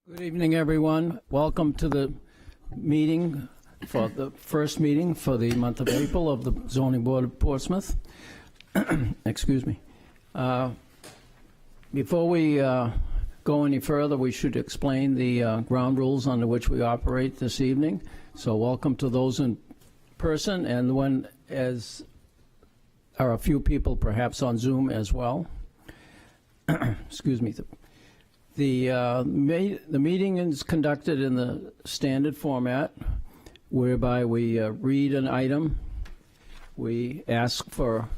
Good evening, everyone. Welcome to the meeting, for the first meeting for the month of April of the Zoning Board of Portsmouth. Excuse me. Before we go any further, we should explain the ground rules under which we operate this evening. So welcome to those in person, and when as are a few people perhaps on Zoom as well. Excuse me. The meeting is conducted in the standard format, whereby we read an item. We ask for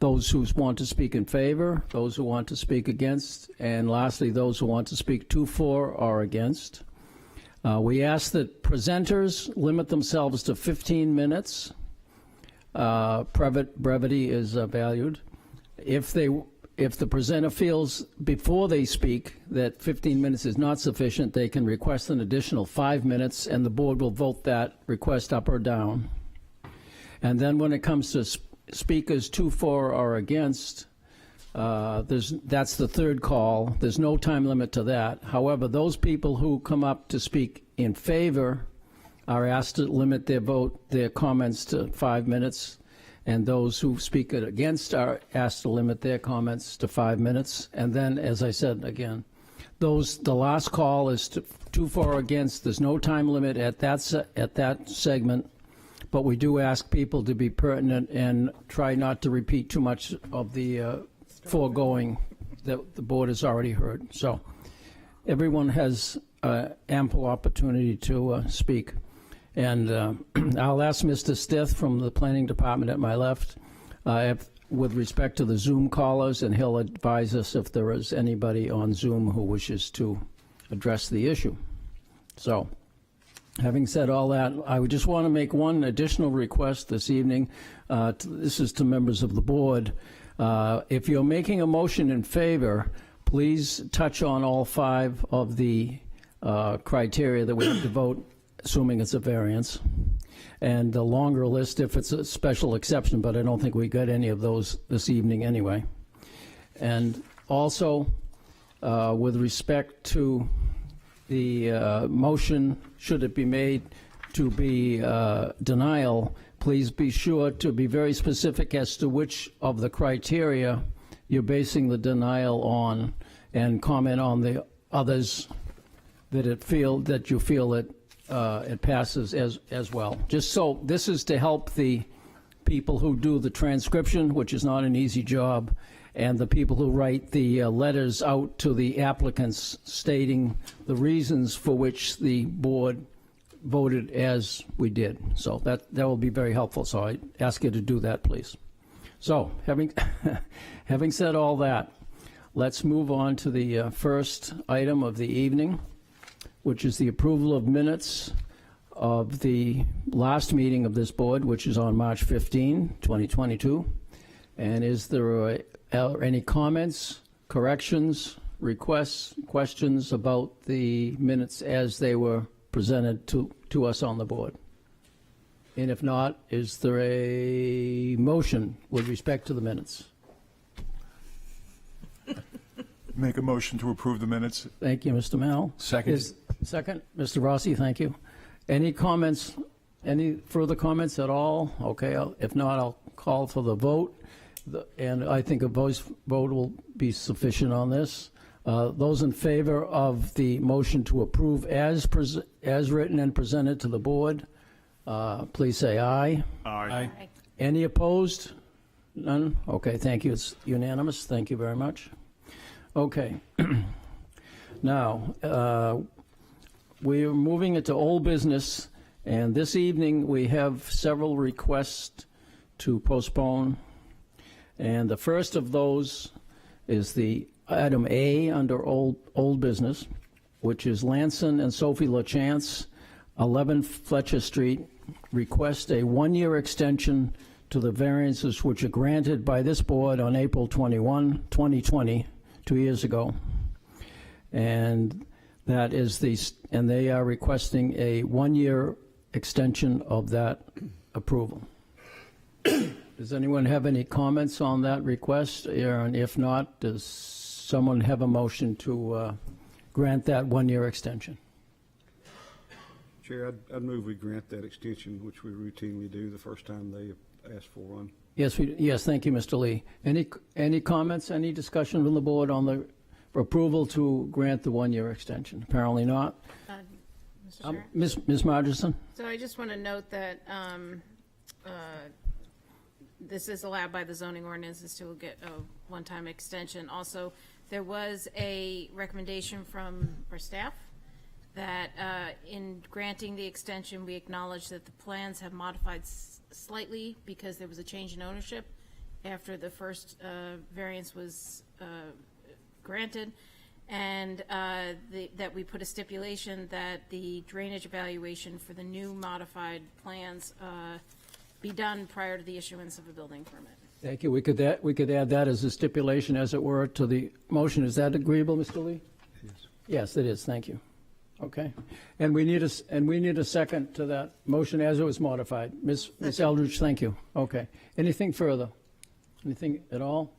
those who want to speak in favor, those who want to speak against, and lastly, those who want to speak to, for, or against. We ask that presenters limit themselves to 15 minutes. Brevity is valued. If the presenter feels before they speak that 15 minutes is not sufficient, they can request an additional 5 minutes, and the board will vote that request up or down. And then when it comes to speakers to, for, or against, that's the third call. There's no time limit to that. However, those people who come up to speak in favor are asked to limit their comments to 5 minutes. And those who speak against are asked to limit their comments to 5 minutes. And then, as I said again, the last call is to, for, or against. There's no time limit at that segment, but we do ask people to be pertinent and try not to repeat too much of the foregoing that the board has already heard. So everyone has ample opportunity to speak. And I'll ask Mr. Stith from the Planning Department at my left with respect to the Zoom callers, and he'll advise us if there is anybody on Zoom who wishes to address the issue. So, having said all that, I would just want to make one additional request this evening. This is to members of the board. If you're making a motion in favor, please touch on all 5 of the criteria that we have to vote, assuming it's a variance, and the longer list if it's a special exception, but I don't think we got any of those this evening anyway. And also, with respect to the motion, should it be made to be denial, please be sure to be very specific as to which of the criteria you're basing the denial on, and comment on the others that you feel that it passes as well. Just so, this is to help the people who do the transcription, which is not an easy job, and the people who write the letters out to the applicants stating the reasons for which the board voted as we did. So that will be very helpful. So I ask you to do that, please. So having said all that, let's move on to the first item of the evening, which is the approval of minutes of the last meeting of this board, which is on March 15, 2022. And is there any comments, corrections, requests, questions about the minutes as they were presented to us on the board? And if not, is there a motion with respect to the minutes? Make a motion to approve the minutes. Thank you, Mr. Mel. Second. Second, Mr. Rossi, thank you. Any comments, any further comments at all? Okay, if not, I'll call for the vote. And I think a voice vote will be sufficient on this. Those in favor of the motion to approve as written and presented to the board, please say aye. Aye. Any opposed? None? Okay, thank you. It's unanimous. Thank you very much. Okay. Now, we're moving into old business, and this evening we have several requests to postpone. And the first of those is the item A under old business, which is Lanson and Sophie LaChance, 11 Fletcher Street, request a 1-year extension to the variances which are granted by this board on April 21, 2020, 2 years ago. And that is and they are requesting a 1-year extension of that approval. Does anyone have any comments on that request? And if not, does someone have a motion to grant that one-year extension. Chair, I'd move we grant that extension, which we routinely do the first time they ask for one. Yes, yes, thank you, Mr. Lee. Any comments, any discussion from the board on the approval to grant the one-year extension? Apparently not. Mr. Chair? Ms. Margerson? So I just want to note that this is allowed by the zoning ordinances to get a one-time extension. Also, there was a recommendation from our staff that in granting the extension, we acknowledge that the plans have modified slightly because there was a change in ownership after the first variance was granted, and that we put a stipulation that the drainage evaluation for the new modified plans be done prior to the issuance of a building permit. Thank you. We could add that as a stipulation, as it were, to the motion. Is that agreeable, Mr. Lee? Yes. Yes, it is. Thank you. Okay. And we need a second to that motion as it was modified. Ms. Eldridge, thank you. Okay. Anything further? Anything at all?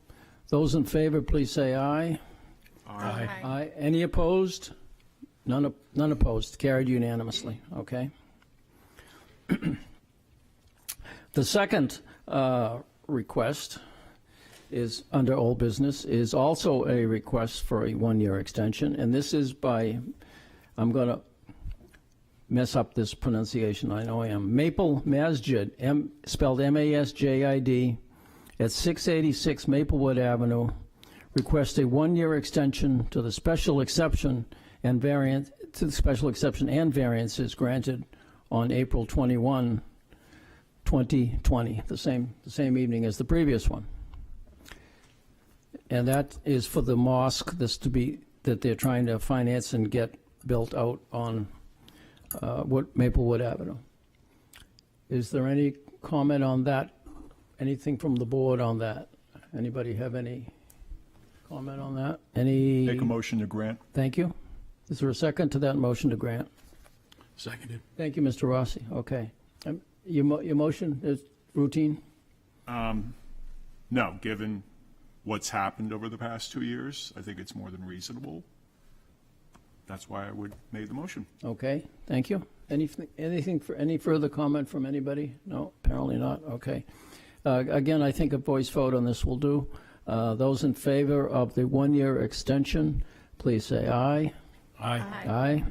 Those in favor, please say aye. Aye. Aye. Any opposed? None opposed. Carried unanimously. Okay. The second request is under old business, is also a request for a one-year extension, and this is by, I'm going to mess up this pronunciation, I know I am, Maple Masjid, spelled M-A-S-J-I-D, at 686 Maplewood Avenue, request a one-year extension to the special exception and variance, to the special exception and variances granted on April 21, 2020, the same evening as the previous one. And that is for the mosque that they're trying to finance and get built out on Maplewood Avenue. Is there any comment on that? Anything from the board on that? Anybody have any comment on that? Make a motion to grant. Thank you. Is there a second to that motion to grant? Seconded. Thank you, Mr. Rossi. Okay. Your motion is routine? No, given what's happened over the past 2 years, I think it's more than reasonable. That's why I would make the motion. Okay, thank you. Anything for any further comment from anybody? No, apparently not. Okay. Again, I think a voice vote on this will do. Those in favor of the one-year extension, please say aye. Aye. Aye.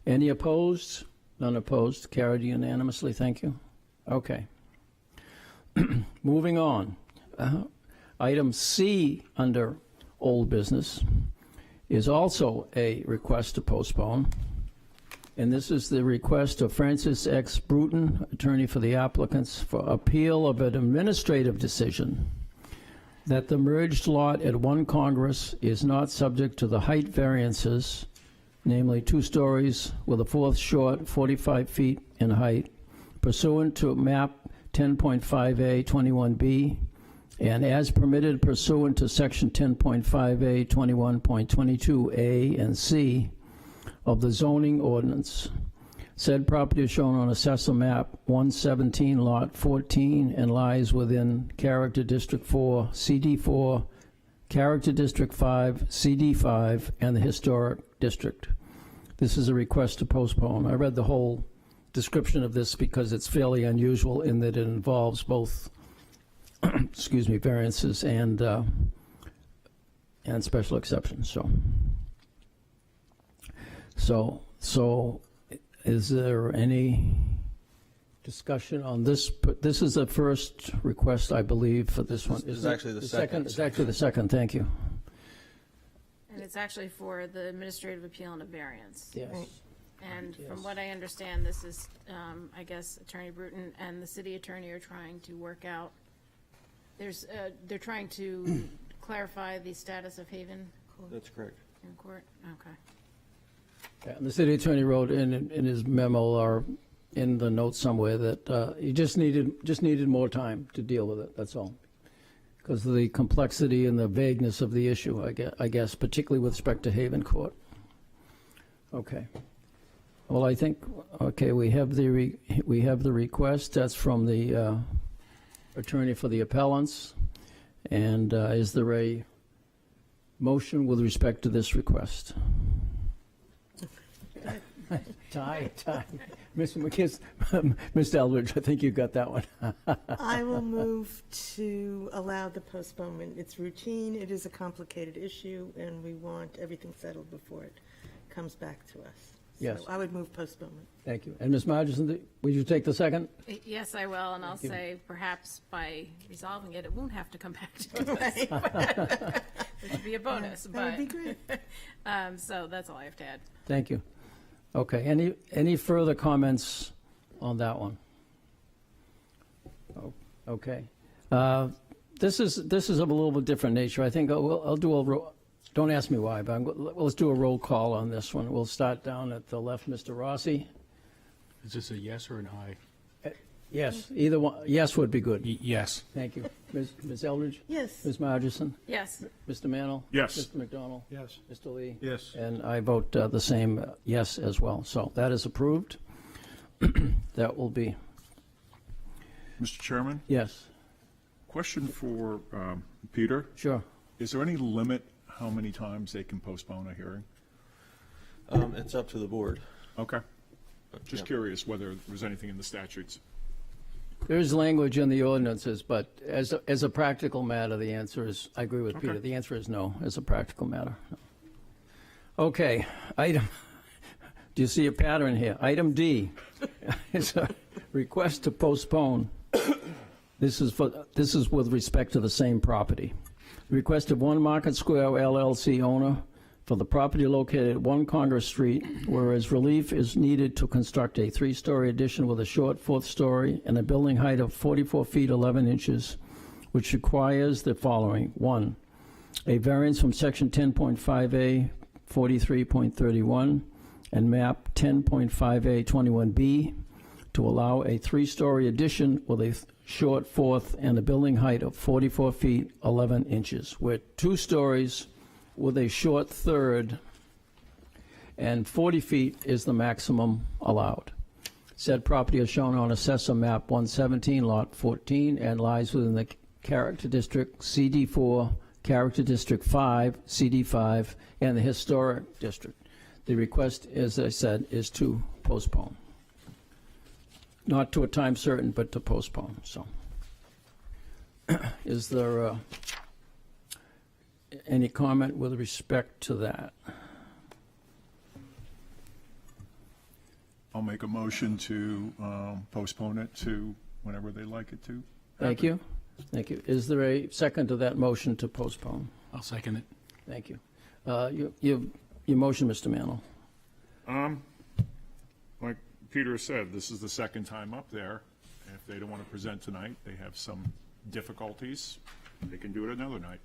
Any opposed? None opposed. Carried unanimously. Thank you. Okay. Moving on. Item C under old business is also a request to postpone. And this is the request of Francis X. Bruton, attorney for the applicants, for appeal of an administrative decision that the merged lot at 1 Congress is not subject to the height variances, namely 2 stories with a fourth short, 45 feet in height, pursuant to map 10.5A 21B, and as permitted pursuant to section 10.5A 21.22A and C of the zoning ordinance. Said property is shown on Assessor Map 117, Lot 14, and lies within Character District 4, CD4, Character District 5, CD5, and the Historic District. This is a request to postpone. I read the whole description of this because it's fairly unusual in that it involves both excuse me, variances and special exceptions. So is there any discussion on this? This is the first request, I believe, for this one. This is actually the second. It's actually the second. Thank you. And it's actually for the administrative appeal and a variance. Yes. And from Yes. what I understand, this is, I guess, Attorney Bruton and the city attorney are trying to work out. They're trying to clarify the status of Haven That's correct. in court. Okay. Yeah, and the city attorney wrote in his memo or in the notes somewhere that he just needed more time to deal with it. That's all, because of the complexity and the vagueness of the issue. I guess particularly with respect to Haven Court. Okay. Well, I think we have the request. That's from the attorney for the appellants. And is there a motion with respect to this request? Tie. Mr. McKiss, Mr. Eldridge, I think you got that one. I will move to allow the postponement. It's routine, it is a complicated issue, and we want everything settled before it comes back to us. Yes. So I would move postponement. Thank you. And Ms. Margison, would you take the second? Yes, I will, and I'll say perhaps by resolving it, it won't have to come back to us. Which would be a bonus, That would be great. so that's all I have to add. Thank you. Okay, any further comments on that one? Oh, okay. This is of a little bit different nature. I think I'll do a, don't ask me why, but let's do a roll call on this one. We'll start down at the left, Mr. Rossi. Is this a yes or an aye? Yes, either one, yes would be good. Yes. Thank you. Ms. Eldridge? Yes. Ms. Margison? Yes, Mr. Mannel? Yes. Mr. McDonald? Yes. Mr. Lee? Yes. And I vote the same, yes as well. So that is approved. That will be, Mr. Chairman, yes, question for Peter. sure. Is there any limit how many times they can postpone a hearing? It's up to the board. Okay. Just Yeah. curious whether there's anything in the statutes. There's language in the ordinances, but as a practical matter, the answer is, I agree with Peter, Okay. the answer is no, as a practical matter. No. Okay, do you see a pattern here? Item D is a request to postpone. This is with respect to the same property. Request of One Market Square LLC owner for the property located at 1 Congress Street, whereas relief is needed to construct a 3-story addition with a short 4th story and a building height of 44 feet 11 inches, which requires the following. 1, a variance from Section 10.5A 43.31 and map 10.5A 21B to allow a 3-story addition with a short 4th and a building height of 44 feet 11 inches, where 2 stories with a short 3rd and 40 feet is the maximum allowed. Said property is shown on Assessor Map 117, Lot 14, and lies within the Character District CD4, Character District 5, CD5, and the Historic District. The request, as I said, is to postpone. Not to a time certain, but to postpone, so. Is there any comment with respect to that? I'll make a motion to postpone it to whenever they like it to. Thank you. Thank you. Is there a second to that motion to postpone? I'll second it. Thank you. Your motion, Mr. Mannel. Like Peter said, this is the second time up there. And if they don't want to present tonight, they have some difficulties, they can do it another night.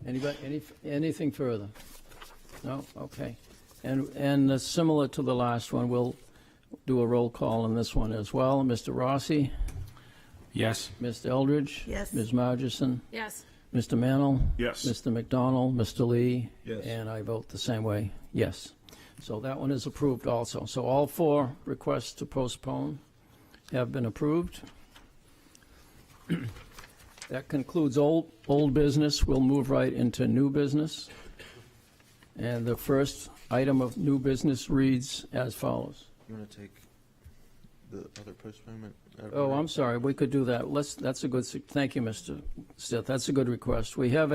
Anybody, anything further? No? Okay. And similar to the last one, we'll do a roll call on this one as well. Mr. Rossi, Yes. Mr. Eldridge? Yes. Ms. Margison? yes, Mr. Mannel? Yes. Mr. McDonald? Mr. Lee? Yes. And I vote the same way, yes. So that one is approved also. So all 4 requests to postpone have been approved. That concludes old business. We'll move right into new business. And the first item of new business reads as follows. You want to take the other postponement? Oh, I'm sorry, we could do that. That's a good, thank you, Mr. Stith. That's a good request. We have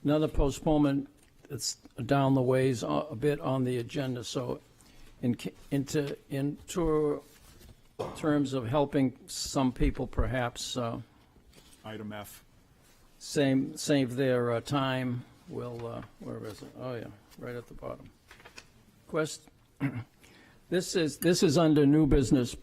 another postponement that's down the ways a bit on the agenda. So in terms of helping some people perhaps Item F. save their time, we'll, where is it? Oh, yeah, right at the bottom. This is under new business,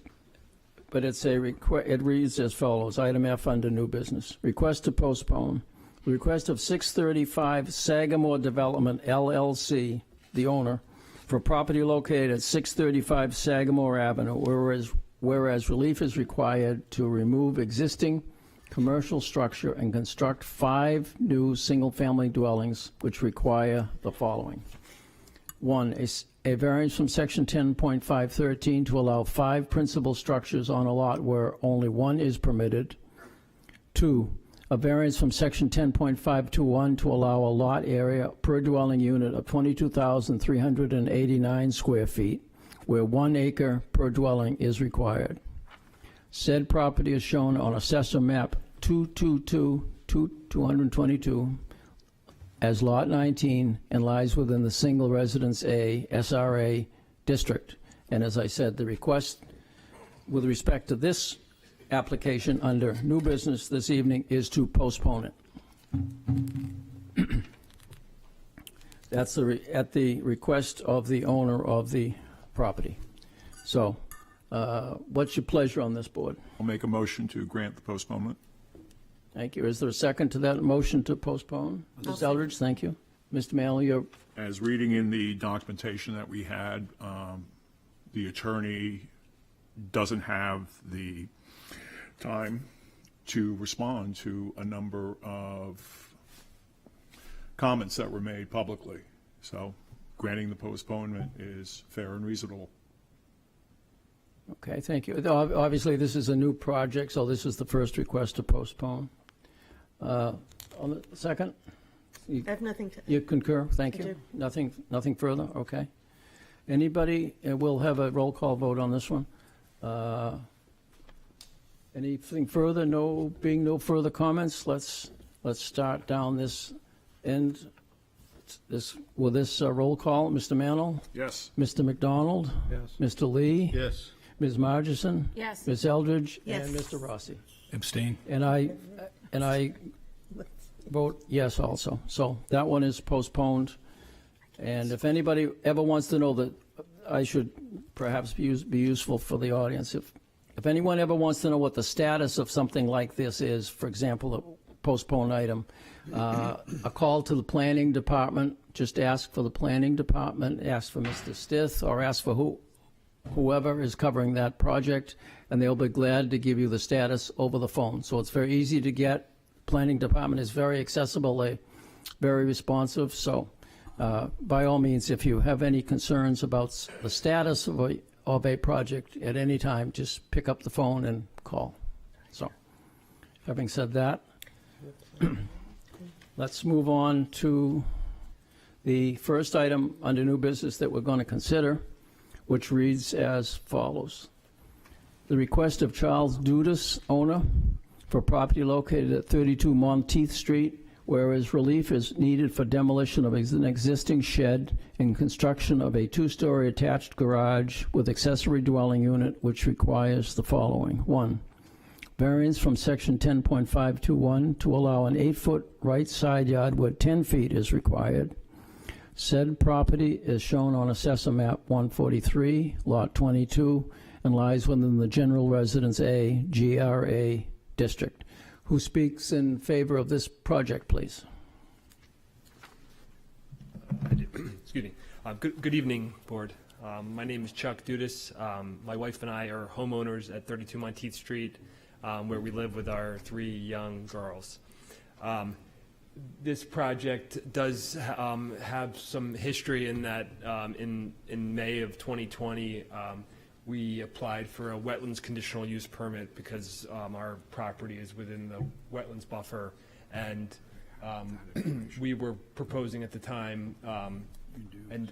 but it reads as follows. Item F under new business. Request to postpone. Request of 635 Sagamore Development LLC, the owner, for property located at 635 Sagamore Avenue, whereas relief is required to remove existing commercial structure and construct 5 new single-family dwellings, which require the following. 1, a variance from Section 10.513 to allow 5 principal structures on a lot where only 1 is permitted. 2, a variance from section 10.521 to allow a lot area per dwelling unit of 22,389 square feet, where 1 acre per dwelling is required. Said property is shown on Assessor Map 222 as Lot 19 and lies within the Single Residence A SRA district. And as I said, the request with respect to this application under new business this evening is to postpone it. That's at the request of the owner of the property. So, what's your pleasure on this, board? I'll make a motion to grant the postponement. Thank you. Is there a second to that motion to postpone? Ms. Eldridge, thank you. Mr. Manley, you're, As reading in the documentation that we had, the attorney doesn't have the time to respond to a number of comments that were made publicly. So granting the postponement is fair and reasonable. okay, thank you. Obviously, this is a new project, so this is the first request to postpone. On the second? I have nothing to, You concur? Thank I you. do. Nothing further? Okay. Anybody? We'll have a roll call vote on this one. Anything further? Being no further comments, let's start down this end. With this roll call, Mr. Mantle, Yes. Mr. McDonald, Yes. Mr. Lee, Yes. Ms. Margison, Yes. Ms. Eldridge, Yes. and Mr. Rossi. Abstain. And I vote yes also. So that one is postponed. And if anybody ever wants to know that, I should perhaps be useful for the audience. If anyone ever wants to know what the status of something like this is, for example, a postponed item, a call to the planning department, just ask for the planning department, ask for Mr. Stith, or ask for whoever is covering that project, and they'll be glad to give you the status over the phone. So it's very easy to get. Planning department is very accessible, they're very responsive. So by all means, if you have any concerns about the status of a project at any time, just pick up the phone and call. So having said that, let's move on to the first item under new business that we're going to consider, which reads as follows. The request of Charles Dudas, owner, for property located at 32 Monteith Street, whereas relief is needed for demolition of an existing shed and construction of a 2-story attached garage with accessory dwelling unit, which requires the following. 1, variance from section 10.521 to allow an 8-foot right side yard where 10 feet is required. Said property is shown on Assessor Map 143, Lot 22, and lies within the General Residence A, GRA district. Who speaks in favor of this project, please? Excuse me. Good evening, Board. My name is Chuck Dudas. My wife and I are homeowners at 32 Monteith Street, where we live with our 3 young girls. This project does have some history in that in May of 2020, we applied for a wetlands conditional use permit because our property is within the wetlands buffer, and we were proposing at the time, and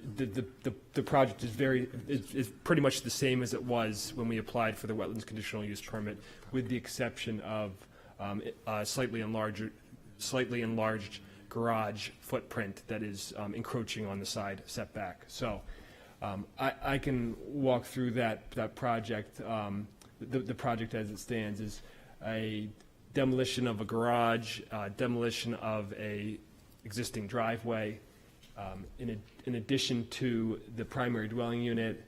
the project is pretty much the same as it was when we applied for the wetlands conditional use permit, with the exception of a slightly enlarged garage footprint that is encroaching on the side setback. So I can walk through that project. The project as it stands is a demolition of a garage, demolition of a existing driveway, in addition to the primary dwelling unit,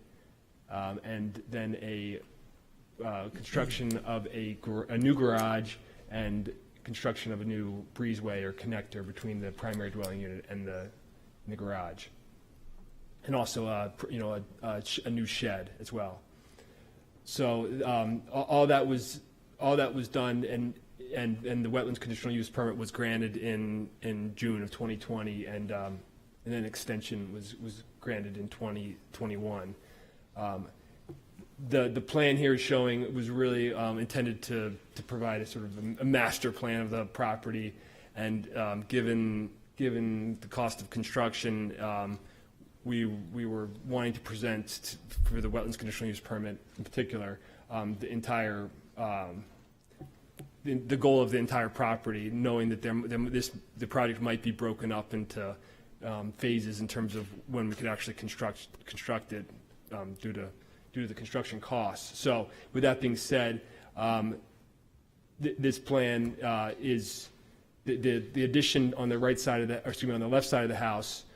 and then a construction of a new garage and construction of a new breezeway or connector between the primary dwelling unit and the garage, and also a new shed as well. So all that was done, and the wetlands conditional use permit was granted in June of 2020, and then extension was granted in 2021. the plan here is showing it was really intended to provide a sort of a master plan of the property, and given the cost of construction, we were wanting to present for the wetlands conditional use permit in particular the entire the goal of the entire property, knowing that the project might be broken up into phases in terms of when we could actually construct it due to the construction costs. So with that being said, this plan is the addition on the right side of the, or excuse me, on the left side of the house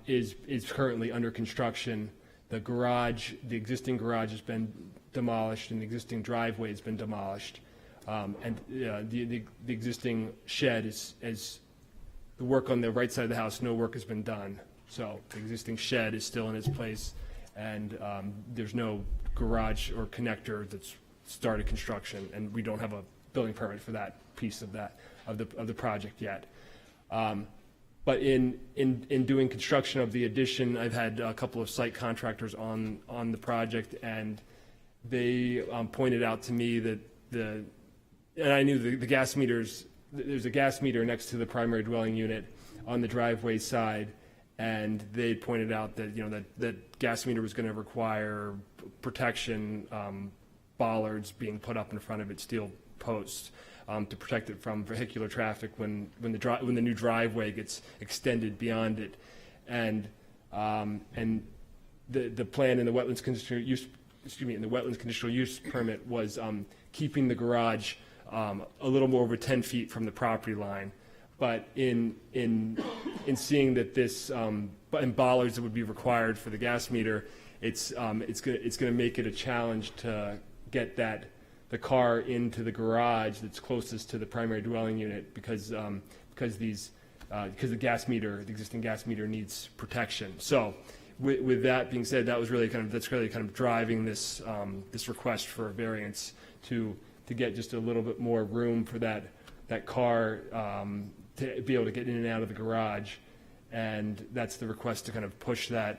is currently under construction. The garage, the existing garage has been demolished, and the existing driveway has been demolished. And the existing shed is the work on the right side of the house, no work has been done. So the existing shed is still in its place, and there's no garage or connector that's started construction, and we don't have a building permit for that piece of the project yet. But in doing construction of the addition, I've had a couple of site contractors on the project, and they pointed out to me that and I knew the gas meters, there's a gas meter next to the primary dwelling unit on the driveway side, and they pointed out that, that gas meter was going to require protection, bollards being put up in front of it, steel posts, to protect it from vehicular traffic when the new driveway gets extended beyond it, and the plan in the wetlands conditional use, in the wetlands conditional use permit was keeping the garage a little more over 10 feet from the property line. But in seeing that this and bollards that would be required for the gas meter, it's going to make it a challenge to get the car into the garage that's closest to the primary dwelling unit, because the gas meter, the existing gas meter, needs protection. So with that being said, that's really kind of driving this this request for a variance to get just a little bit more room for that car to be able to get in and out of the garage, and that's the request to kind of push the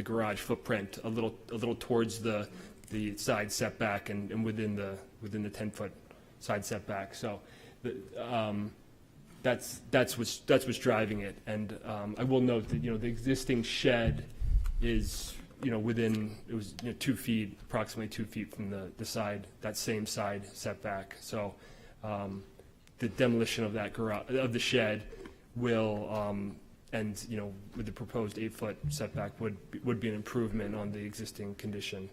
garage footprint a little towards the side setback and within the 10-foot side setback. So that's what's driving it. And I will note that the existing shed is within, it was 2 feet, approximately 2 feet from the side, that same side setback. So the demolition of that garage, of the shed, will and with the proposed 8-foot setback would be an improvement on the existing condition.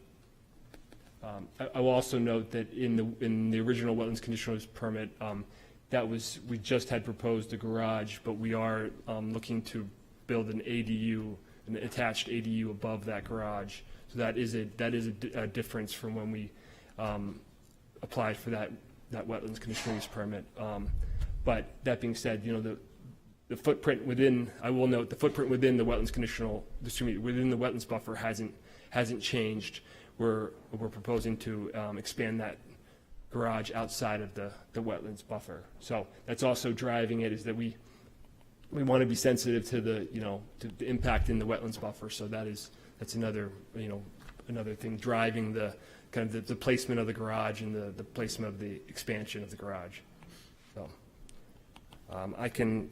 I will also note that in the original wetlands conditional use permit, we just had proposed a garage, but we are looking to build an ADU, an attached ADU above that garage. So that is a difference from when we applied for that wetlands conditional use permit. But that being said, the footprint within, I will note, the footprint within the wetlands within the wetlands buffer hasn't changed. We're proposing to expand that garage outside of the wetlands buffer. So that's also driving it, is that we want to be sensitive to the impact in the wetlands buffer. So that's another another thing driving the kind of the placement of the garage and the placement of the expansion of the garage. So I can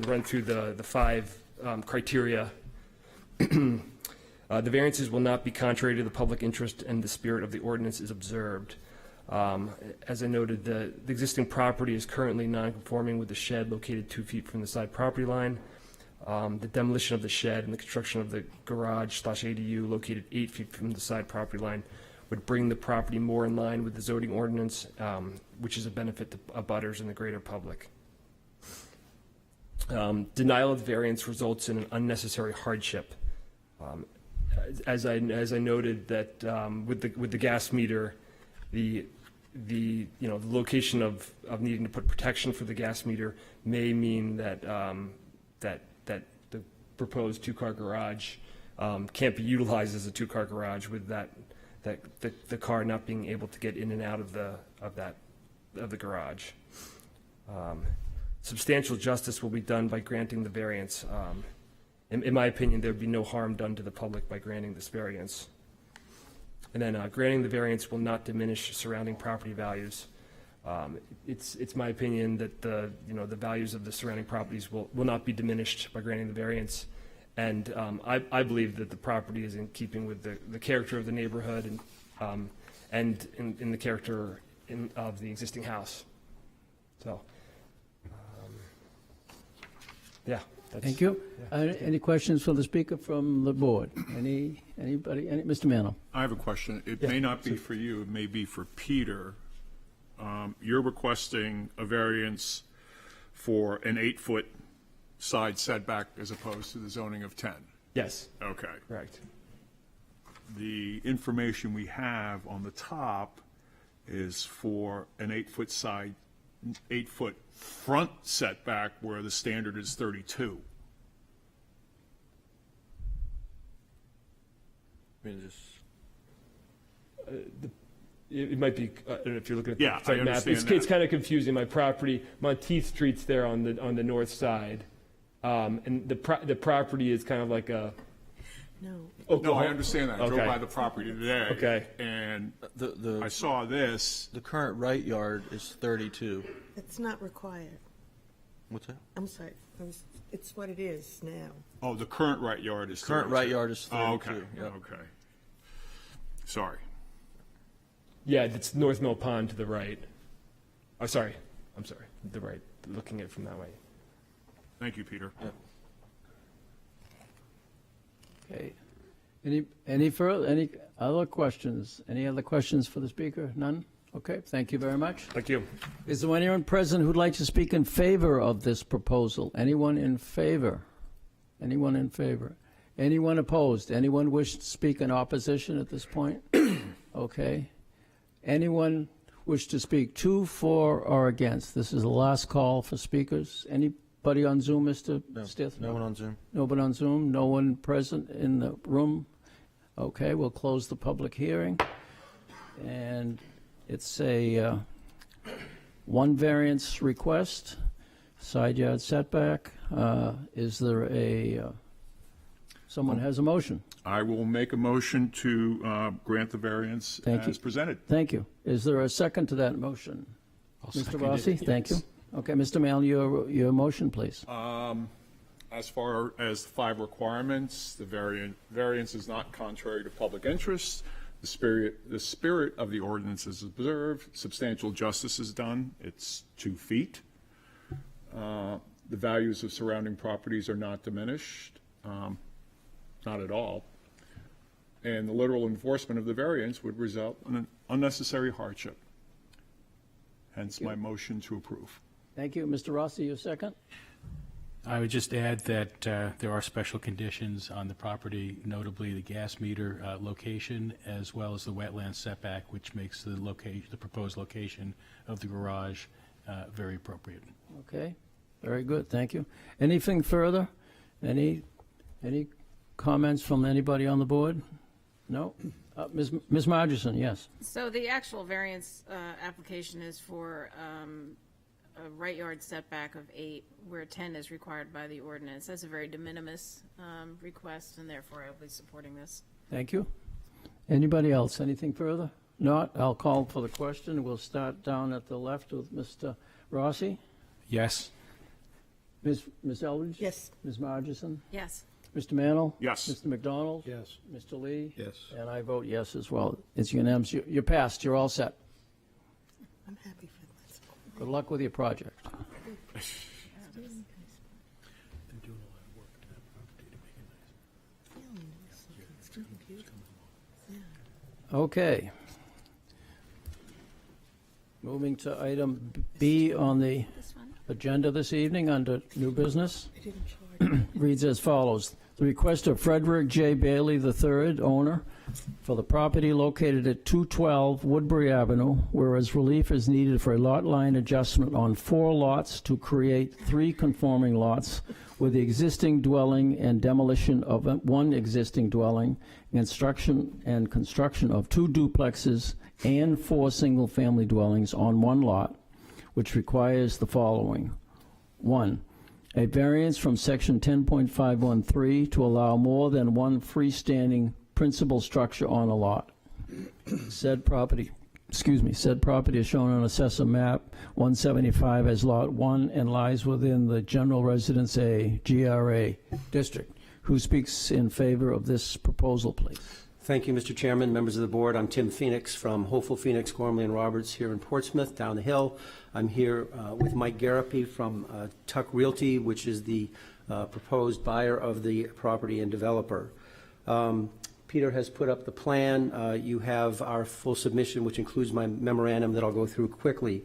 run through the 5 criteria. The variances will not be contrary to the public interest, and the spirit of the ordinance is observed. As I noted, the existing property is currently non-conforming with the shed located 2 feet from the side property line. The demolition of the shed and the construction of the garage/ADU located 8 feet from the side property line would bring the property more in line with the zoning ordinance, which is a benefit to abutters and the greater public. Denial of the variance results in an unnecessary hardship. As I noted, that with the gas meter, the location of needing to put protection for the gas meter may mean that that the proposed 2-car garage can't be utilized as a 2-car garage, with the car not being able to get in and out of the garage. Substantial justice will be done by granting the variance. In my opinion, there would be no harm done to the public by granting this variance. And then granting the variance will not diminish surrounding property values. It's my opinion that the values of the surrounding properties will not be diminished by granting the variance. And I believe that the property is in keeping with the character of the neighborhood and in the character of the existing house. So, yeah. Thank you. Any questions for the speaker from the board? Anybody? Mr. Manno? I have a question. It may not be for you, it may be for Peter. You're requesting a variance for an 8-foot side setback as opposed to the zoning of 10. Yes, Okay. correct. The information we have on the top is for an 8-foot front setback where the standard is 32. I mean, just, It might be, I don't know if you're looking at Yeah, the site I map. understand It's that. kind of confusing. My property, Monteith Street's there on the north side. And the property is kind of like a. No, No, I understand that. I drove Okay. by the property today. Okay. And I the saw this. current right yard is 32. it's not required. What's that? I'm sorry, it's what it is now. Oh, the current right yard is 32. Current right yard is 32. Oh, okay, Yep. okay. Sorry. Yeah, it's North Mill Pond to the right. Oh, sorry. I'm sorry. The right. Looking at it from that way. Thank you, Peter. Okay. Any other questions? Any other questions for the speaker? None? Okay, thank you very much. Thank you. Is there anyone present who'd like to speak in favor of this proposal? Anyone in favor? Anyone in favor? Anyone opposed? Anyone wish to speak in opposition at this point? Okay. Anyone wish to speak to, for, or against? This is the last call for speakers. Anybody on Zoom, Mr. Stith? No one on Zoom. Nobody on Zoom? No one present in the room? Okay, we'll close the public hearing. And it's a one variance request, side yard setback. Is there someone has a motion? I will make a motion to grant the variance Thank you. as presented. Thank you. Is there a second to that motion? I'll Mr. second it. Rossi, thank you. Yes. Okay, Mr. Mail, your motion, please. As far as the 5 requirements, the variance is not contrary to public interest. The spirit of the ordinance is observed. Substantial justice is done. It's 2 feet. The values of surrounding properties are not diminished, not at all. And the literal enforcement of the variance would result in an unnecessary hardship. Hence my motion to approve. Thank you. Mr. Rossi, your second? I would just add that there are special conditions on the property, notably the gas meter location, as well as the wetland setback, which makes the proposed location of the garage very appropriate. Okay, very good, thank you. Anything further? Any comments from anybody on the board? No? Ms. Margison, yes. So the actual variance application is for a right yard setback of 8, where 10 is required by the ordinance. That's a very de minimis request, and therefore I'll be supporting this. Thank you. Anybody else? Anything further? Not, I'll call for the question. We'll start down at the left with Mr. Rossi. Yes? Ms. Eldridge? Yes, Ms. Margison? Yes. Mr. Mantle? Yes. Mr. McDonald? Yes. Mr. Lee? Yes. And I vote yes as well. It's unanimous. You're passed. You're all set. I'm happy for this. Good luck with your project. Okay. Moving to item B on the This one? agenda this evening under new business. They didn't charge. Reads as follows. The request of Frederick J. Bailey III, owner, for the property located at 212 Woodbury Avenue, whereas relief is needed for a lot line adjustment on 4 lots to create 3 conforming lots with the existing dwelling and demolition of 1 existing dwelling, construction of 2 duplexes and 4 single-family dwellings on 1 lot, which requires the following. 1, a variance from section 10.513 to allow more than 1 freestanding principal structure on a lot. Said property is shown on Assessor Map 175 as Lot 1 and lies within the General Residence A, GRA, district. Who speaks in favor of this proposal, please? Thank you, Mr. Chairman, members of the board. I'm Tim Phoenix from Hopeful Phoenix, Gormley and Roberts here in Portsmouth, down the hill. I'm here with Mike Garapi from Tuck Realty, which is the proposed buyer of the property and developer. Peter has put up the plan. You have our full submission, which includes my memorandum that I'll go through quickly.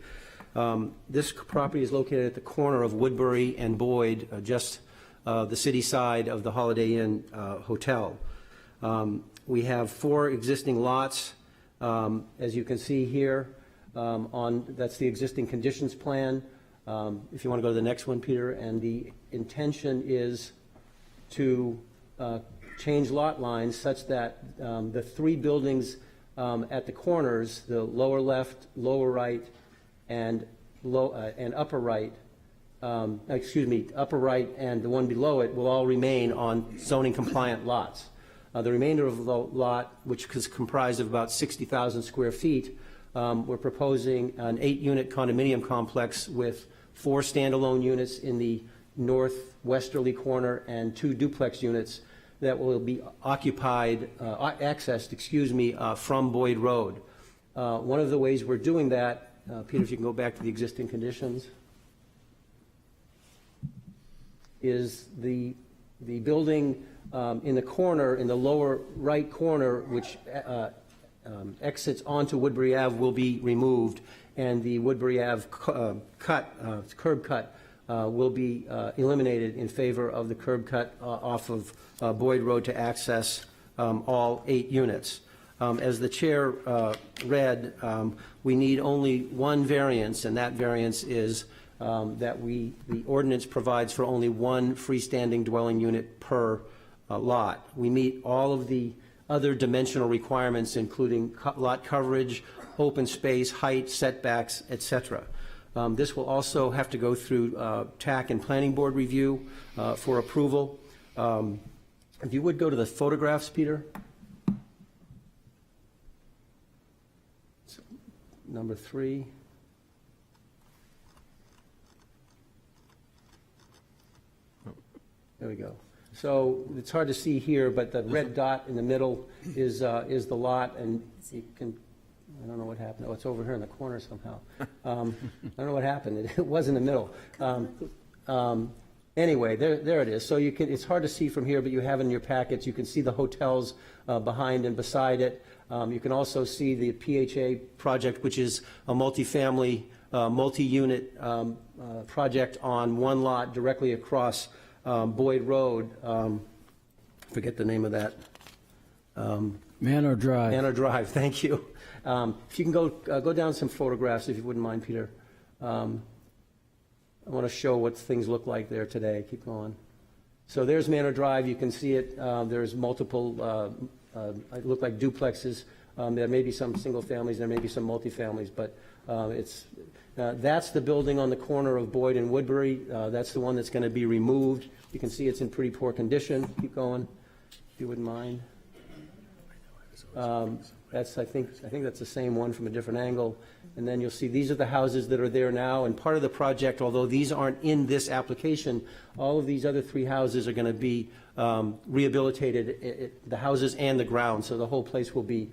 This property is located at the corner of Woodbury and Boyd, just the city side of the Holiday Inn Hotel. We have 4 existing lots, as you can see here. That's the existing conditions plan. If you want to go to the next one, Peter, and the intention is to change lot lines such that the 3 buildings at the corners, the lower left, lower right, and upper right, upper right and the one below it will all remain on zoning compliant lots. The remainder of the lot, which is comprised of about 60,000 square feet, we're proposing an 8-unit condominium complex with 4 standalone units in the northwesterly corner and 2 duplex units that will be accessed, from Boyd Road. One of the ways we're doing that, Peter, if you can go back to the existing conditions, is the building in the corner, in the lower right corner, which exits onto Woodbury Ave, will be removed, and the Woodbury Ave curb cut will be eliminated in favor of the curb cut off of Boyd Road to access all 8 units. As the chair read, we need only one variance, and that variance is that the ordinance provides for only 1 freestanding dwelling unit per lot. We meet all of the other dimensional requirements, including lot coverage, open space, height, setbacks, etc. This will also have to go through TAC and Planning Board review for approval. If you would go to the photographs, Peter. Number 3. There we go. So it's hard to see here, but the red dot in the middle is the lot, and you can, I don't know what happened. Oh, it's over here in the corner somehow. I don't know what happened. It was in the middle. Anyway, there it is. So you can. It's hard to see from here, but you have in your packets. You can see the hotels behind and beside it. You can also see the PHA project, which is a multifamily, multi-unit project on one lot directly across Boyd Road. Forget the name of that. Manor Drive. Manor Drive. Thank you. If you can go down some photographs, if you wouldn't mind, Peter. I want to show what things look like there today. Keep going. So there's Manor Drive. You can see it. There's multiple, look like duplexes. There may be some single families. There may be some multifamilies, but that's the building on the corner of Boyd and Woodbury. That's the one that's going to be removed. You can see it's in pretty poor condition. Keep going, if you wouldn't mind. That's I think that's the same one from a different angle. And then you'll see these are the houses that are there now. And part of the project, although these aren't in this application, all of these other 3 houses are going to be rehabilitated, the houses and the ground. So the whole place will be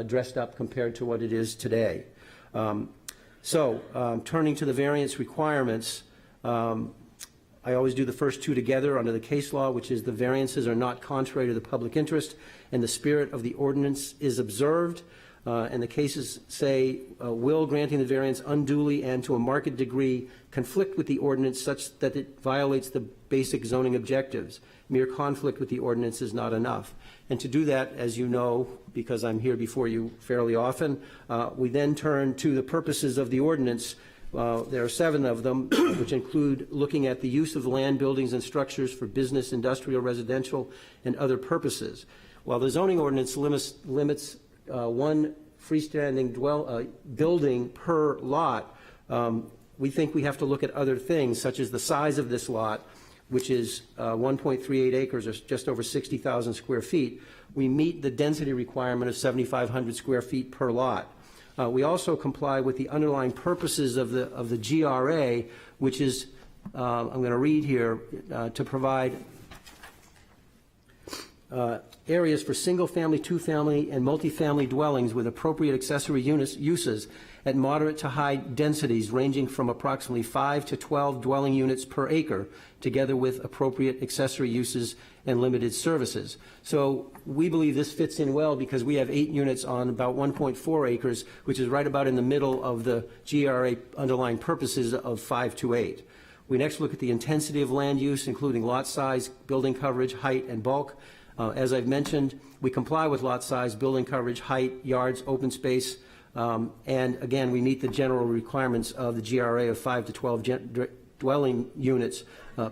dressed up compared to what it is today. Turning to the variance requirements, I always do the first 2 together under the case law, which is the variances are not contrary to the public interest and the spirit of the ordinance is observed. And the cases say, will granting the variance unduly and to a marked degree conflict with the ordinance such that it violates the basic zoning objectives. Mere conflict with the ordinance is not enough. And to do that, as you know, because I'm here before you fairly often, we then turn to the purposes of the ordinance. There are 7 of them, which include looking at the use of land, buildings, and structures for business, industrial, residential, and other purposes. While the zoning ordinance limits 1 freestanding building per lot, we think we have to look at other things, such as the size of this lot, which is 1.38 acres, or just over 60,000 square feet, we meet the density requirement of 7,500 square feet per lot. We also comply with the underlying purposes of the GRA, which is, I'm going to read here, to provide areas for single-family, two-family, and multifamily dwellings with appropriate accessory uses at moderate to high densities ranging from approximately 5 to 12 dwelling units per acre, together with appropriate accessory uses and limited services. So we believe this fits in well because we have 8 units on about 1.4 acres, which is right about in the middle of the GRA underlying purposes of 5 to 8. We next look at the intensity of land use, including lot size, building coverage, height, and bulk. As I've mentioned, we comply with lot size, building coverage, height, yards, open space, and again, we meet the general requirements of the GRA of 5 to 12 dwelling units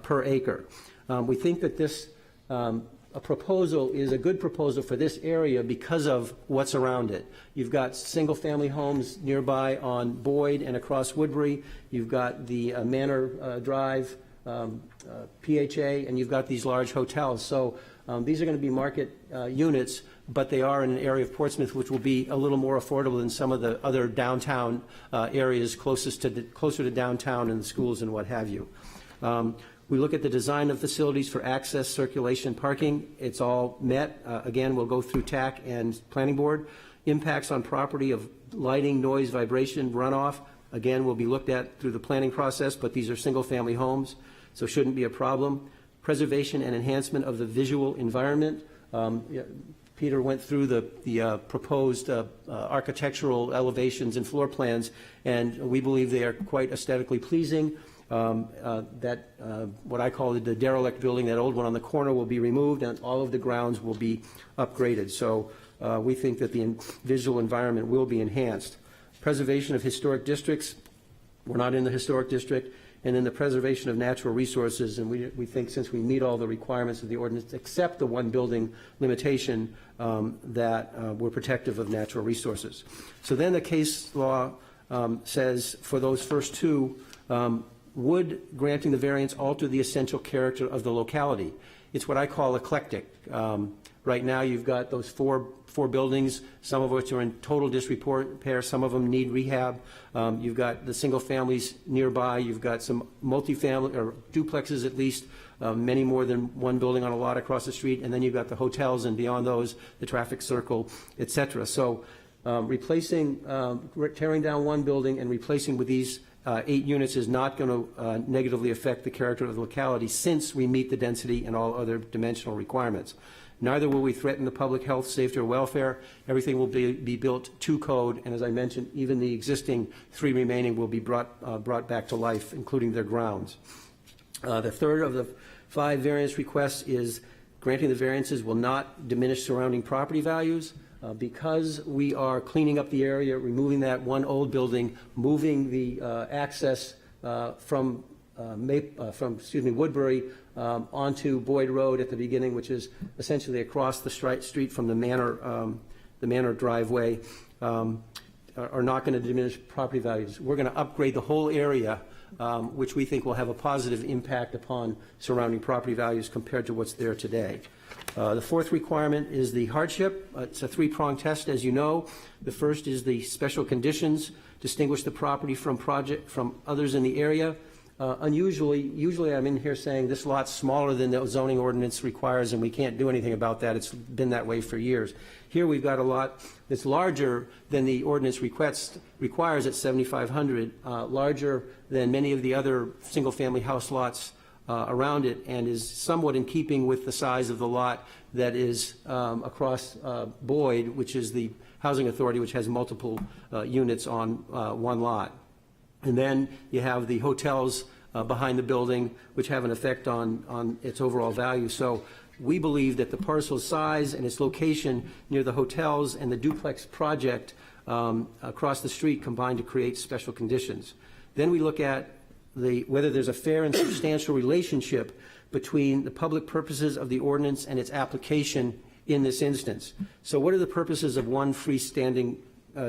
per acre. We think that this a proposal is a good proposal for this area because of what's around it. You've got single-family homes nearby on Boyd and across Woodbury. You've got the Manor Drive, PHA, and you've got these large hotels. So these are going to be market units, but they are in an area of Portsmouth which will be a little more affordable than some of the other downtown areas closer to downtown and the schools and what have you. We look at the design of facilities for access, circulation, parking. It's all met. Again, we'll go through TAC and Planning Board. Impacts on property of lighting, noise, vibration, runoff, again, will be looked at through the planning process, but these are single-family homes, so shouldn't be a problem. Preservation and enhancement of the visual environment. Peter went through the proposed architectural elevations and floor plans, and we believe they are quite aesthetically pleasing. What I call the derelict building, that old one on the corner, will be removed, and all of the grounds will be upgraded. So we think that the visual environment will be enhanced. Preservation of historic districts. We're not in the historic district. And then the preservation of natural resources, and we think since we meet all the requirements of the ordinance, except the one building limitation, that we're protective of natural resources. So then the case law says for those first two, would granting the variance alter the essential character of the locality? It's what I call eclectic. Right now you've got those four buildings, some of which are in total disrepair, some of them need rehab. You've got the single families nearby, you've got some multifamily, or duplexes at least, many more than one building on a lot across the street, and then you've got the hotels, and beyond those, the traffic circle, et cetera. So tearing down one building and replacing with these 8 units is not going to negatively affect the character of the locality, since we meet the density and all other dimensional requirements. Neither will we threaten the public health, safety, or welfare. Everything will be built to code, and as I mentioned, even the existing 3 remaining will be brought back to life, including their grounds. The third of the 5 variance requests is granting the variances will not diminish surrounding property values. Because we are cleaning up the area, removing that one old building, moving the access from Woodbury onto Boyd Road at the beginning, which is essentially across the street from the Manor driveway, are not going to diminish property values. We're going to upgrade the whole area, which we think will have a positive impact upon surrounding property values compared to what's there today. The fourth requirement is the hardship. It's a 3-pronged test, as you know. The first is the special conditions, distinguish the property from others in the area. Usually I'm in here saying this lot's smaller than the zoning ordinance requires, and we can't do anything about that. It's been that way for years. Here we've got a lot that's larger than the ordinance requires at 7,500, larger than many of the other single-family house lots around it, and is somewhat in keeping with the size of the lot that is across Boyd, which is the housing authority, which has multiple units on one lot. And then you have the hotels behind the building, which have an effect on its overall value. So we believe that the parcel size and its location near the hotels and the duplex project across the street combine to create special conditions. Then we look at whether there's a fair and substantial relationship between the public purposes of the ordinance and its application in this instance. So what are the purposes of one freestanding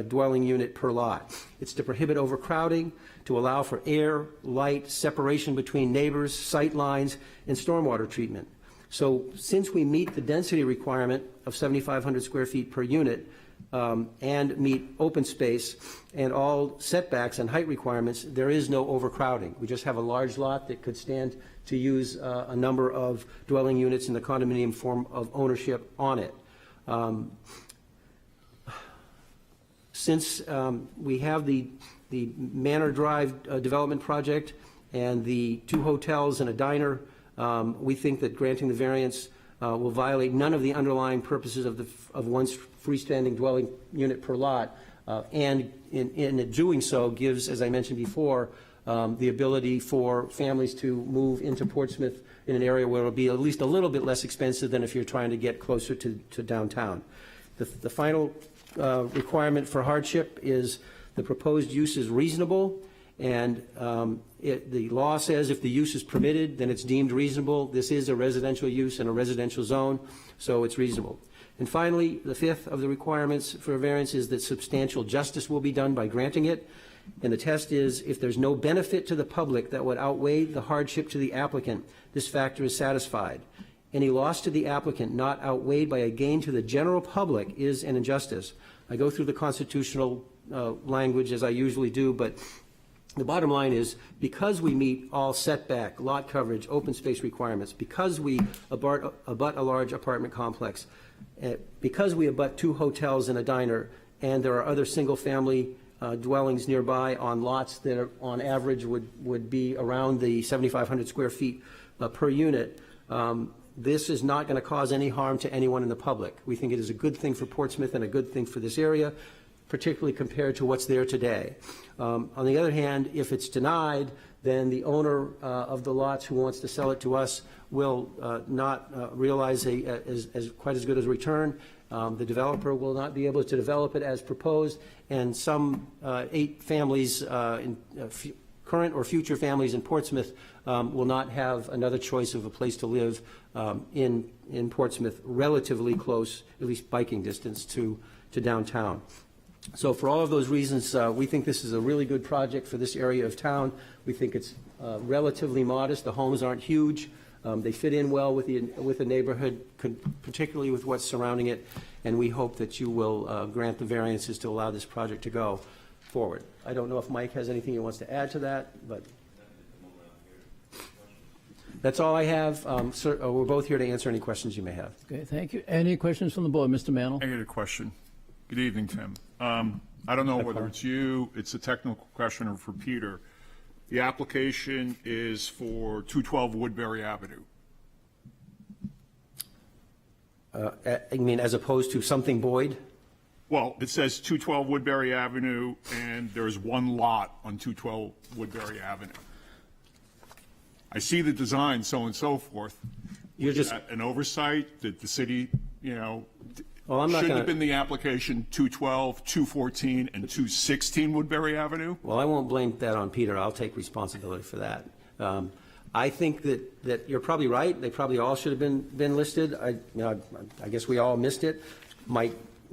dwelling unit per lot. It's to prohibit overcrowding, to allow for air, light, separation between neighbors, sight lines, and stormwater treatment. So since we meet the density requirement of 7,500 square feet per unit, and meet open space and all setbacks and height requirements, there is no overcrowding. We just have a large lot that could stand to use a number of dwelling units in the condominium form of ownership on it. Since we have the Manor Drive development project and the 2 hotels and a diner, we think that granting the variance will violate none of the underlying purposes of one's freestanding dwelling unit per lot, and in doing so gives, as I mentioned before, the ability for families to move into Portsmouth in an area where it will be at least a little bit less expensive than if you're trying to get closer to downtown. The final requirement for hardship is the proposed use is reasonable, and the law says if the use is permitted, then it's deemed reasonable. This is a residential use in a residential zone, so it's reasonable. And finally, the 5th of the requirements for a variance is that substantial justice will be done by granting it. And the test is if there's no benefit to the public that would outweigh the hardship to the applicant, this factor is satisfied. Any loss to the applicant not outweighed by a gain to the general public is an injustice. I go through the constitutional language as I usually do, but the bottom line is, because we meet all setback, lot coverage, open space requirements, because we abut a large apartment complex, because we abut 2 hotels and a diner, and there are other single-family dwellings nearby on lots that are, on average would be around the 7,500 square feet per unit, this is not going to cause any harm to anyone in the public. We think it is a good thing for Portsmouth and a good thing for this area, particularly compared to what's there today. On the other hand, if it's denied, then the owner of the lots who wants to sell it to us will not realize quite as good as a return. The developer will not be able to develop it as proposed, and some 8 families, current or future families in Portsmouth, will not have another choice of a place to live in Portsmouth, relatively close, at least biking distance to downtown. So for all of those reasons, we think this is a really good project for this area of town. We think it's relatively modest. The homes aren't huge. They fit in well with the neighborhood, particularly with what's surrounding it, and we hope that you will grant the variances to allow this project to go forward. I don't know if Mike has anything he wants to add to that, but that's all I have. Sir, we're both here to answer any questions you may have. Okay, thank you. Any questions from the board? Mr. Mantle? I got a question. Good evening, Tim. I don't know whether it's you, it's a technical question, or for Peter. The application is for 212 Woodbury Avenue. I mean, as opposed to something Boyd? Well, it says 212 Woodbury Avenue, and there's 1 lot on 212 Woodbury Avenue. I see the design, so on and so forth. You're Was just that an oversight? Did the city, well, I'm not shouldn't gonna, have been the application 212, 214, and 216 Woodbury Avenue? Well, I won't blame that on Peter. I'll take responsibility for that. I think that you're probably right. They probably all should have been listed. I guess we all missed it. My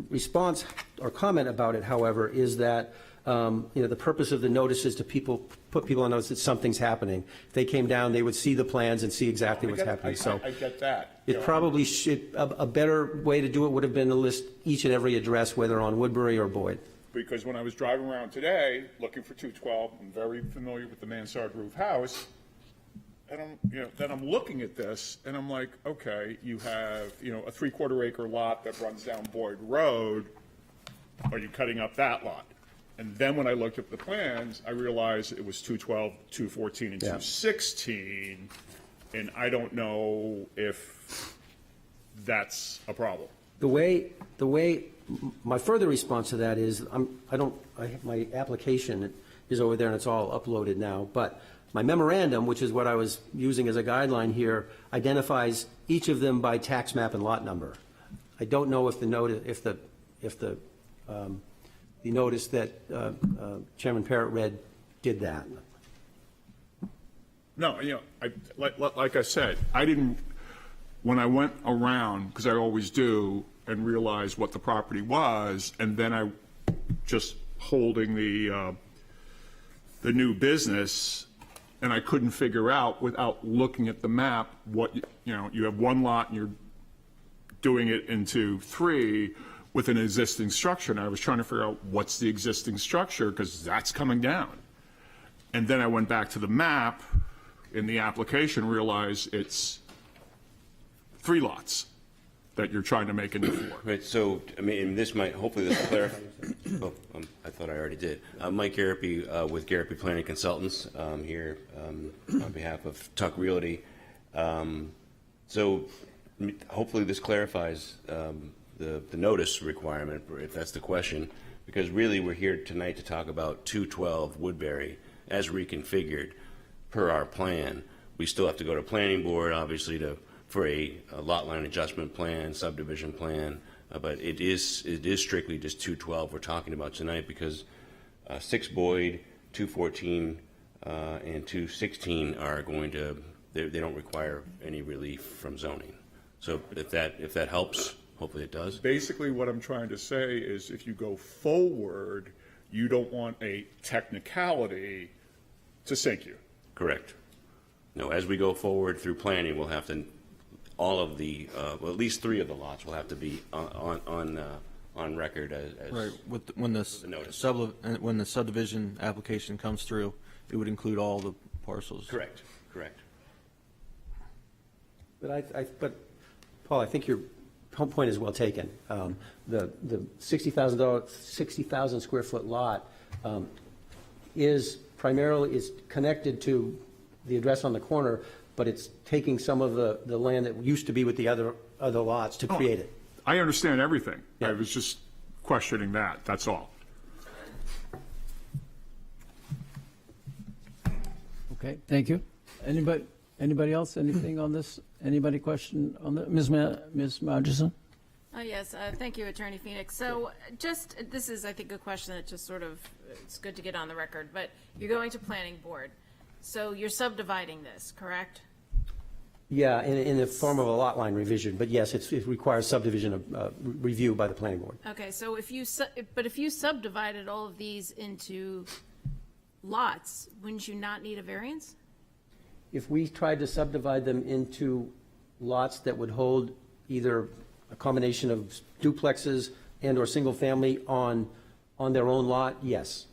response or comment about it, however, is that the purpose of the notice is to put people on notice that something's happening. If they came down, they would see the plans and see exactly what's happening. So I get that. it probably should, a better way to do it would have been to list each and every address, whether on Woodbury or Boyd. Because when I was driving around today, looking for 212, I'm very familiar with the mansard roof house, and then I'm looking at this, and I'm like, okay, you have, a 3/4 acre lot that runs down Boyd Road. Are you cutting up that lot? And then when I looked at the plans, I realized it was 212, 214, and 216, and I don't know if that's a problem. The way my further response to that is my application is over there and it's all uploaded now, but my memorandum, which is what I was using as a guideline here, identifies each of them by tax map and lot number. I don't know if the notice that Chairman Parrott read did that. No, like I said, I didn't, when I went around, because I always do, and realized what the property was, and then I just holding the new business, and I couldn't figure out without looking at the map what, you have one lot and you're doing it into 3 with an existing structure, and I was trying to figure out what's the existing structure, because that's coming down. And then I went back to the map in the application, realized it's 3 lots that you're trying to make into 4. Right, so, I mean, this might, hopefully this will clarify. Oh, I thought I already did. Mike Garapi with Garapi Planning Consultants here on behalf of Tuck Realty. So hopefully this clarifies the notice requirement, if that's the question, because really we're here tonight to talk about 212 Woodbury as reconfigured per our plan. We still have to go to planning board, obviously, for a lot line adjustment plan, subdivision plan, but it is strictly just 212 we're talking about tonight, because 6 Boyd, 214, and 216 are going to, they don't require any relief from zoning. So if that helps, hopefully it does. Basically, what I'm trying to say is if you go forward, you don't want a technicality to sink you. Correct. No, as we go forward through planning, we'll have to, all of the, well, at least 3 of the lots will have to be on record as Right, when the notice. when the subdivision application comes through, it would include all the parcels. Correct, correct. But Paul, I think your home point is well taken. The 60,000 square foot lot is connected to the address on the corner, but it's taking some of the land that used to be with the other lots to create it. I understand everything. Yeah. I was just questioning that, that's all. Okay, thank you. Anybody else, anything on this? Anybody question on that? Ms. Margison? Yes, thank you, Attorney Phoenix. So this is, I think, a question that just sort of, it's good to get on the record, but you're going to planning board. So you're subdividing this, correct? Yeah, in the form of a lot line revision, but yes, it requires subdivision review by the planning board. Okay, so if you subdivided all of these into lots, wouldn't you not need a variance? If we tried to subdivide them into lots that would hold either a combination of duplexes and/or single-family on their own lot, yes.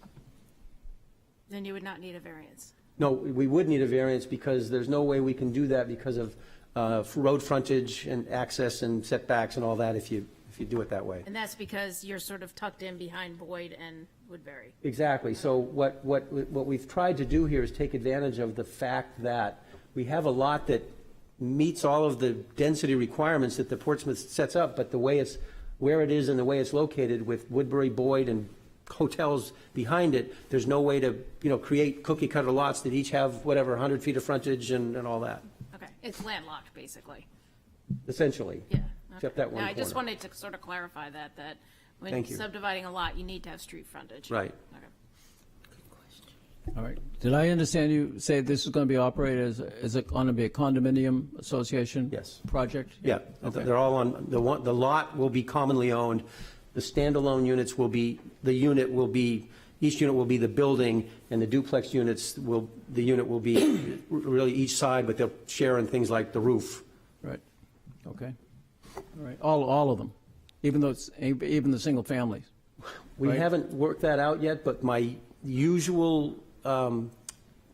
Then you would not need a variance. No, we would need a variance because there's no way we can do that because of road frontage and access and setbacks and all that if you do it that way. And that's because you're sort of tucked in behind Boyd and Woodbury. Exactly. So what we've tried to do here is take advantage of the fact that we have a lot that meets all of the density requirements that the Portsmouth sets up, but the way it's, where it is and the way it's located with Woodbury, Boyd, and hotels behind it, there's no way to, create cookie cutter lots that each have whatever, 100 feet of frontage and all that, Okay, it's landlocked, basically. essentially. Yeah. Except okay. that one Now, I just corner. wanted to sort of clarify that when Thank you. subdividing a lot, you need to have street frontage. Right. Okay. All right. Did I understand you say this is going to be operated as going to be a condominium association? Yes. Project? Yeah, Okay. they're all on, the lot will be commonly owned. The standalone units will be, each unit will be the building, and the duplex units the unit will be really each side, but they'll share in things like the roof. Right. Okay. All right. All of them, even the single families. We Right. haven't worked that out yet, but my usual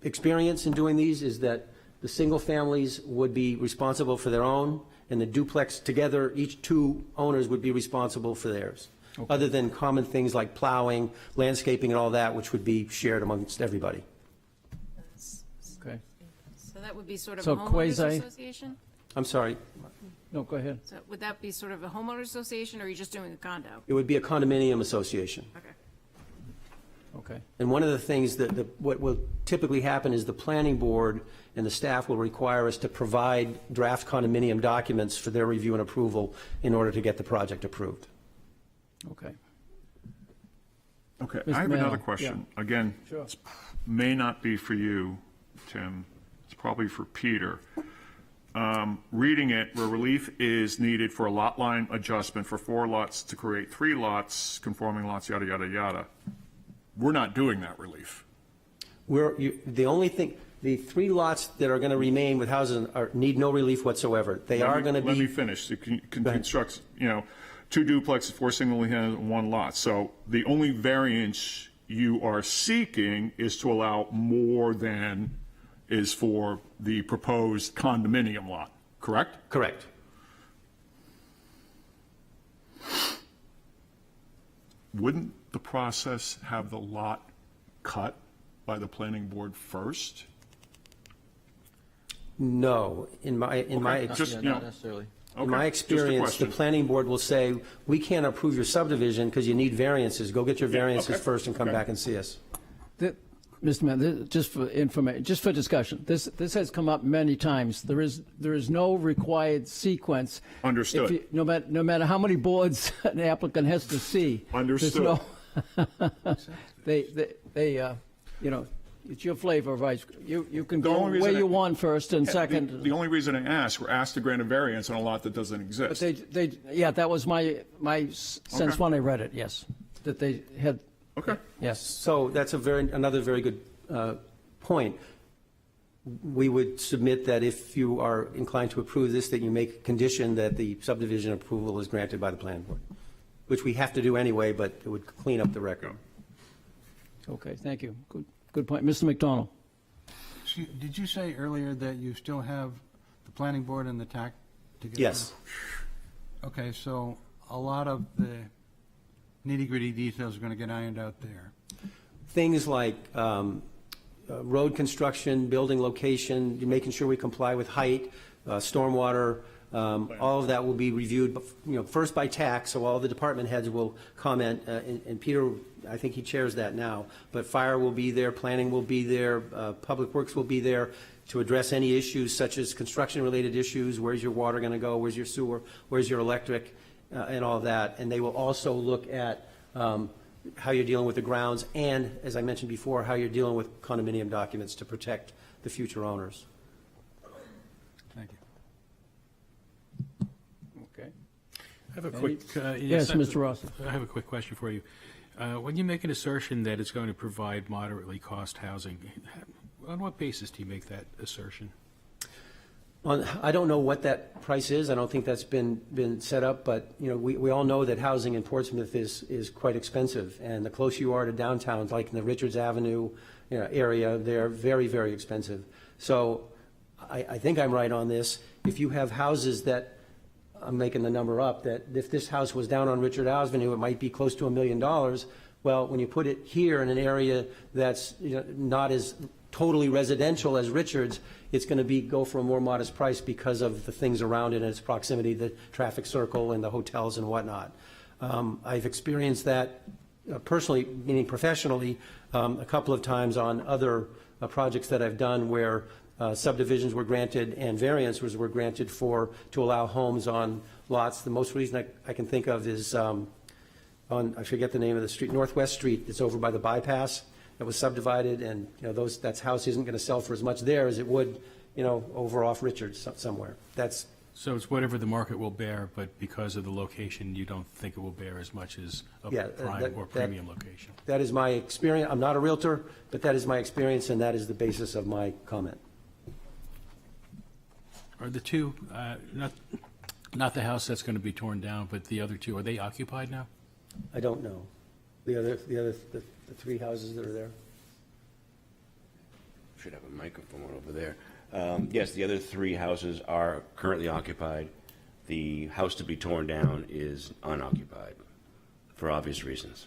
experience in doing these is that the single families would be responsible for their own, and the duplex together, each 2 owners would be responsible for theirs. Other than common things like plowing, landscaping, and all that, which would be shared amongst everybody. Okay. So that would be sort of So a homeowners quasi- association? I'm sorry, No, go ahead. So would that be sort of a homeowners association, or are you just doing a condo? it would be a condominium association. Okay. Okay. And one of the things what will typically happen is the planning board and the staff will require us to provide draft condominium documents for their review and approval in order to get the project approved. Okay. Okay, Mr. I have Mann, another question. Again, Sure. may not be for you, Tim, it's probably for Peter. reading it, where relief is needed for a lot line adjustment for 4 lots to create 3 lots, conforming lots, yada, yada, yada. We're not doing that relief. The only thing, the 3 lots that are going to remain with houses need no relief whatsoever. They are going to Let me be, finish. It constructs, 2 duplexes, 4 single units, and 1 lot. So the only variance you are seeking is to allow more than is for the proposed condominium lot, correct? correct. Wouldn't the process have the lot cut by the planning board first? No, in my, Just, Yeah, you know, not necessarily. in my okay, just a experience, the question. planning board will say, we can't approve your subdivision because you need variances. Go get your variances okay, first and come okay. back and see us. Mr. Mayor, just for information, just for discussion, this has come up many times. There is no required sequence. Understood. If you- no matter how many boards an applicant has to see. there's Understood. no- it's your flavor of ice cream. You can The go only where reason you I- want first and second. The only reason I asked, we're asked to grant a variance on a lot that doesn't exist. Yeah, that was my sense Okay. when I read it, yes, that they had, Okay. yes. So that's another very good point. We would submit that if you are inclined to approve this, that you make a condition that the subdivision approval is granted by the planning board, which we have to do anyway, but it would clean up the record. Okay, thank you. Good point. Mr. McDonald? Did you say earlier that you still have the planning board and the TAC together? Yes. Okay, so a lot of the nitty-gritty details are going to get ironed out there. Things like road construction, building location, making sure we comply with height, stormwater, all of that will be reviewed, first by TAC, so all the department heads will comment, and Peter, I think he chairs that now, but fire will be there, planning will be there, public works will be there to address any issues such as construction-related issues, where's your water going to go, where's your sewer, where's your electric, and all of that, and they will also look at how you're dealing with the grounds, and, as I mentioned before, how you're dealing with condominium documents to protect the future owners. Thank you. Okay. I have a quick. Yes, Mr. Ross. I have a quick question for you. When you make an assertion that it's going to provide moderately cost housing, on what basis do you make that assertion? I don't know what that price is. I don't think that's been set up, but, we all know that housing in Portsmouth is quite expensive, and the closer you are to downtowns, like in the Richards Avenue, area, they're very, very expensive. So I think I'm right on this. If you have houses that, I'm making the number up, that if this house was down on Richard Avenue, it might be close to $1 million. Well, when you put it here in an area that's not as totally residential as Richards, it's going to go for a more modest price because of the things around it and its proximity, the traffic circle and the hotels and whatnot. I've experienced that personally, meaning professionally, a couple of times on other projects that I've done where subdivisions were granted and variances were granted to allow homes on lots. The most recent I can think of is on, I forget the name of the street, Northwest Street. It's over by the bypass. It was subdivided, and that house isn't going to sell for as much there as it would, over off Richards somewhere. So it's whatever the market will bear, but because of the location, you don't think it will bear as much as a prime or premium location. That is my experience. I'm not a realtor, but that is my experience, and that is the basis of my comment. Are the two, not the house that's going to be torn down, but the other two, are they occupied now? I don't know. The 3 houses that are there? Should have a microphone over there. Yes, the other 3 houses are currently occupied. The house to be torn down is unoccupied, for obvious reasons.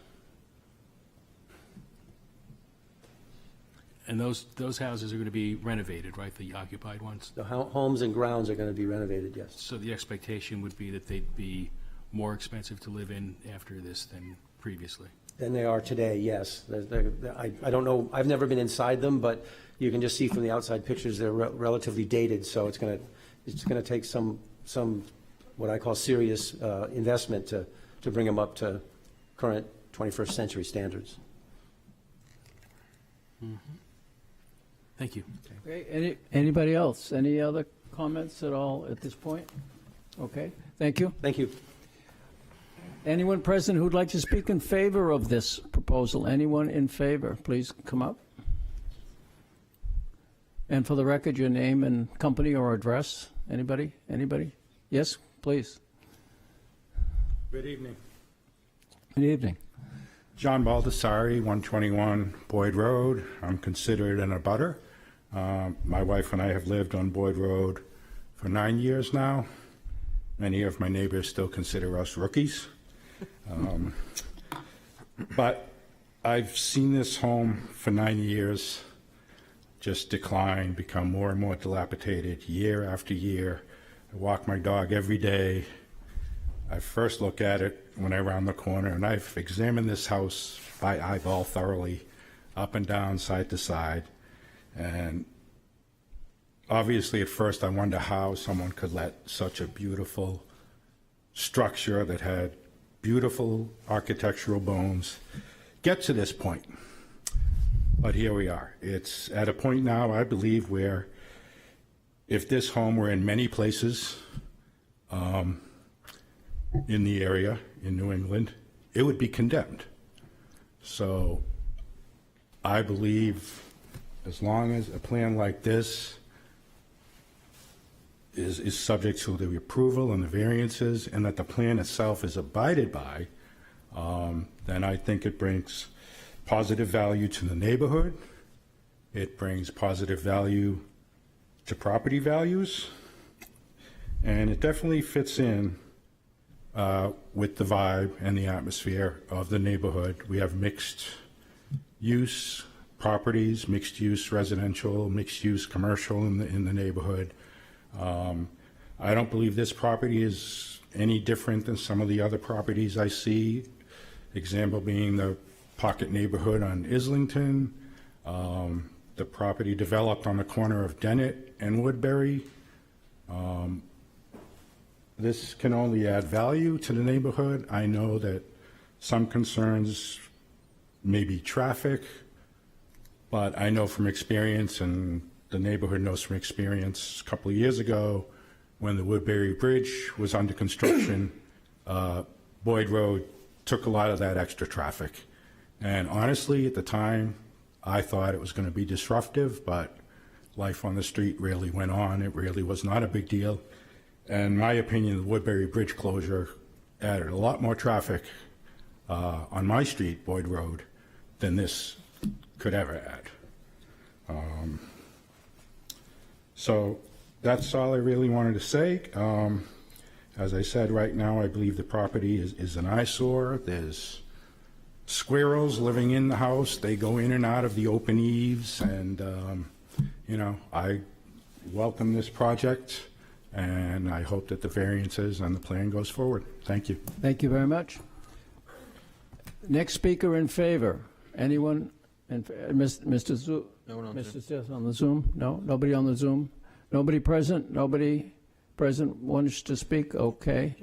And those houses are going to be renovated, right, the occupied ones? The homes and grounds are going to be renovated, yes. So the expectation would be that they'd be more expensive to live in after this than previously? Than they are today, yes. I don't know, I've never been inside them, but you can just see from the outside pictures, they're relatively dated, so it's going to take some what I call serious investment to bring them up to current 21st century standards. Thank you. Okay, anybody else? Any other comments at all at this point? Okay, thank you. Thank you. Anyone present who'd like to speak in favor of this proposal? Anyone in favor? Please come up. And for the record, your name and company or address? Anybody? Anybody? Yes, please. Good evening. Good evening. John Baldessari, 121 Boyd Road. I'm considered an abutter. My wife and I have lived on Boyd Road for 9 years now. Many of my neighbors still consider us rookies. But I've seen this home for 9 years just decline, become more and more dilapidated year after year. I walk my dog every day. I first look at it when I round the corner, and I've examined this house by eyeball thoroughly, up and down, side to side. And obviously, at first, I wonder how someone could let such a beautiful structure that had beautiful architectural bones get to this point. But here we are. It's at a point now, I believe, where if this home were in many places in the area, in New England, it would be condemned. So I believe as long as a plan like this is subject to the approval and the variances, and that the plan itself is abided by, then I think it brings positive value to the neighborhood. It brings positive value to property values, and it definitely fits in with the vibe and the atmosphere of the neighborhood. We have mixed use properties, mixed use residential, mixed use commercial in the neighborhood. I don't believe this property is any different than some of the other properties I see. Example being the Pocket neighborhood on Islington, the property developed on the corner of Dennett and Woodbury. This can only add value to the neighborhood. I know that some concerns may be traffic, but I know from experience, and the neighborhood knows from experience, a couple of years ago, when the Woodbury Bridge was under construction, Boyd Road took a lot of that extra traffic. And honestly, at the time, I thought it was going to be disruptive, but life on the street really went on. It really was not a big deal. In my opinion, the Woodbury Bridge closure added a lot more traffic on my street, Boyd Road, than this could ever add. So that's all I really wanted to say. As I said, right now, I believe the property is an eyesore. There's squirrels living in the house. They go in and out of the open eaves, and, I welcome this project, and I hope that the variances and the plan goes forward. Thank you. Thank you very much. Next speaker in favor. Anyone? Mr. Zu? No one on Mr. Smith on the Zoom? No? Nobody on the Zoom? Nobody present? Nobody present wants to speak? Okay.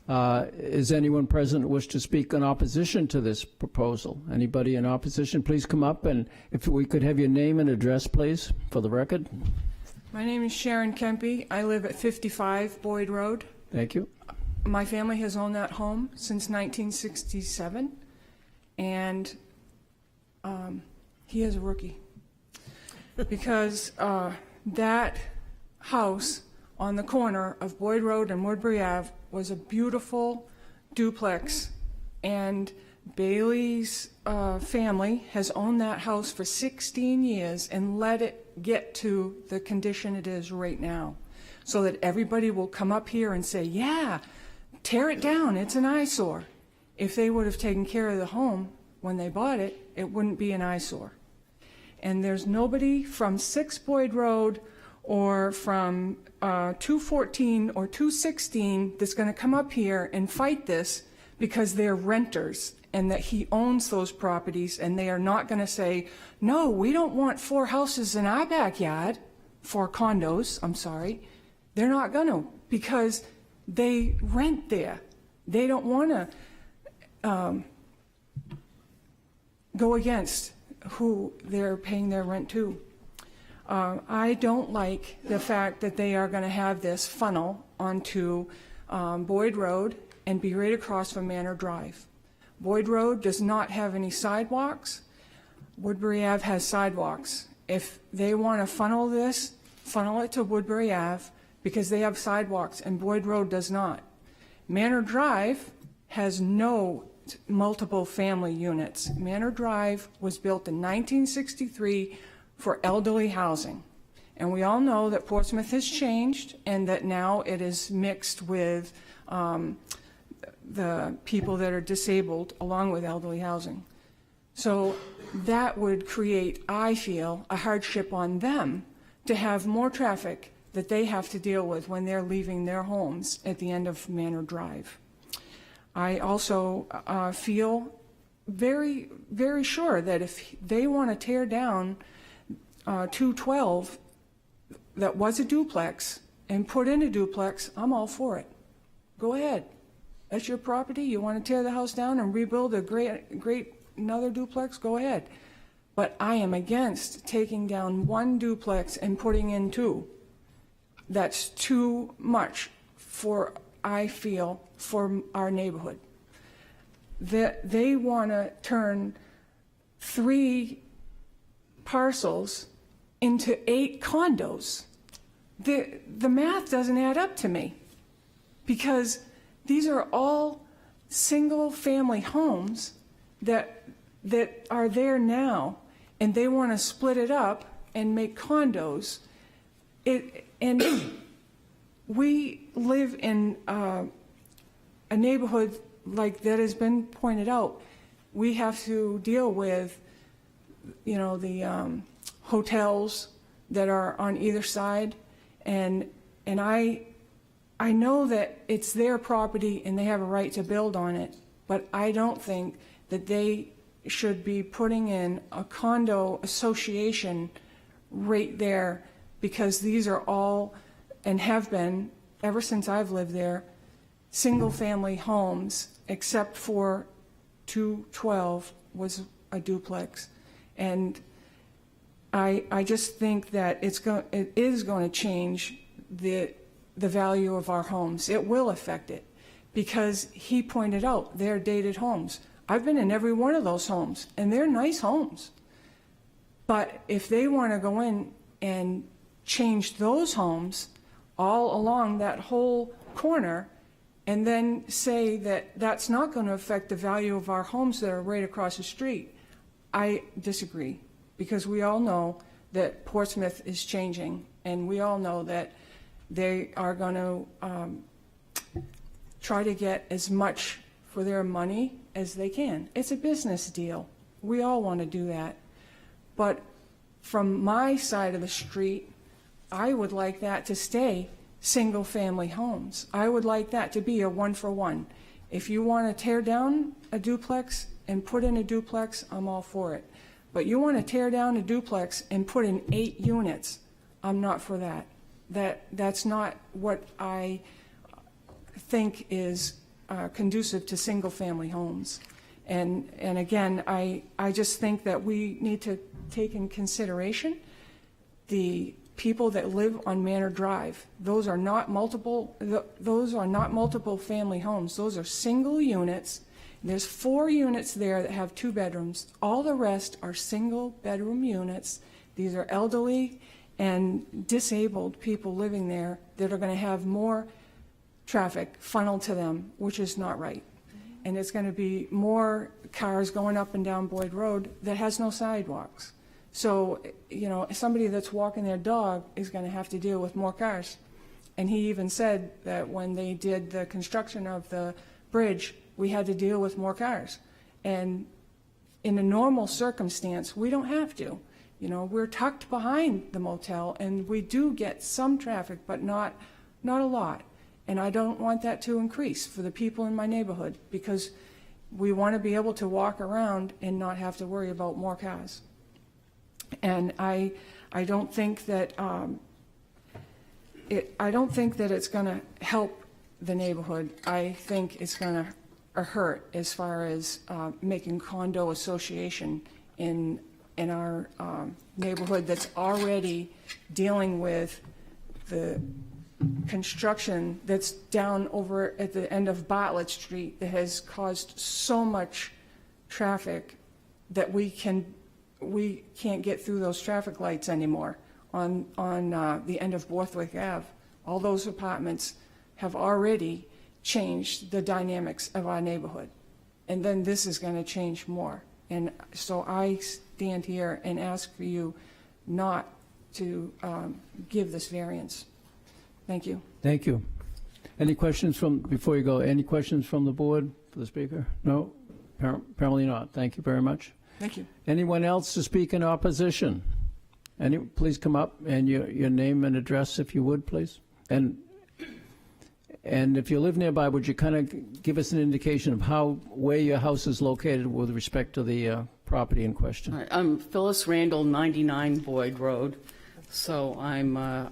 Is anyone present wish to speak in opposition to this proposal? Anybody in opposition, please come up, and if we could have your name and address, please, for the record. My name is Sharon Kempe. I live at 55 Boyd Road. Thank you. My family has owned that home since 1967, and he is a rookie because that house on the corner of Boyd Road and Woodbury Ave was a beautiful duplex, and Bailey's family has owned that house for 16 years and let it get to the condition it is right now, so that everybody will come up here and say, yeah, tear it down, it's an eyesore. If they would have taken care of the home when they bought it, it wouldn't be an eyesore. And there's nobody from 6 Boyd Road or from 214 or 216 that's going to come up here and fight this because they're renters and that he owns those properties, and they are not going to say, no, we don't want 4 houses in our backyard, 4 condos, I'm sorry. They're not going to, because they rent there. They don't want to go against who they're paying their rent to. I don't like the fact that they are going to have this funnel onto Boyd Road and be right across from Manor Drive. Boyd Road does not have any sidewalks. Woodbury Ave has sidewalks. If they want to funnel this, funnel it to Woodbury Ave because they have sidewalks and Boyd Road does not. Manor Drive has no multiple family units. Manor Drive was built in 1963 for elderly housing. And we all know that Portsmouth has changed and that now it is mixed with the people that are disabled along with elderly housing. So that would create, I feel, a hardship on them to have more traffic that they have to deal with when they're leaving their homes at the end of Manor Drive. I also feel very, very sure that if they want to tear down 212 that was a duplex and put in a duplex, I'm all for it. Go ahead. That's your property. You want to tear the house down and rebuild a great another duplex? Go ahead. But I am against taking down one duplex and putting in two. That's too much for, I feel, for our neighborhood. They want to turn 3 parcels into 8 condos. The math doesn't add up to me because these are all single-family homes that are there now, and they want to split it up and make condos. And we live in a neighborhood like that has been pointed out. We have to deal with, you know, the hotels that are on either side, and I know that it's their property and they have a right to build on it, but I don't think that they should be putting in a condo association right there, because these are all, and have been ever since I've lived there, single-family homes, except for 212 was a duplex. And I just think that it is going to change the value of our homes. It will affect it, because he pointed out they're dated homes. I've been in every one of those homes, and they're nice homes. But if they want to go in and change those homes all along that whole corner and then say that that's not going to affect the value of our homes that are right across the street, I disagree, because we all know that Portsmouth is changing, and we all know that they are going to try to get as much for their money as they can. It's a business deal. We all want to do that. But from my side of the street, I would like that to stay single-family homes. I would like that to be a one-for-one. If you want to tear down a duplex and put in a duplex, I'm all for it. But you want to tear down a duplex and put in 8 units, I'm not for that. That's not what I think is conducive to single-family homes. And again, I just think that we need to take in consideration the people that live on Manor Drive. Those are not multiple family homes. Those are single units. There's 4 units there that have 2 bedrooms. All the rest are single bedroom units. These are elderly and disabled people living there that are going to have more traffic funneled to them, which is not right. And it's going to be more cars going up and down Boyd Road that has no sidewalks. So, you know, somebody that's walking their dog is going to have to deal with more cars. And he even said that when they did the construction of the bridge, we had to deal with more cars. And in a normal circumstance, we don't have to. You know, we're tucked behind the motel, and we do get some traffic, but not a lot. And I don't want that to increase for the people in my neighborhood, because we want to be able to walk around and not have to worry about more cars. And I don't think that it's going to help the neighborhood. I think it's going to hurt as far as making condo association in neighborhood that's already dealing with the construction that's down over at the end of Bartlett Street that has caused so much traffic that we can't get through those traffic lights anymore on the end of Borthwick Ave. All those apartments have already changed the dynamics of our neighborhood. And then this is going to change more. And so I stand here and ask for you not to give this variance. Thank you. Thank you. Any questions before you go, any questions from the board for the speaker? No? Apparently not. Thank you very much. Thank you. Anyone else to speak in opposition? Please come up and your name and address, if you would, please. And if you live nearby, would you kind of give us an indication of where your house is located with respect to the property in question? All right, I'm Phyllis Randall, 99 Boyd Road. So I'm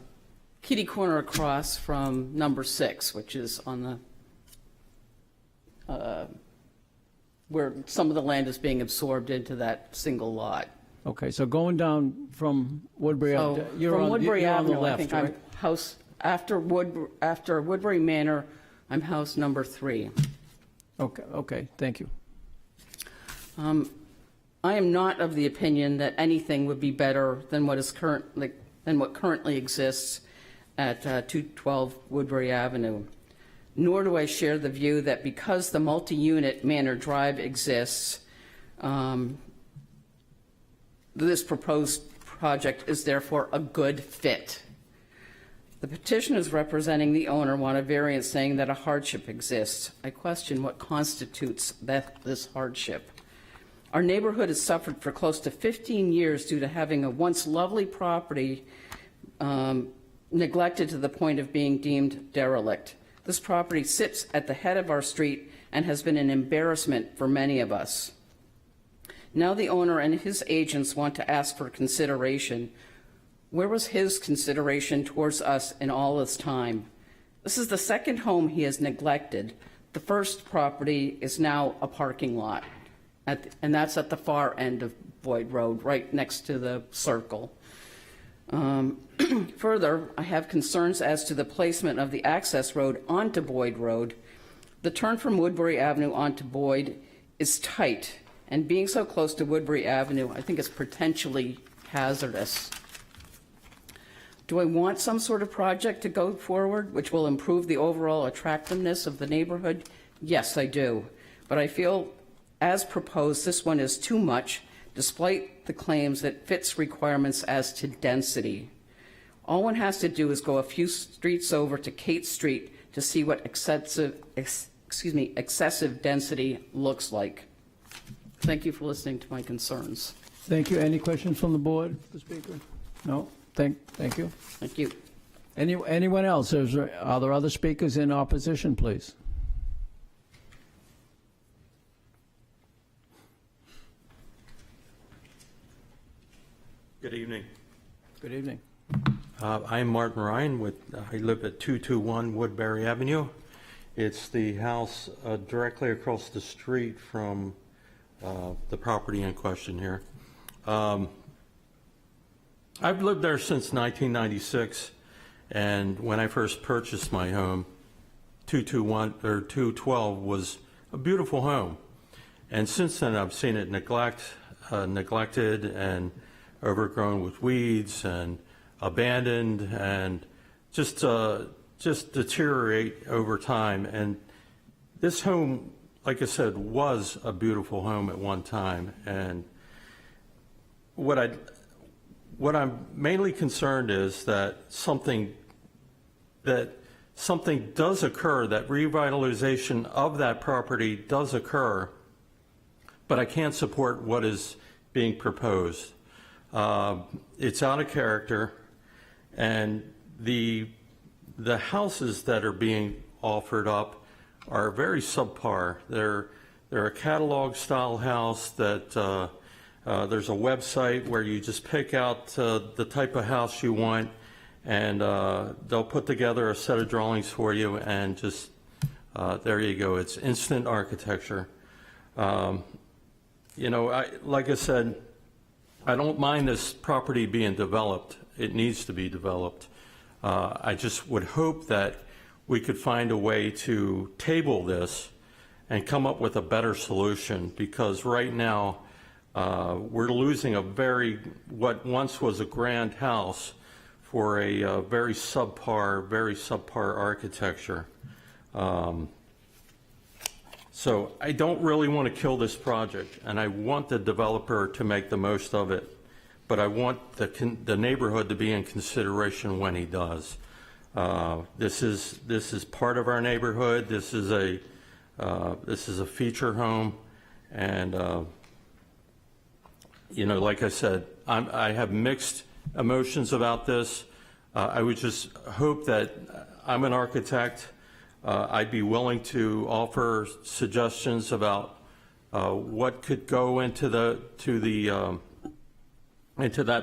kitty corner across from number 6, which is on the where some of the land is being absorbed into that single lot. Okay, so going down from Woodbury, So you're from on Woodbury you're on Avenue, the left, I think right? I'm house after Woodbury Manor. I'm house number 3. Okay, thank you. I am not of the opinion that anything would be better than what currently exists at 212 Woodbury Avenue. Nor do I share the view that because the multi-unit Manor Drive exists, this proposed project is therefore a good fit. The petitioners representing the owner want a variance saying that a hardship exists. I question what constitutes this hardship. Our neighborhood has suffered for close to 15 years due to having a once lovely property neglected to the point of being deemed derelict. This property sits at the head of our street and has been an embarrassment for many of us. Now the owner and his agents want to ask for consideration. Where was his consideration towards us in all this time? This is the second home he has neglected. The first property is now a parking lot, and that's at the far end of Boyd Road, right next to the circle. Further, I have concerns as to the placement of the access road onto Boyd Road. The turn from Woodbury Avenue onto Boyd is tight, and being so close to Woodbury Avenue, I think it's potentially hazardous. Do I want some sort of project to go forward which will improve the overall attractiveness of the neighborhood? Yes, I do. But I feel, as proposed, this one is too much, despite the claims that fits requirements as to density. All one has to do is go a few streets over to Kate Street to see what excessive density looks like. Thank you for listening to my concerns. Thank you. Any questions from the board, the speaker? No? Thank you. Thank you. Anyone else? Are there other speakers in opposition, please? Good evening. Good evening. I'm Martin Ryan. I live at 221 Woodbury Avenue. It's the house directly across the street from the property in question here. I've lived there since 1996, and when I first purchased my home, 212 was a beautiful home. And since then, I've seen it neglected and overgrown with weeds and abandoned and just deteriorate over time. And this home, like I said, was a beautiful home at one time. And what I'm mainly concerned is that something does occur, that revitalization of that property does occur, but I can't support what is being proposed. It's out of character, and the houses that are being offered up are very subpar. They're a catalog style house that there's a website where you just pick out the type of house you want, and they'll put together a set of drawings for you, and just there you go. It's instant architecture. Like I said, I don't mind this property being developed. It needs to be developed. I just would hope that we could find a way to table this and come up with a better solution, because right now we're losing what once was a grand house for a very subpar architecture. So I don't really want to kill this project, and I want the developer to make the most of it, but I want the neighborhood to be in consideration when he does. This is part of our neighborhood. This is a feature home, and like I said, I have mixed emotions about this. I would just hope that I'm an architect. I'd be willing to offer suggestions about what could go into that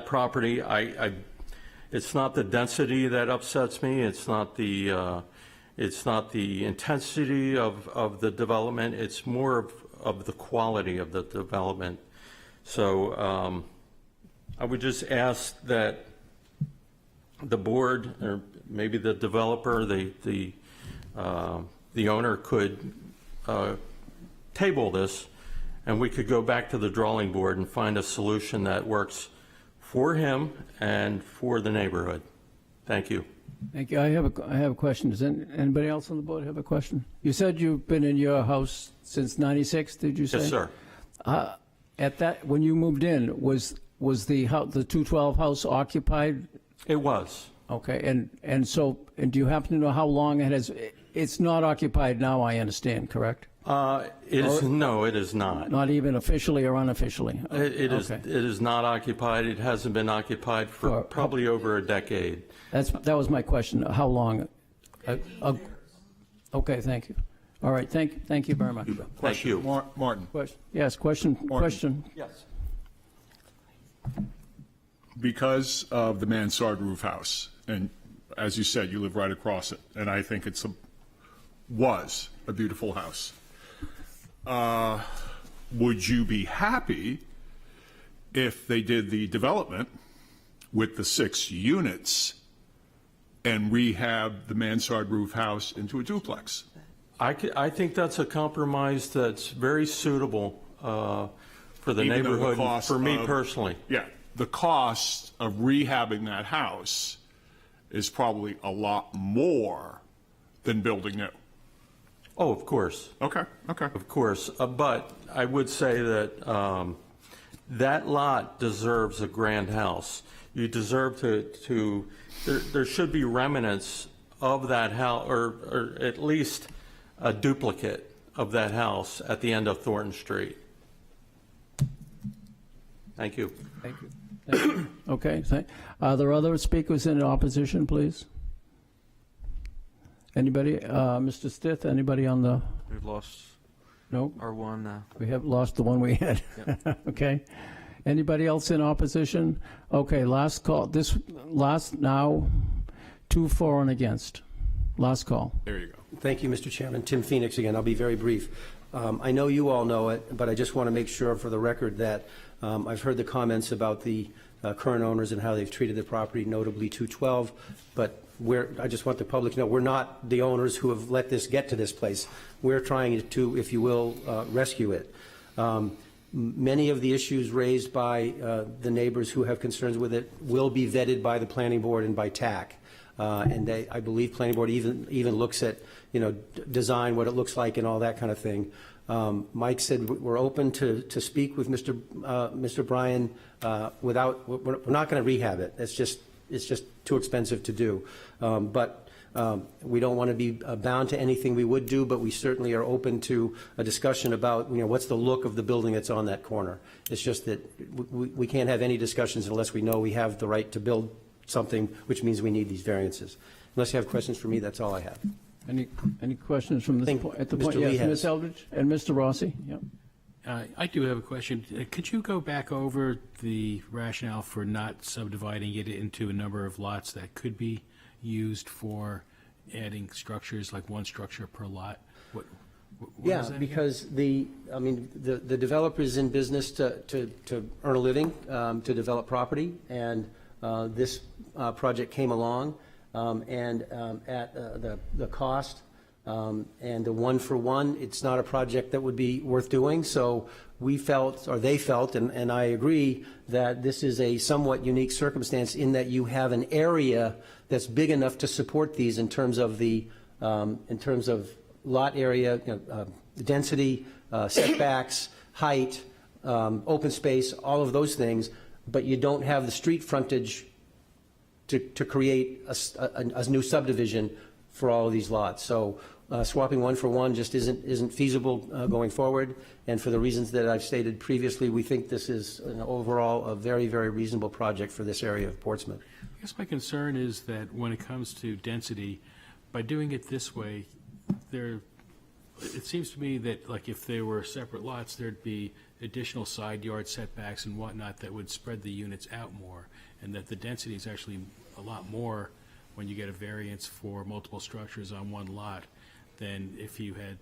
property. It's not the density that upsets me. It's not the intensity of the development. It's more of the quality of the development. So I would just ask that the board, or maybe the developer, the owner, could table this, and we could go back to the drawing board and find a solution that works for him and for the neighborhood. Thank you. Thank you. I have a question. Does anybody else on the board have a question? You said you've been in your house since '96. Did you say? Yes, sir. When you moved in, was the 212 house occupied? It was. Okay, and do you happen to know how long it has? It's not occupied now, I understand, correct? No, it is not. Not even officially or unofficially? It is not occupied. It hasn't been occupied for probably over a decade. That was my question. How long? Okay, thank you. All right, thank you very much. Thank you. Martin. Yes, question. Yes. Because of the mansard roof house, and as you said, you live right across it, and I think was a beautiful house. Would you be happy if they did the development with the 6 units and rehab the mansard roof house into a duplex? I think that's a compromise that's very suitable for the Even though the neighborhood, cost for me of- personally. Yeah, the cost of rehabbing that house is probably a lot more than building new. Oh, of course. Okay. Of course. But I would say that that lot deserves a grand house. You deserve there should be remnants of that house, or at least a duplicate of that house at the end of Thornton Street. Thank you. Thank you. Okay, are there other speakers in opposition, please? Anybody? Mr. Stith, anybody on the? We've lost No? our one. We have lost the one we had. Okay. Anybody else in opposition? Okay, last call. Now, 2 for and against. Last call. There you go. Thank you, Mr. Chairman. Tim Phoenix again. I'll be very brief. I know you all know it, but I just want to make sure for the record that I've heard the comments about the current owners and how they've treated the property, notably 212, but I just want the public to know we're not the owners who have let this get to this place. We're trying to, if you will, rescue it. Many of the issues raised by the neighbors who have concerns with it will be vetted by the planning board and by TAC. And I believe planning board even looks at, design, what it looks like and all that kind of thing. Mike said we're open to speak with Mr. Bryan we're not going to rehab it. It's just too expensive to do. But we don't want to be bound to anything we would do, but we certainly are open to a discussion about, what's the look of the building that's on that corner. It's just that we can't have any discussions unless we know we have the right to build something, which means we need these variances. Unless you have questions for me, that's all I have. Any questions from this point? At the point, Mr. Lee yes, has. Ms. Eldridge and Mr. Rossi. Yep. I do have a question. Could you go back over the rationale for not subdividing it into a number of lots that could be used for adding structures, like one structure per lot? Yeah, was that again? because the developer is in business to earn a living, to develop property, and this project came along, and at the cost and the one-for-one, it's not a project that would be worth doing, so we felt, or they felt, and I agree, that this is a somewhat unique circumstance in that you have an area that's big enough to support these in terms of lot area, density, setbacks, height, open space, all of those things, but you don't have the street frontage to create a new subdivision for all of these lots. So swapping one for one just isn't feasible going forward, and for the reasons that I've stated previously, we think this is overall a very, very reasonable project for this area of Portsmouth. I guess my concern is that when it comes to density, by doing it this way, it seems to me that, like, if they were separate lots, there'd be additional side yard setbacks and whatnot that would spread the units out more, and that the density is actually a lot more when you get a variance for multiple structures on one lot than if you had,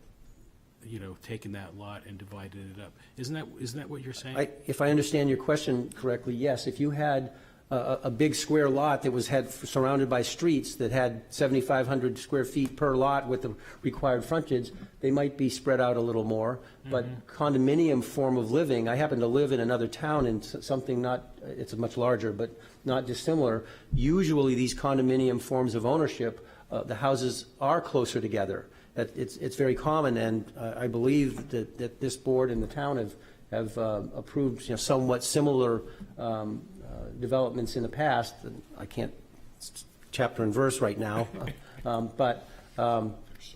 taken that lot and divided it up. Isn't that what you're saying? If I understand your question correctly, yes. If you had a big square lot that had surrounded by streets that had 7,500 square feet per lot with the required frontage, they might be spread out a little more. But condominium form of living, I happen to live in another town in something it's much larger, but not dissimilar. Usually these condominium forms of ownership, the houses are closer together. It's very common, and I believe that this board and the town have approved somewhat similar developments in the past. I can't chapter and verse right now, but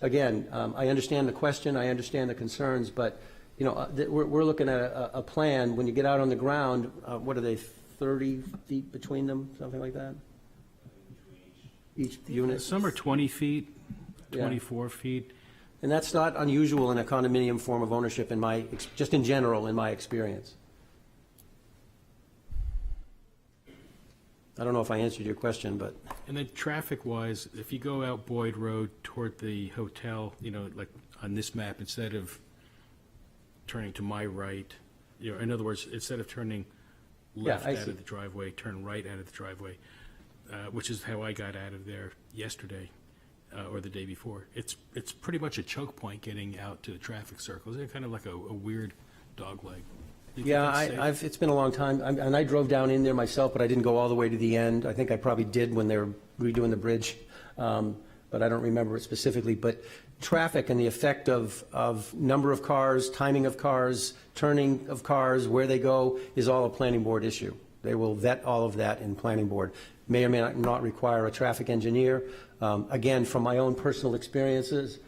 again, I understand the question, I understand the concerns, but we're looking at a plan. When you get out on the ground, what are they, 30 feet between them, something like that? Each unit? Some are 20 feet, Yeah. 24 feet. And that's not unusual in a condominium form of ownership, just in general, in my experience. I don't know if I answered your question, but. And then traffic-wise, if you go out Boyd Road toward the hotel, like on this map, instead of turning to my right, in other words, instead of turning left I out see. of the driveway, turn right out of the driveway, which is how I got out of there yesterday or the day before. It's pretty much a choke point getting out to the traffic circles. It's kind of like a weird dog leg. Do you think that's safe? It's been a long time, and I drove down in there myself, but I didn't go all the way to the end. I think I probably did when they were redoing the bridge, but I don't remember it specifically. But traffic and the effect of number of cars, timing of cars, turning of cars, where they go, is all a planning board issue. They will vet all of that in planning board. May or may not require a traffic engineer. Again, from my own personal experiences,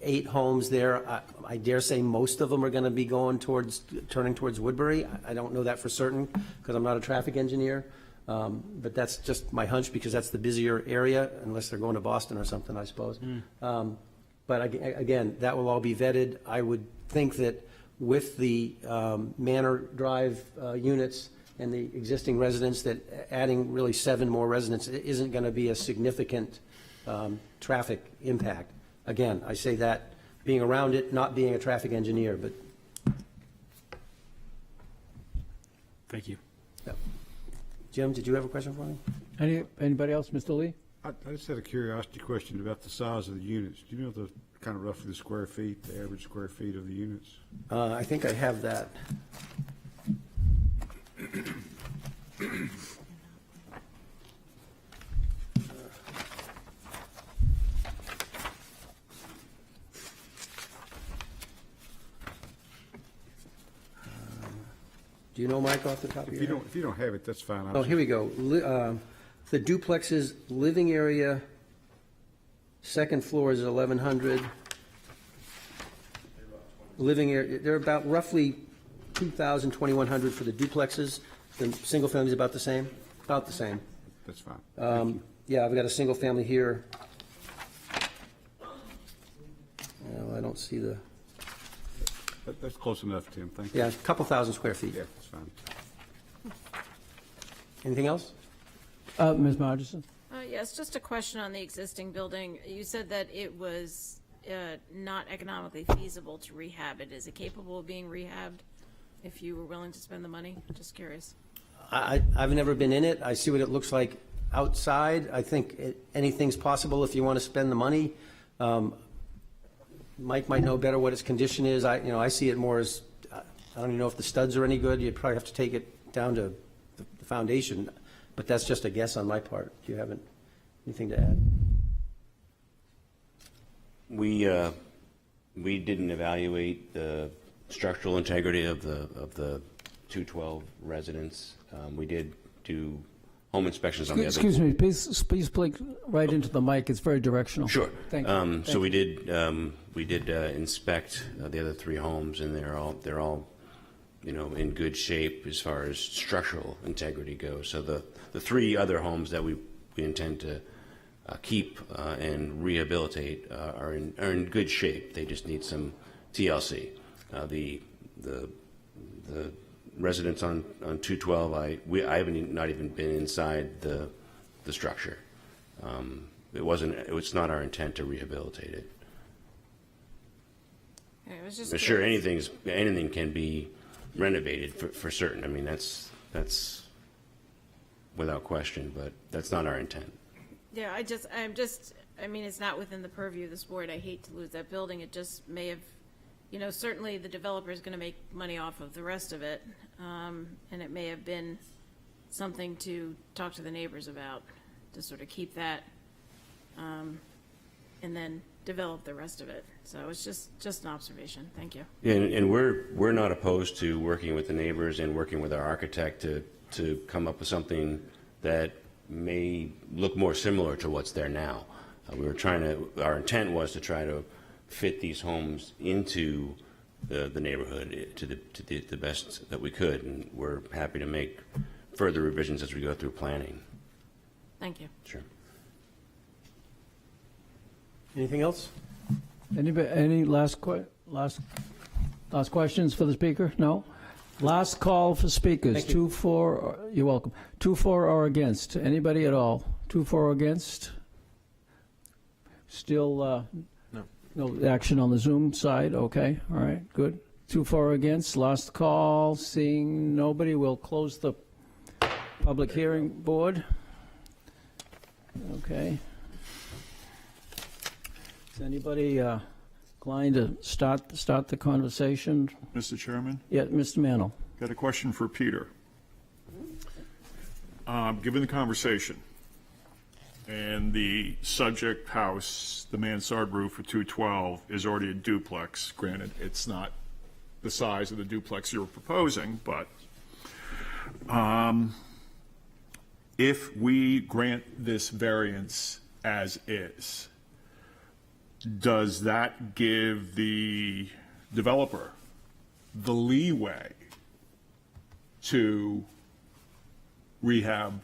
8 homes there. I dare say most of them are going to be turning towards Woodbury. I don't know that for certain because I'm not a traffic engineer, but that's just my hunch because that's the busier area, unless they're going to Boston or something, I suppose. But again, that will all be vetted. I would think that with the Manor Drive units and the existing residents, that adding really 7 more residents isn't going to be a significant traffic impact. Again, I say that being around it, not being a traffic engineer, but. Thank you. Yeah. Jim, did you have a question for me? Anybody else, Mr. Lee? I just had a curiosity question about the size of the units. Do you know the kind of roughly the square feet, the average square feet of the units? I think I have that. Do you know, Mike, off the top of your head? If you don't have it, that's fine. Oh, here we go. The duplexes, living area, second floor is 1,100. Living area, they're about roughly 2,000, 2,100 for the duplexes. The single family is about the same? About the same. That's fine. Yeah, I've got a single family here. No, I don't see the, That's close enough, Tim. Thank you. yeah, a couple thousand square feet. Yeah, that's fine. Anything else? Ms. Margison? Yes, just a question on the existing building. You said that it was not economically feasible to rehab it. Is it capable of being rehabbed if you were willing to spend the money? Just curious. I've never been in it. I see what it looks like outside. I think anything's possible if you want to spend the money. Mike might know better what its condition is. I see it more as, I don't even know if the studs are any good. You'd probably have to take it down to the foundation, but that's just a guess on my part. Do you have anything to add? We didn't evaluate the structural integrity of the 212 residents. We did do home inspections on the other. Excuse me, please speak right into the mic. It's very directional. Sure. Thank you. So we did inspect the other 3 homes, and they're all in good shape as far as structural integrity goes. So the 3 other homes that we intend to keep and rehabilitate are in good shape. They just need some TLC. The residents on 212, I haven't not even been inside the structure. It's not our intent to rehabilitate it. It was just But sure, anything can be renovated for certain. I mean, that's without question, but that's not our intent. Yeah, I mean, it's not within the purview of this board. I hate to lose that building. It just may have, certainly the developer is going to make money off of the rest of it. And it may have been something to talk to the neighbors about, to sort of keep that, and then develop the rest of it. So it's just an observation. Thank you. Yeah, and we're not opposed to working with the neighbors and working with our architect to come up with something that may look more similar to what's there now. Our intent was to try to fit these homes into the neighborhood to the best that we could, and we're happy to make further revisions as we go through planning. Thank you. Sure. Anything else? Any last questions for the speaker? No? Last call for speakers. Thank you. 2, 4, you're welcome. 2, 4 or against? Anybody at all? 2, 4 or against? Still no action on the Zoom side? Okay, all right, good. 2, 4 against. Last call. Seeing nobody, we'll close the public hearing board. Okay. Is anybody inclined to start the conversation? Mr. Chairman, Yeah, Mr. Mantle. got a question for Peter. Given the conversation and the subject house, the mansard roof for 212 is already a duplex. Granted, it's not the size of the duplex you're proposing, but if we grant this variance as is, does that give the developer the leeway to rehab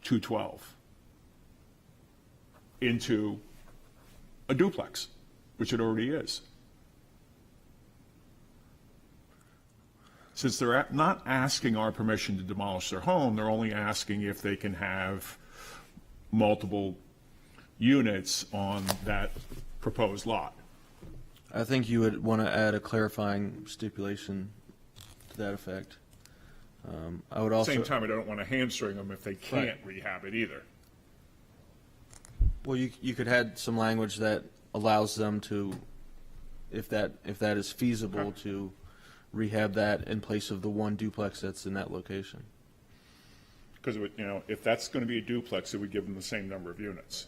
212 into a duplex, which it already is? Since they're not asking our permission to demolish their home, they're only asking if they can have multiple units on that proposed lot. I think you would want to add a clarifying stipulation to that effect. I would At also. the same time, I don't want to hamstring them if they can't rehab it either. Well, you could add some language that allows them to, if that is feasible, to rehab that in place of the one duplex that's in that location. Because, if that's going to be a duplex, it would give them the same number of units.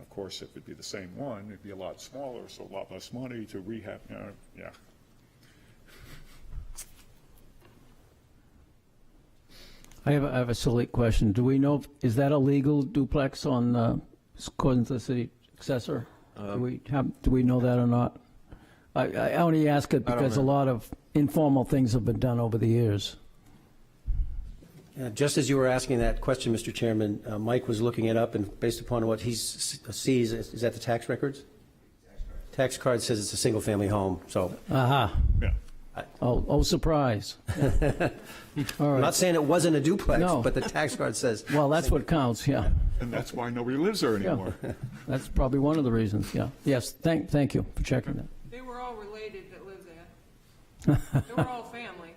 Of course, if it'd be the same one, it'd be a lot smaller, so a lot less money to rehab, yeah. I have a silly question. Do we know, is that a legal duplex on, according to the city assessor? Do we know that or not? I only ask it because a lot of informal things have been done over the years. Just as you were asking that question, Mr. Chairman, Mike was looking it up, and based upon what he sees, is that the tax records? Tax card says it's a single-family home, so. Aha. Yeah. Oh, surprise. All I'm right. not saying it wasn't a duplex, No. but the tax card says. Well, that's what counts, yeah. And that's why nobody lives there Yeah, anymore. that's probably one of the reasons, yeah. Yes, thank you for checking that. They were all related that lived there. They were all family.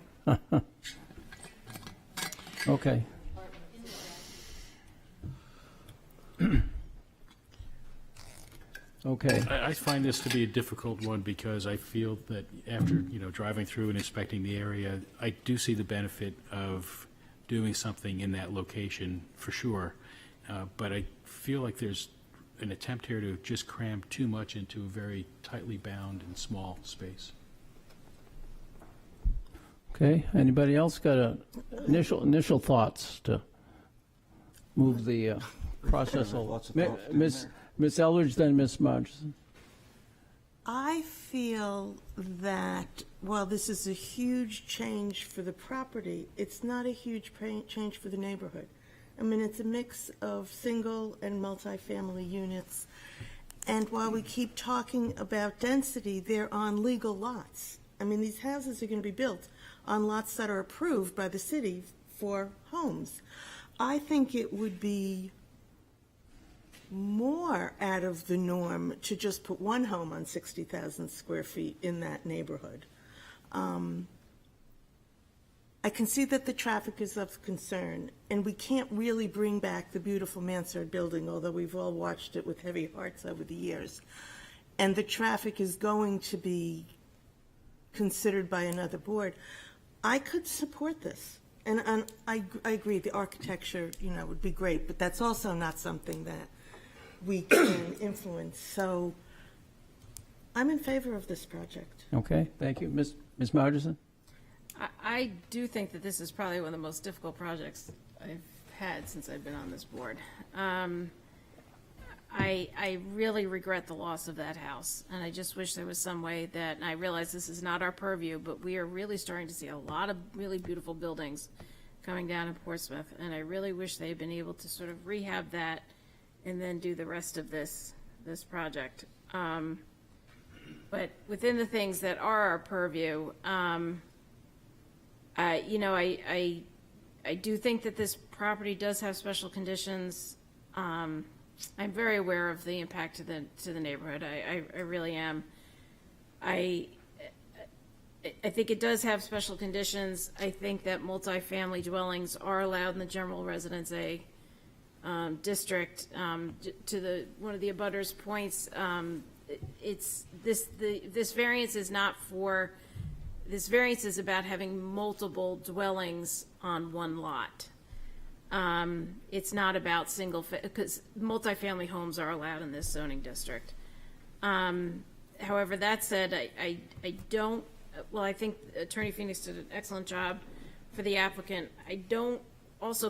Okay. Okay, I find this to be a difficult one because I feel that after, driving through and inspecting the area, I do see the benefit of doing something in that location for sure. But I feel like there's an attempt here to just cram too much into a very tightly bound and small space. okay. Anybody else got initial thoughts to move the process along? Lots of thoughts down Ms. Eldridge, then Ms. Margeson. I feel that while this is a huge change for the property, it's not a huge change for the neighborhood. I mean, it's a mix of single and multifamily units. And while we keep talking about density, they're on legal lots. I mean, these houses are going to be built on lots that are approved by the city for homes. I think it would be more out of the norm to just put one home on 60,000 square feet in that neighborhood. I can see that the traffic is of concern, and we can't really bring back the beautiful mansard building, although we've all watched it with heavy hearts over the years. And the traffic is going to be considered by another board. I could support this. And I agree, the architecture, would be great, but that's also not something that we can influence. So I'm in favor of this project. Okay, thank you. Ms. Margeson? I do think that this is probably one of the most difficult projects I've had since I've been on this board. I really regret the loss of that house, and I just wish there was some way that, and I realize this is not our purview, but we are really starting to see a lot of really beautiful buildings coming down in Portsmouth, and I really wish they had been able to sort of rehab that and then do the rest of this project. But within the things that are our purview, I do think that this property does have special conditions. I'm very aware of the impact to the neighborhood. I really am. I think it does have special conditions. I think that multifamily dwellings are allowed in the general residence A district. To one of the abutters' points, this variance is not for. This variance is about having multiple dwellings on one lot. It's not about because multifamily homes are allowed in this zoning district. However, that said, I don't, well, I think Attorney Phoenix did an excellent job for the applicant. I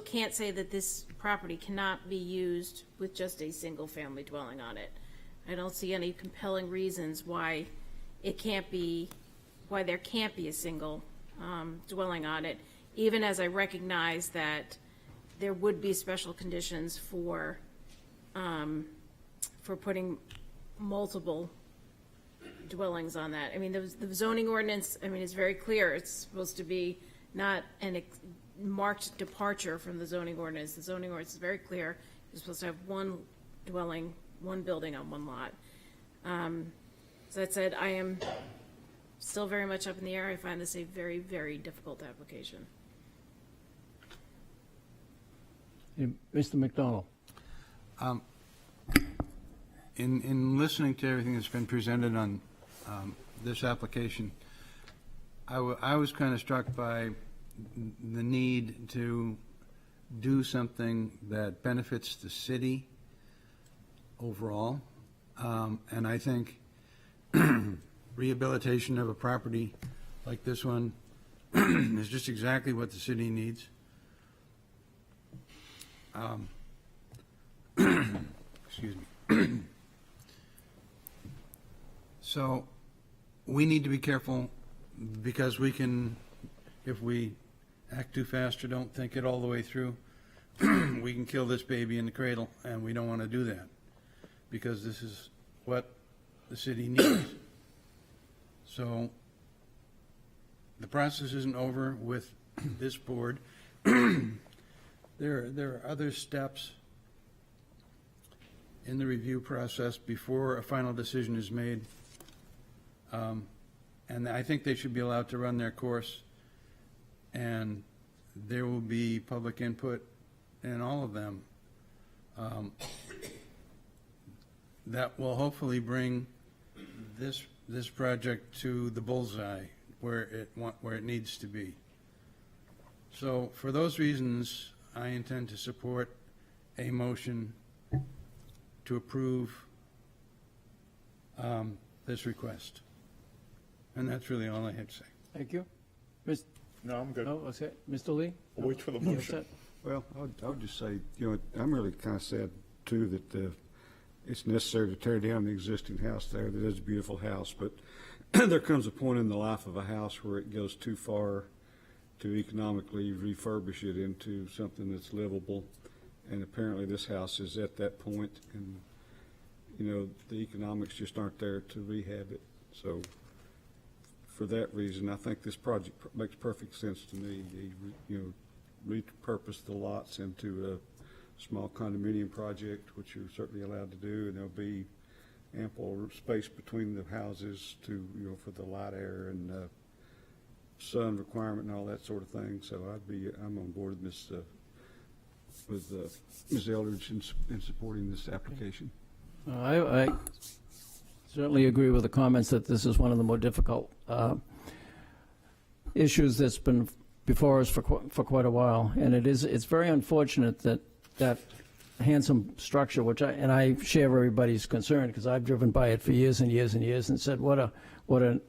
can't say that this property cannot be used with just a single family dwelling on it. I don't see any compelling reasons why there can't be a single dwelling on it, even as I recognize that there would be special conditions for putting multiple dwellings on that. I mean, the zoning ordinance, is very clear. It's supposed to be not an marked departure from the zoning ordinance. The zoning ordinance is very clear. You're supposed to have one dwelling, one building on one lot. So that said, I am still very much up in the air. I find this a very, very difficult application. Mr. McDonald? In listening to everything that's been presented on this application, I was kind of struck by the need to do something that benefits the city overall. And I think rehabilitation of a property like this one is just exactly what the city needs. Excuse me. So we need to be careful because we can, if we act too fast or don't think it all the way through, we can kill this baby in the cradle, and we don't want to do that because this is what the city needs. So the process isn't over with this board. There are other steps in the review process before a final decision is made. And I think they should be allowed to run their course. And there will be public input in all of them. That will hopefully bring this project to the bullseye where it needs to be. So for those reasons, I intend to support a motion to approve this request. And that's really all I had to say. Thank you. No, I'm good. No, that's it. Mr. Lee? I'll wait for the You motion. set? Well, I would just say, I'm really kind of sad, too, that it's necessary to tear down the existing house there. That is a beautiful house, but there comes a point in the life of a house where it goes too far to economically refurbish it into something that's livable. And apparently this house is at that point, and, the economics just aren't there to rehab it. So for that reason, I think this project makes perfect sense to me. Repurpose the lots into a small condominium project, which you're certainly allowed to do, and there'll be ample space between the houses to, for the light air and sun requirement and all that sort of thing. So I'm on board with Ms. Eldridge in supporting this application. I certainly agree with the comments that this is one of the more difficult issues that's been before us for quite a while, and it's very unfortunate that handsome structure, which I share everybody's concern because I've driven by it for years and years and years and said what a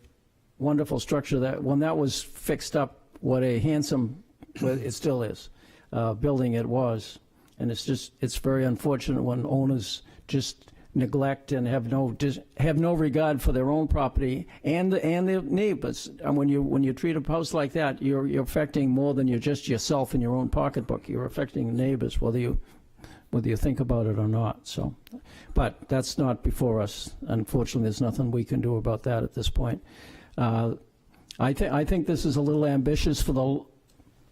wonderful structure that when that was fixed up, what a handsome, well, it still is, building it was, and it's very unfortunate when owners just neglect and have no regard for their own property and the neighbors. And when you treat a house like that, you're affecting more than just yourself and your own pocketbook. You're affecting the neighbors, whether you think about it or not. So, but that's not before us. Unfortunately, there's nothing we can do about that at this point. I think this is a little ambitious for the.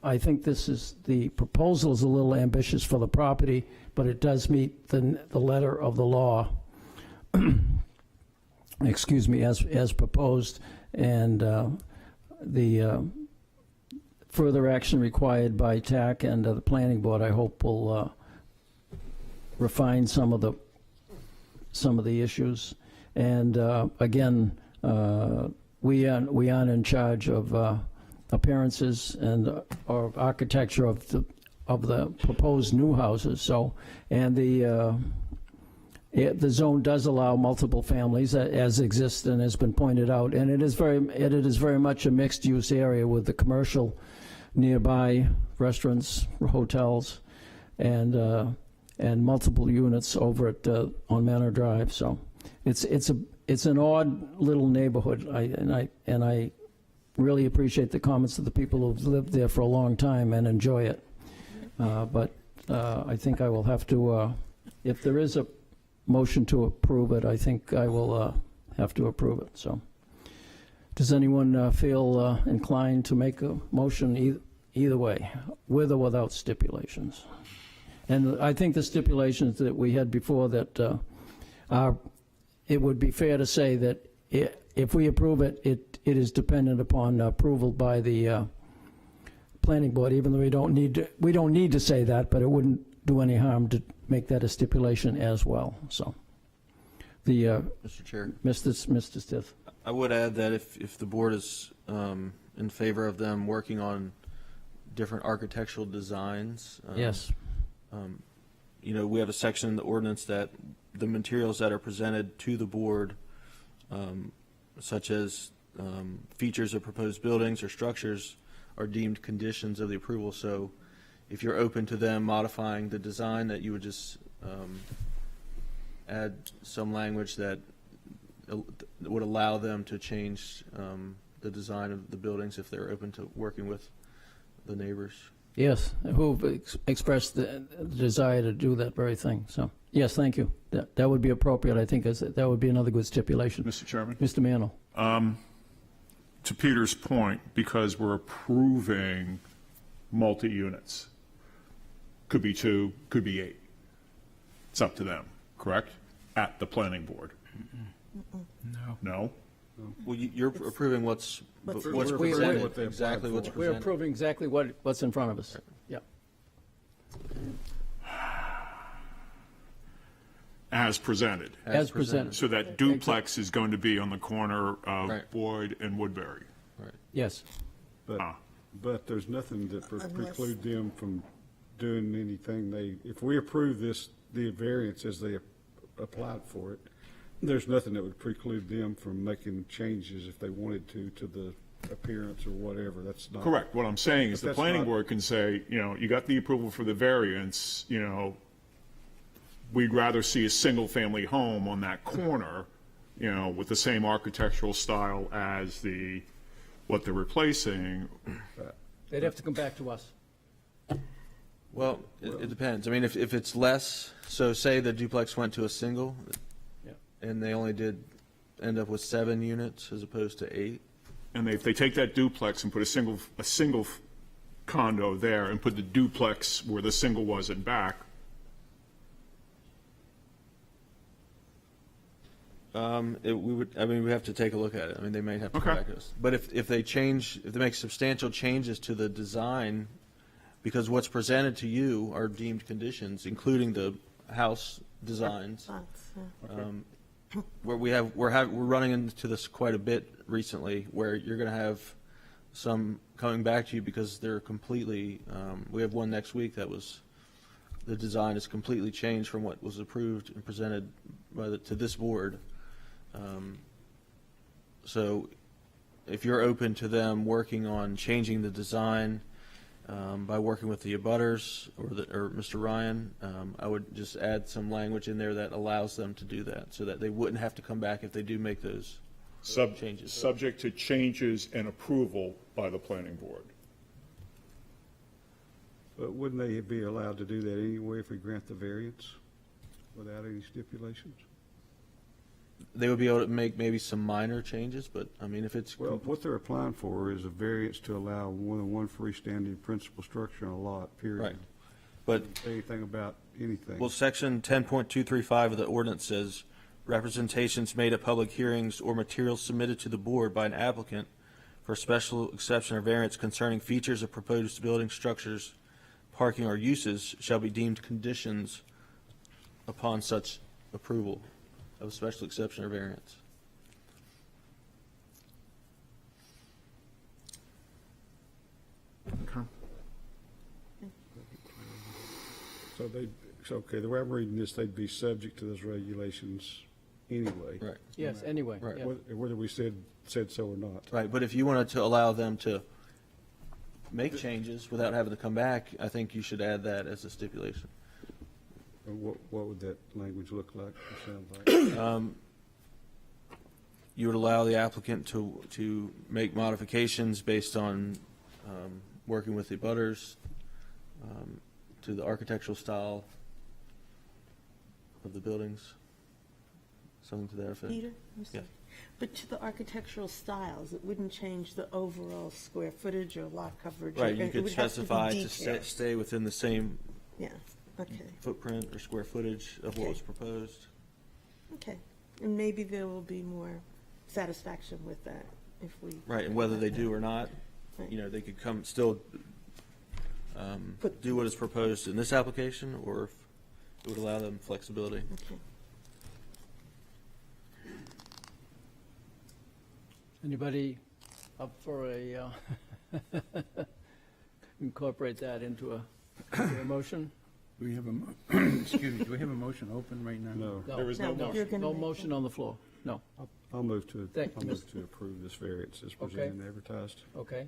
I think the proposal is a little ambitious for the property, but it does meet the letter of the law. Excuse me, as proposed, and the further action required by TAC and the Planning Board, I hope, will refine some of the issues. And again, we aren't in charge of appearances and or architecture of the proposed new houses. So, and the zone does allow multiple families, as exists and has been pointed out, and it is very much a mixed-use area with the commercial nearby, restaurants, hotels, and multiple units over at on Manor Drive. So, it's an odd little neighborhood. I really appreciate the comments of the people who've lived there for a long time and enjoy it. But I think I will have to, if there is a motion to approve it, I think I will have to approve it. So, does anyone feel inclined to make a motion either way, with or without stipulations? And I think the stipulations that we had before that it would be fair to say that if we approve it, it is dependent upon approval by the Planning Board, even though we don't need to say that, but it wouldn't do any harm to make that a stipulation as well. So, Mr. Chair, Mr. Stith. I would add that if the board is in favor of them working on different architectural designs, Yes. We have a section in the ordinance that the materials that are presented to the board, such as features of proposed buildings or structures, are deemed conditions of the approval. So if you're open to them modifying the design, that you would just add some language that would allow them to change the design of the buildings if they're open to working with the neighbors. Yes, who expressed the desire to do that very thing. So, yes, thank you. That would be appropriate, I think. That would be another good stipulation. Mr. Chairman? Mr. Mantle. To Peter's point, because we're approving multi-units, could be 2, could be 8. It's up to them. correct? At the planning board. No. No? Well, you're approving what's What's presented, what they applied exactly what's for. We're presented. approving exactly what's in front of us. Yeah. As presented. As presented. So that duplex is going to be on the corner of Right. Boyd and Woodbury. Yes. But there's nothing that Unless- preclude them from doing anything if we approve this, the variance as they applied for it, there's nothing that would preclude them from making changes if they wanted to the appearance or whatever. That's not. Correct. What I'm saying is But the that's planning not- board can say, you got the approval for the variance, we'd rather see a single-family home on that corner, with the same architectural style as what they're replacing. They'd have to come back to us. Well, it depends. I mean, if it's less, so say the duplex went to a single, Yeah. and they only did end up with 7 units as opposed to 8. And if they take that duplex and put a single condo there and put the duplex where the single was in back, We have to take a look at it. I mean, they may have to come Okay. back to us. But if they make substantial changes to the design, because what's presented to you are deemed conditions, including the house designs, where we're running into this quite a bit recently, where you're going to have some coming back to you because they're completely. We have one next week the design is completely changed from what was approved and presented to this board. So if you're open to them working on changing the design by working with the abutters or Mr. Ryan, I would just add some language in there that allows them to do that so that they wouldn't have to come back if they do make those changes. subject to changes and approval by the planning board. But wouldn't they be allowed to do that anyway if we grant the variance without any stipulations? They would be able to make maybe some minor changes, but I mean, if it's Well, what they're applying for is a variance to allow more than one freestanding principal structure on a lot, period. right, but Doesn't say anything about anything. well, section 10.235 of the ordinance says representations made at public hearings or materials submitted to the board by an applicant for special exception or variance concerning features of proposed building structures, parking, or uses shall be deemed conditions upon such approval of a special exception or variance. Okay, the way I'm reading this, they'd be subject to those regulations anyway. Right. Yes, anyway. Right. yeah. Whether we said so or not. Right, but if you wanted to allow them to make changes without having to come back, I think you should add that as a stipulation. And what would that language look like, or sound like? You would allow the applicant to make modifications based on working with the abutters to the architectural style of the buildings, something to that effect. Peter, I'm Yeah. sorry. But to the architectural styles, it wouldn't change the overall square footage or lot coverage. Right, or- you it could would have to be specify to detailed. stay within the same Yeah, okay, footprint or square footage of what was proposed. okay. And maybe there will be more satisfaction with that if we. Right, and whether they do or not, Right. they could still do what is proposed in this application, or if it would allow them flexibility. Okay. Anybody up for a, incorporate that into a motion? Do we have excuse me, do we have a motion open right now? No. There is no No, motion. you're gonna No make motion on the floor, no. I'll move to Thank you, approve this variance as Okay. presented and advertised. Okay,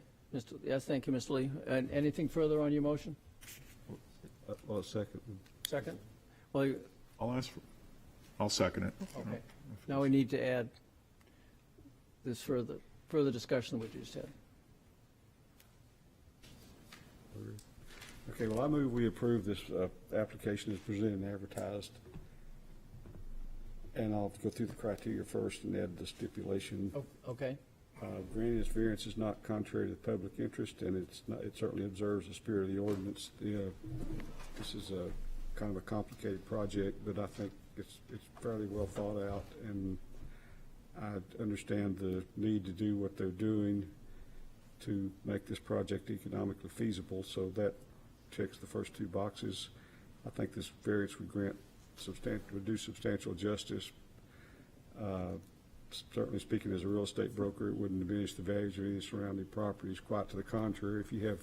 yes, thank you, Mr. Lee. And anything further on your motion? Well, second. Second? Well, I'll second it. okay. Now we need to add this further discussion we just had. Okay, well, I move we approve this application as presented and advertised. And I'll go through the criteria first and add the stipulation. Okay, Granting this variance is not contrary to the public interest, and it certainly observes the spirit of the ordinance. This is a kind of a complicated project, but I think it's fairly well thought out, and I understand the need to do what they're doing to make this project economically feasible, so that checks the first two boxes. I think this variance would do substantial justice. Certainly speaking as a real estate broker, it wouldn't diminish the values of any surrounding properties. Quite to the contrary, if you have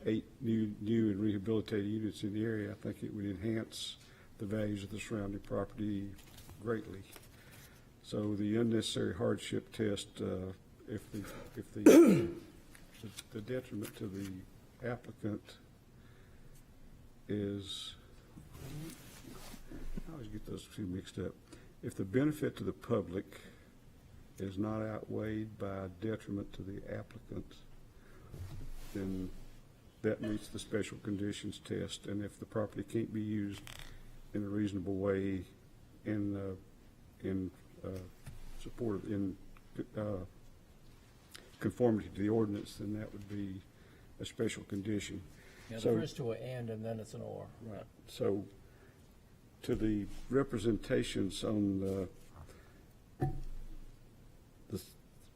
8 new and rehabilitated units in the area, I think it would enhance the values of the surrounding property greatly. So the unnecessary hardship test, if the the detriment to the applicant is, I always get those two mixed up. If the benefit to the public is not outweighed by detriment to the applicant, then that meets the special conditions test. And if the property can't be used in a reasonable way in support in conformity to the ordinance, then that would be a special condition. Yeah, the So- first two are and then it's an or. Right. So, to the representations on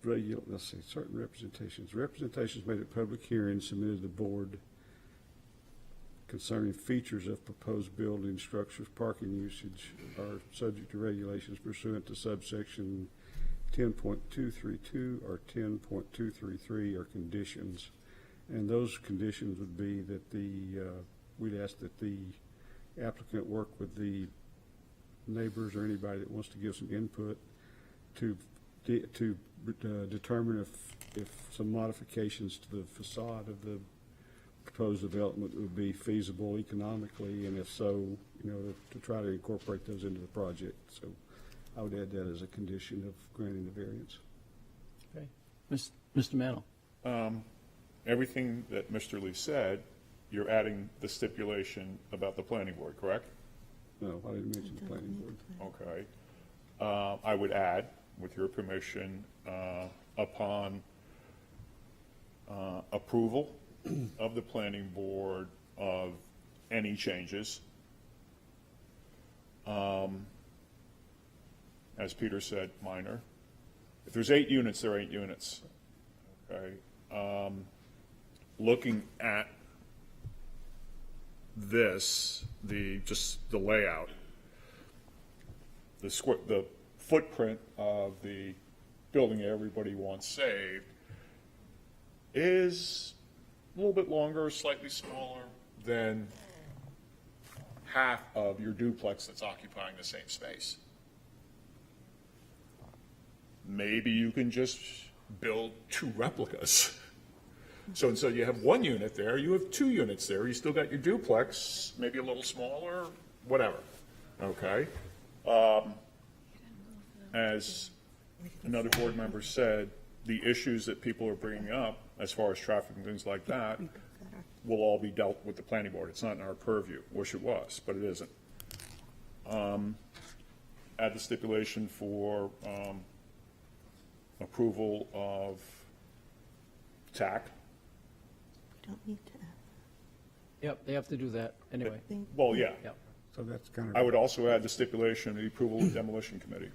let's see, certain representations made at public hearings submitted to the board concerning features of proposed building structures, parking usage are subject to regulations pursuant to subsection 10.232 or 10.233 are conditions. And those conditions would be that we'd ask that the applicant work with the neighbors or anybody that wants to give some input to determine if some modifications to the facade of the proposed development would be feasible economically, and if so, to try to incorporate those into the project. So I would add that as a condition of granting the variance. Okay. Mr. Mantle? Everything that Mr. Lee said, you're adding the stipulation about the planning board, correct? No, I didn't mention the planning board. Okay. I would add, with your permission, upon approval of the planning board of any changes, as Peter said, minor. If there's 8 units, there are 8 units. Okay. Looking at this, just the layout, the footprint of the building everybody wants saved is a little bit longer, slightly smaller than half of your duplex that's occupying the same space. Maybe you can just build 2 replicas. So instead you have 1 unit there, you have 2 units there. You still got your duplex, maybe a little smaller, whatever. Okay? As another board member said, the issues that people are bringing up, as far as traffic and things like that, will all be dealt with the planning board. It's not in our purview. Wish it was, but it isn't. Add the stipulation for approval of TAC. Don't need to. Yep, they have to do that anyway. Well, yeah. Yep. So that's kind of. I would also add the stipulation of the approval of the demolition committee.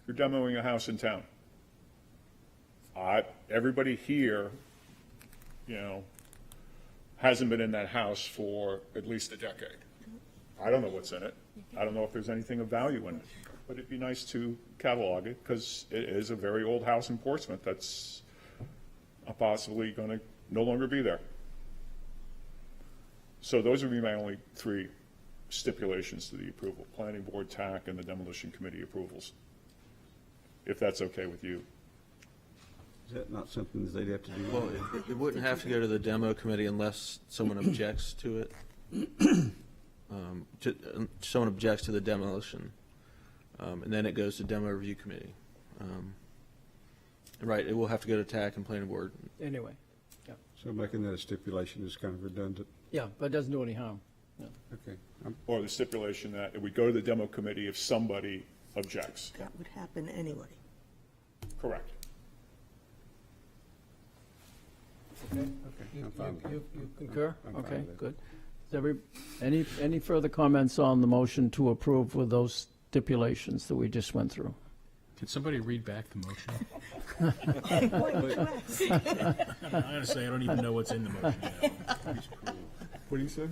You're demoing a house in town. Everybody here, hasn't been in that house for at least a decade. I don't know what's in it. I don't know if there's anything of value in it. But it'd be nice to catalog it, because it is a very old house in Portsmouth that's possibly going to no longer be there. So those would be my only 3 stipulations to the approval: planning board, TAC, and the demolition committee approvals, if that's okay with you. Is that not something that they'd have to do? Well, it wouldn't have to go to the demo committee unless someone objects to it. Someone objects to the demolition, and then it goes to demo review committee. Right, it will have to go to TAC and planning board. Anyway, yeah. So making that a stipulation is kind of redundant. Yeah, but it doesn't do any harm. Yeah. Okay. Or the stipulation that it would go to the demo committee if somebody objects. That would happen anyway. Correct. Okay. I'm fine with that. You concur? I'm fine Okay, with that. good. Any further comments on the motion to approve with those stipulations that we just went through? Can somebody read back the motion? Honestly, I don't even know what's in the motion now. What do you say?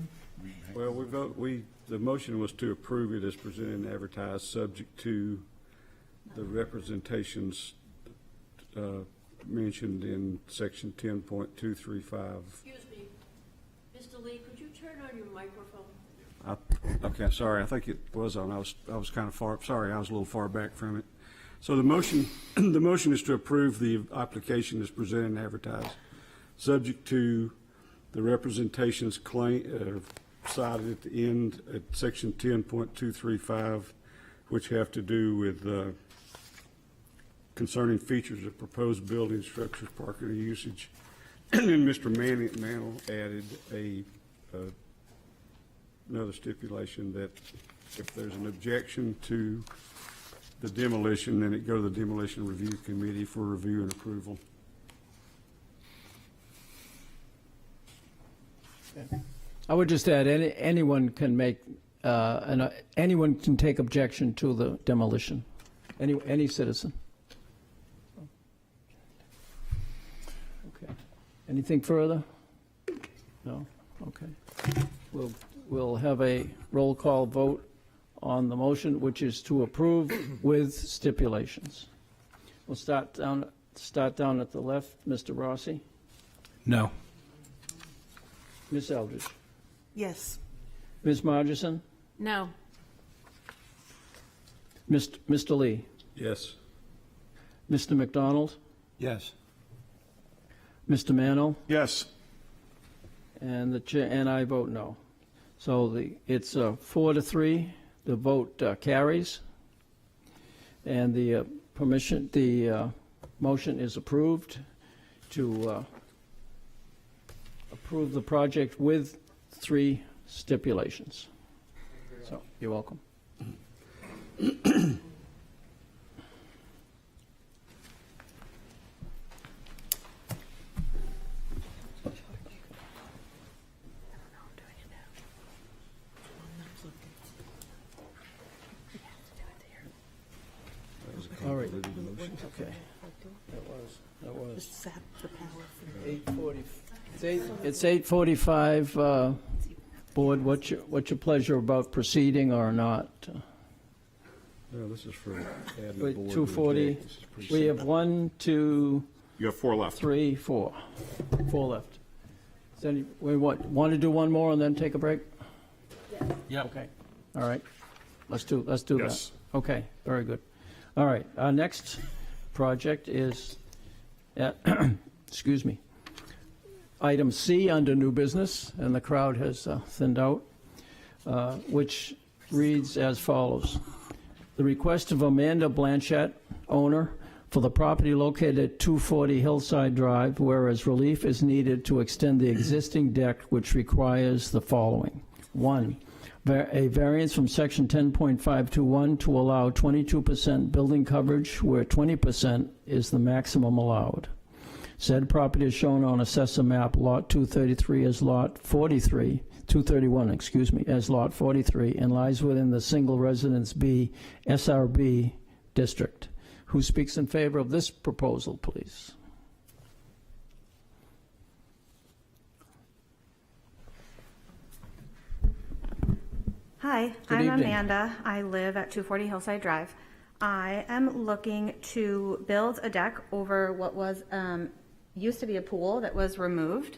Well, the motion was to approve it as presented and advertised, subject to the representations mentioned in section 10.235. Excuse me, Mr. Lee, could you turn on your microphone? Okay, sorry, I think it was on. I was kind of far, sorry, I was a little far back from it. So the motion, the motion is to approve the application as presented and advertised, subject to the representations cited at the end at section 10.235, which have to do with concerning features of proposed building structures, parking, or usage. And then Mr. Mantle added another stipulation that if there's an objection to the demolition, then it go to the Demolition Review Committee for review and approval. I would just add, anyone can make, anyone can take objection to the demolition, any citizen. Okay. Anything further? No? Okay. We'll have a roll call vote on the motion, which is to approve with stipulations. We'll start down at the left. Mr. Rossi? No. Ms. Eldridge? Yes. Ms. Margison? No. Mr. Lee? Yes. Mr. McDonald? Yes. Mr. Mano? Yes. And the chair, and I vote no. So it's 4-3. The vote carries, and the motion is approved to approve the project with 3 stipulations. So you're welcome. All right. Okay. That was. It's 8:45. Board, what's your pleasure about proceeding or not? No, this is for adding the Wait, board. 240. We have 1, 2, You have 4 left. 3, 4. 4 left. We want to do one more and then take a break? Yep. Okay. All right. Let's do Yes. that. Okay. Very good. All right. Our next project is, excuse me, item C under new business, and the crowd has thinned out, which reads as follows. The request of Amanda Blanchett, owner, for the property located at 240 Hillside Drive, whereas relief is needed to extend the existing deck, which requires the following. 1, a variance from section 10.521 to allow 22% building coverage where 20% is the maximum allowed. Said property is shown on Assessor Map Lot 233 as Lot 43, 231, excuse me, as Lot 43, and lies within the Single Residence B SRB district. Who speaks in favor of this proposal, please? Hi, Good I'm evening. Amanda. I live at 240 Hillside Drive. I am looking to build a deck over what was used to be a pool that was removed.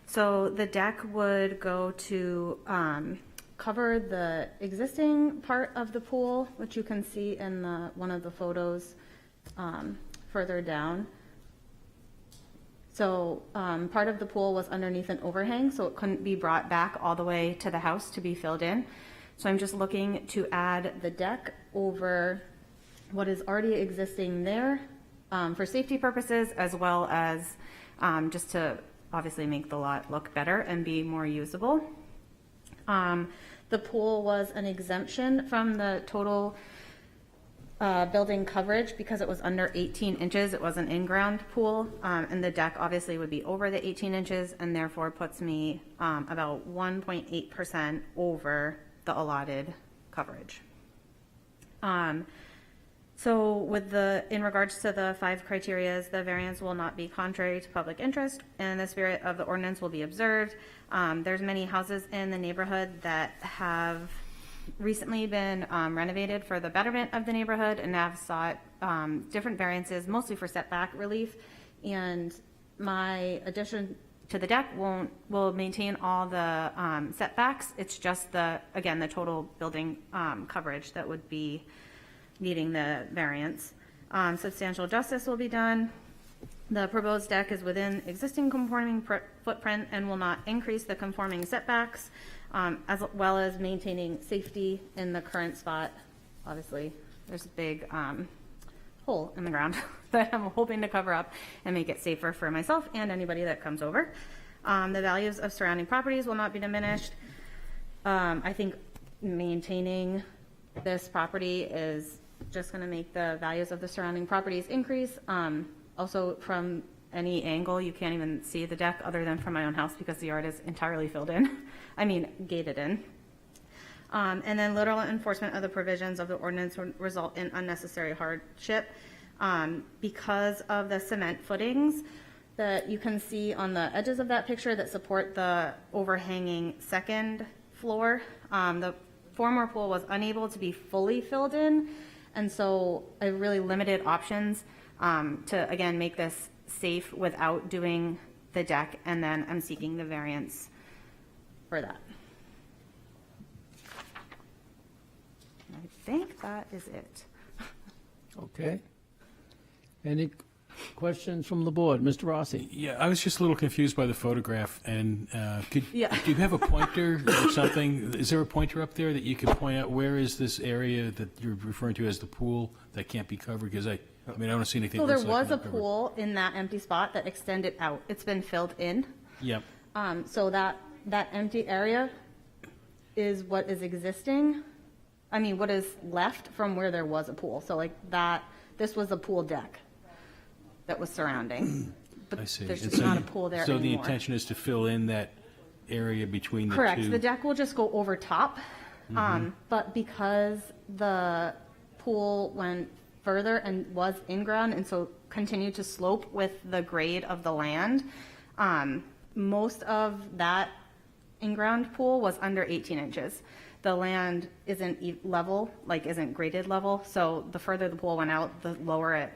So the deck would go to cover the existing part of the pool, which you can see in one of the photos further down. So part of the pool was underneath an overhang, so it couldn't be brought back all the way to the house to be filled in. So I'm just looking to add the deck over what is already existing there for safety purposes, as well as just to obviously make the lot look better and be more usable. The pool was an exemption from the total building coverage, because it was under 18 inches, it was an in-ground pool, and the deck obviously would be over the 18 inches, and therefore puts me about 1.8% over the allotted coverage. So in regards to the 5 criterias, the variance will not be contrary to public interest, and the spirit of the ordinance will be observed. There's many houses in the neighborhood that have recently been renovated for the betterment of the neighborhood and have sought different variances, mostly for setback relief. And my addition to the deck will maintain all the setbacks. It's just the total building coverage that would be needing the variance. Substantial justice will be done. The proposed deck is within existing conforming footprint and will not increase the conforming setbacks, as well as maintaining safety in the current spot. Obviously, there's a big hole in the ground that I'm hoping to cover up and make it safer for myself and anybody that comes over. The values of surrounding properties will not be diminished. I think maintaining this property is just going to make the values of the surrounding properties increase. Also, from any angle, you can't even see the deck other than from my own house because the yard is entirely filled in. I mean, gated in. And then literal enforcement of the provisions of the ordinance will result in unnecessary hardship because of the cement footings that you can see on the edges of that picture that support the overhanging second floor. The former pool was unable to be fully filled in, and so I really limited options to, again, make this safe without doing the deck, and then I'm seeking the variance for that. I think that is it. Okay. Any questions from the board? Mr. Rossi? Yeah, I was just a little confused by the photograph, and do Yeah. you have a pointer or something? Is there a pointer up there that you can point out where is this area that you're referring to as the pool that can't be covered? Because I don't see anything. So that there looks like was a not covered. pool in that empty spot that extended out. It's been filled in. Yep. So that empty area is what is existing. I mean, what is left from where there was a pool. So like that, this was a pool deck that was surrounding. But I see. there's And just so not a you- pool there So the anymore. intention is to fill in that area between the Correct. two? The deck will just go over top. But because the pool went further and was in ground and so continued to slope with the grade of the land, most of that in-ground pool was under 18 inches. The land isn't level, like isn't graded level, so the further the pool went out, the lower it,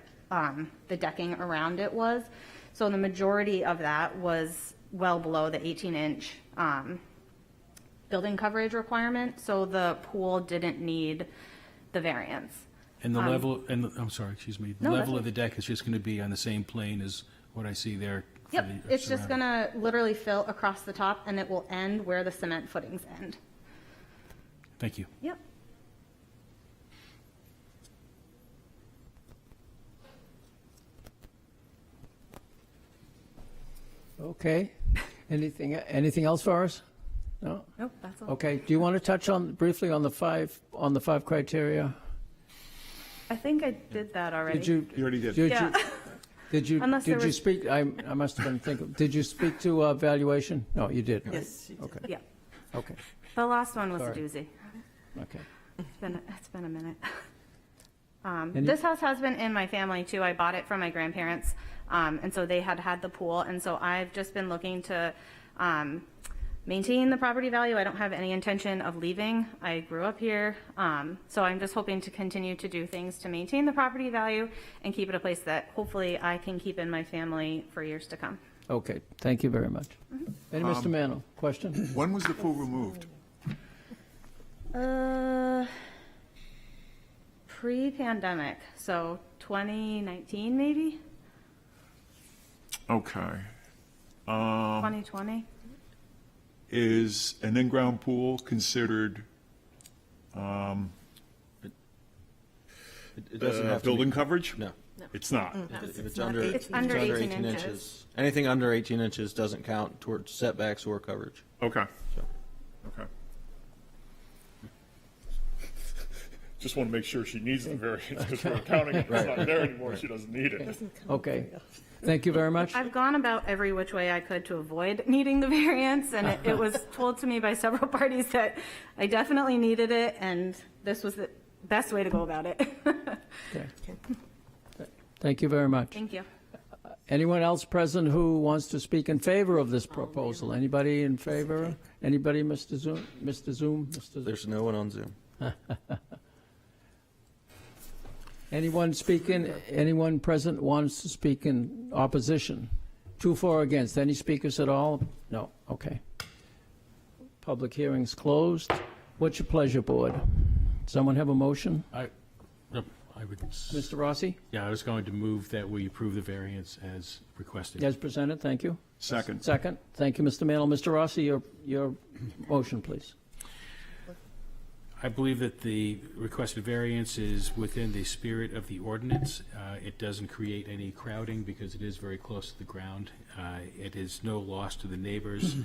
the decking around it was. So the majority of that was well below the 18-inch building coverage requirement, so the pool didn't need the variance. And the level, I'm sorry, excuse me, the No, that's level of okay. the deck is just going to be on the same plane as what I see there? for Yep, the it's just surrounding- gonna literally fill across the top, and it will end where the cement footings end. Thank you. Yep. Okay. Anything else for us? No? Nope, that's all. Okay. Do you want to touch briefly on the five criteria? I think I did that already. Did you? You already did. Yeah. Unless there Did you was- speak, I must have been thinking, did you speak to valuation? No, you did. right? Yes, you did. Okay, Yeah, okay, the last one was a Sorry. doozy. okay. It's been a minute. Any- This house has been in my family too. I bought it from my grandparents, and so they had the pool, and so I've just been looking to maintain the property value. I don't have any intention of leaving. I grew up here, so I'm just hoping to continue to do things to maintain the property value and keep it a place that hopefully I can keep in my family for years to come. Okay, thank you very much. Any Mr. Mano, question? When was the pool removed? Pre-pandemic, so 2019 maybe, Okay. 2020. Is an in-ground pool considered It doesn't have to be- building coverage? No. It's not. If it's not under, 18 It's under 18 inches. Anything under 18 inches doesn't count towards setbacks or coverage. Okay. So. Okay. just want to make sure she needs the variance, because we're accounting it, it's not there anymore, she doesn't need it. Okay. Thank you very much. I've gone about every which way I could to avoid needing the variance, and it was told to me by several parties that I definitely needed it, and this was the best way to go about it. Okay. Thank you very much. Thank you. Anyone else present who wants to speak in favor of this proposal? Anybody in favor? Anybody, Mr. Zoom? Mr. Zoom? Mr. Zoom? There's no one on Zoom. Anyone speaking, anyone present wants to speak in opposition? 2 for or against. Any speakers at all? No. Okay. Public hearing's closed. What's your pleasure, board? Someone have a motion? I would, Mr. Rossi? yeah, I was going to move that we approve the variance as requested. As presented, thank you. Second. Second. Thank you, Mr. Mantle. Mr. Rossi, your motion, please. I believe that the requested variance is within the spirit of the ordinance. It doesn't create any crowding because it is very close to the ground. It is no loss to the neighbors,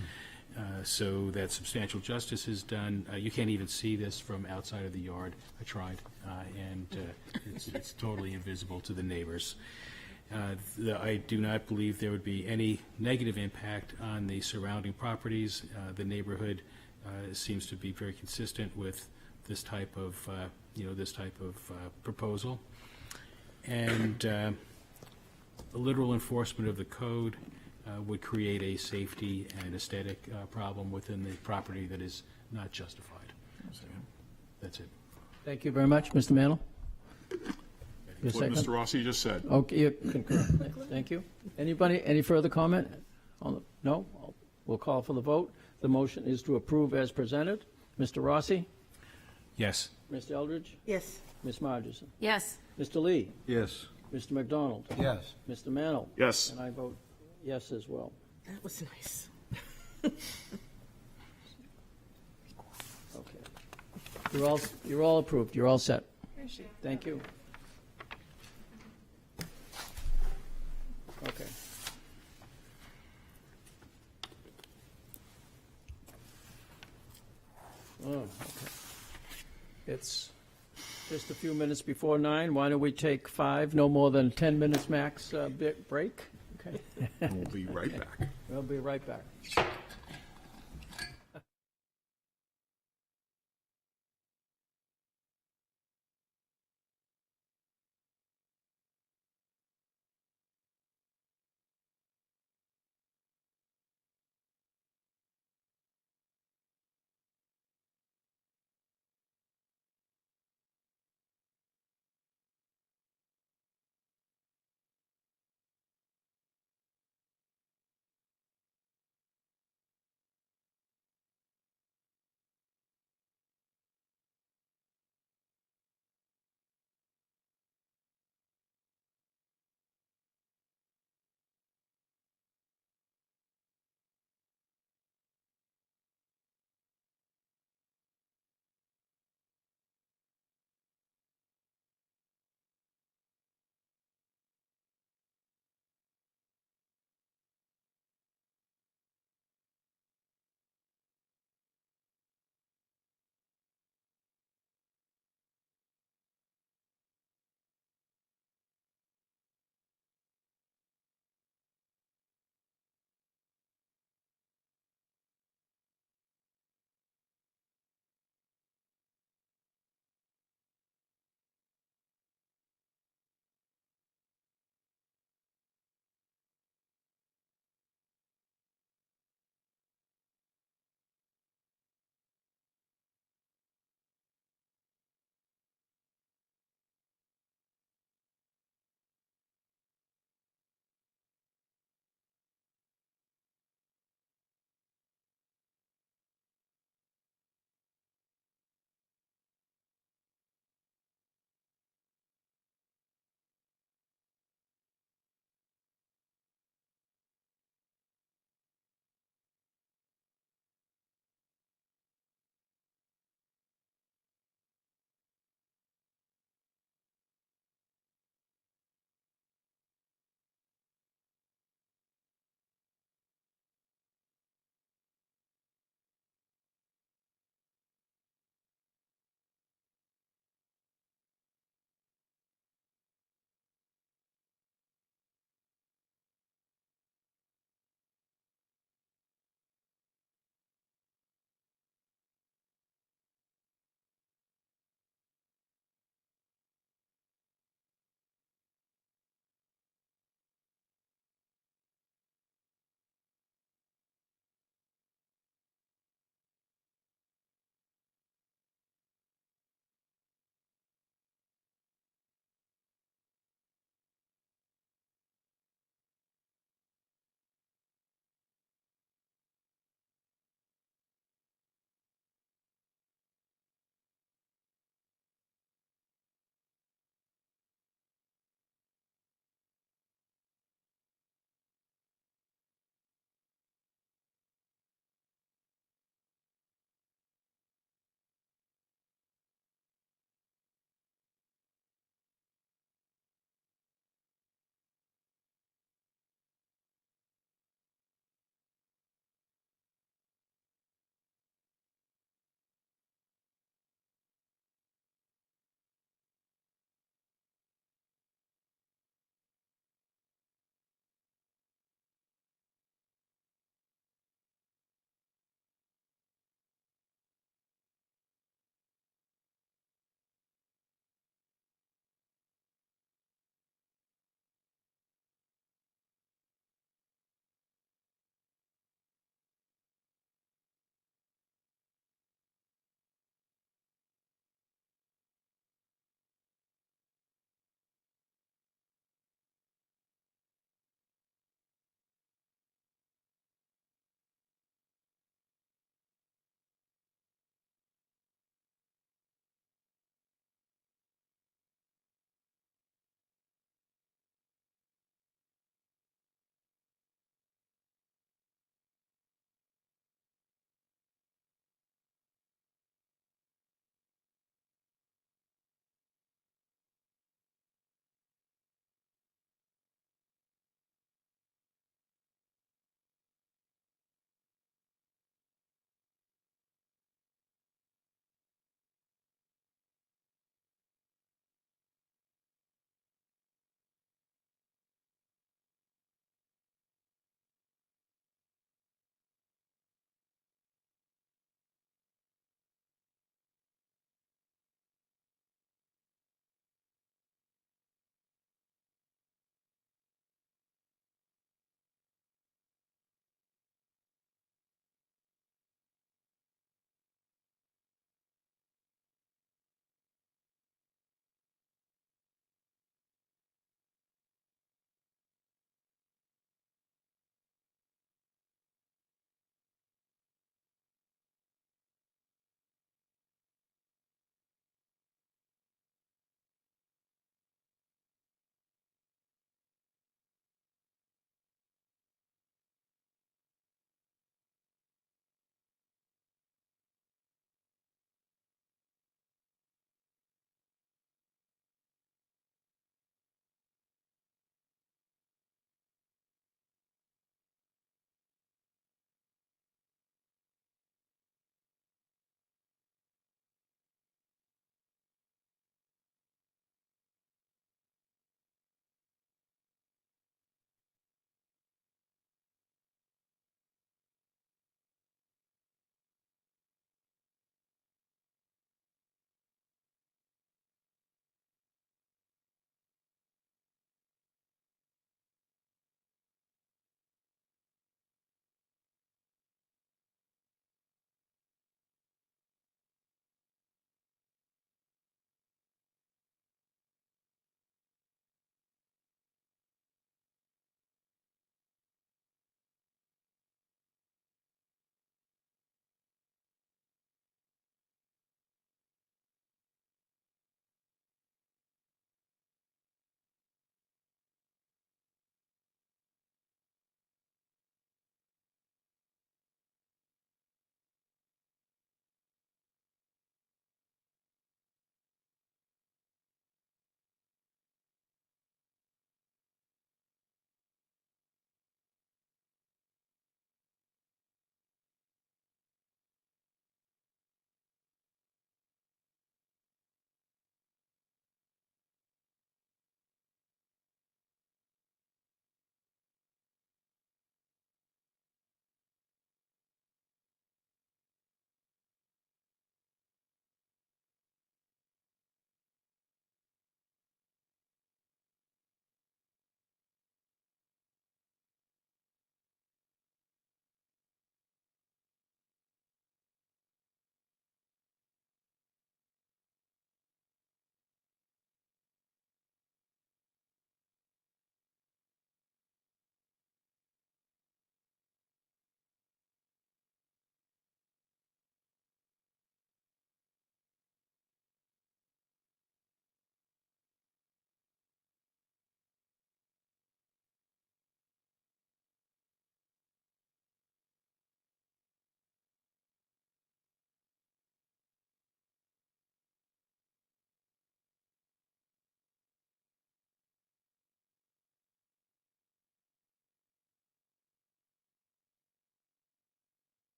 so that substantial justice is done. You can't even see this from outside of the yard. I tried, and it's totally invisible to the neighbors. I do not believe there would be any negative impact on the surrounding properties. The neighborhood seems to be very consistent with this type of, proposal. And a literal enforcement of the code would create a safety and aesthetic problem within the property that is not justified. So, that's it. Thank you very much, Mr. Mantle. Your What second? Mr. Rossi just said. Okay, you concur. Thank you. Anybody, any further comment? No? We'll call for the vote. The motion is to approve as presented. Mr. Rossi? Yes. Mr. Eldridge? Yes. Ms. Margerson? Yes. Mr. Lee? Yes. Mr. McDonald? Yes. Mr. Mantle? Yes. And I vote yes as well. That was nice. Okay. You're all approved. You're all set. Thank you. Okay. Oh, okay. It's just a few minutes before 9. Why don't we take 5, no more than 10 minutes max break? Okay. We'll be right back. We'll be right back.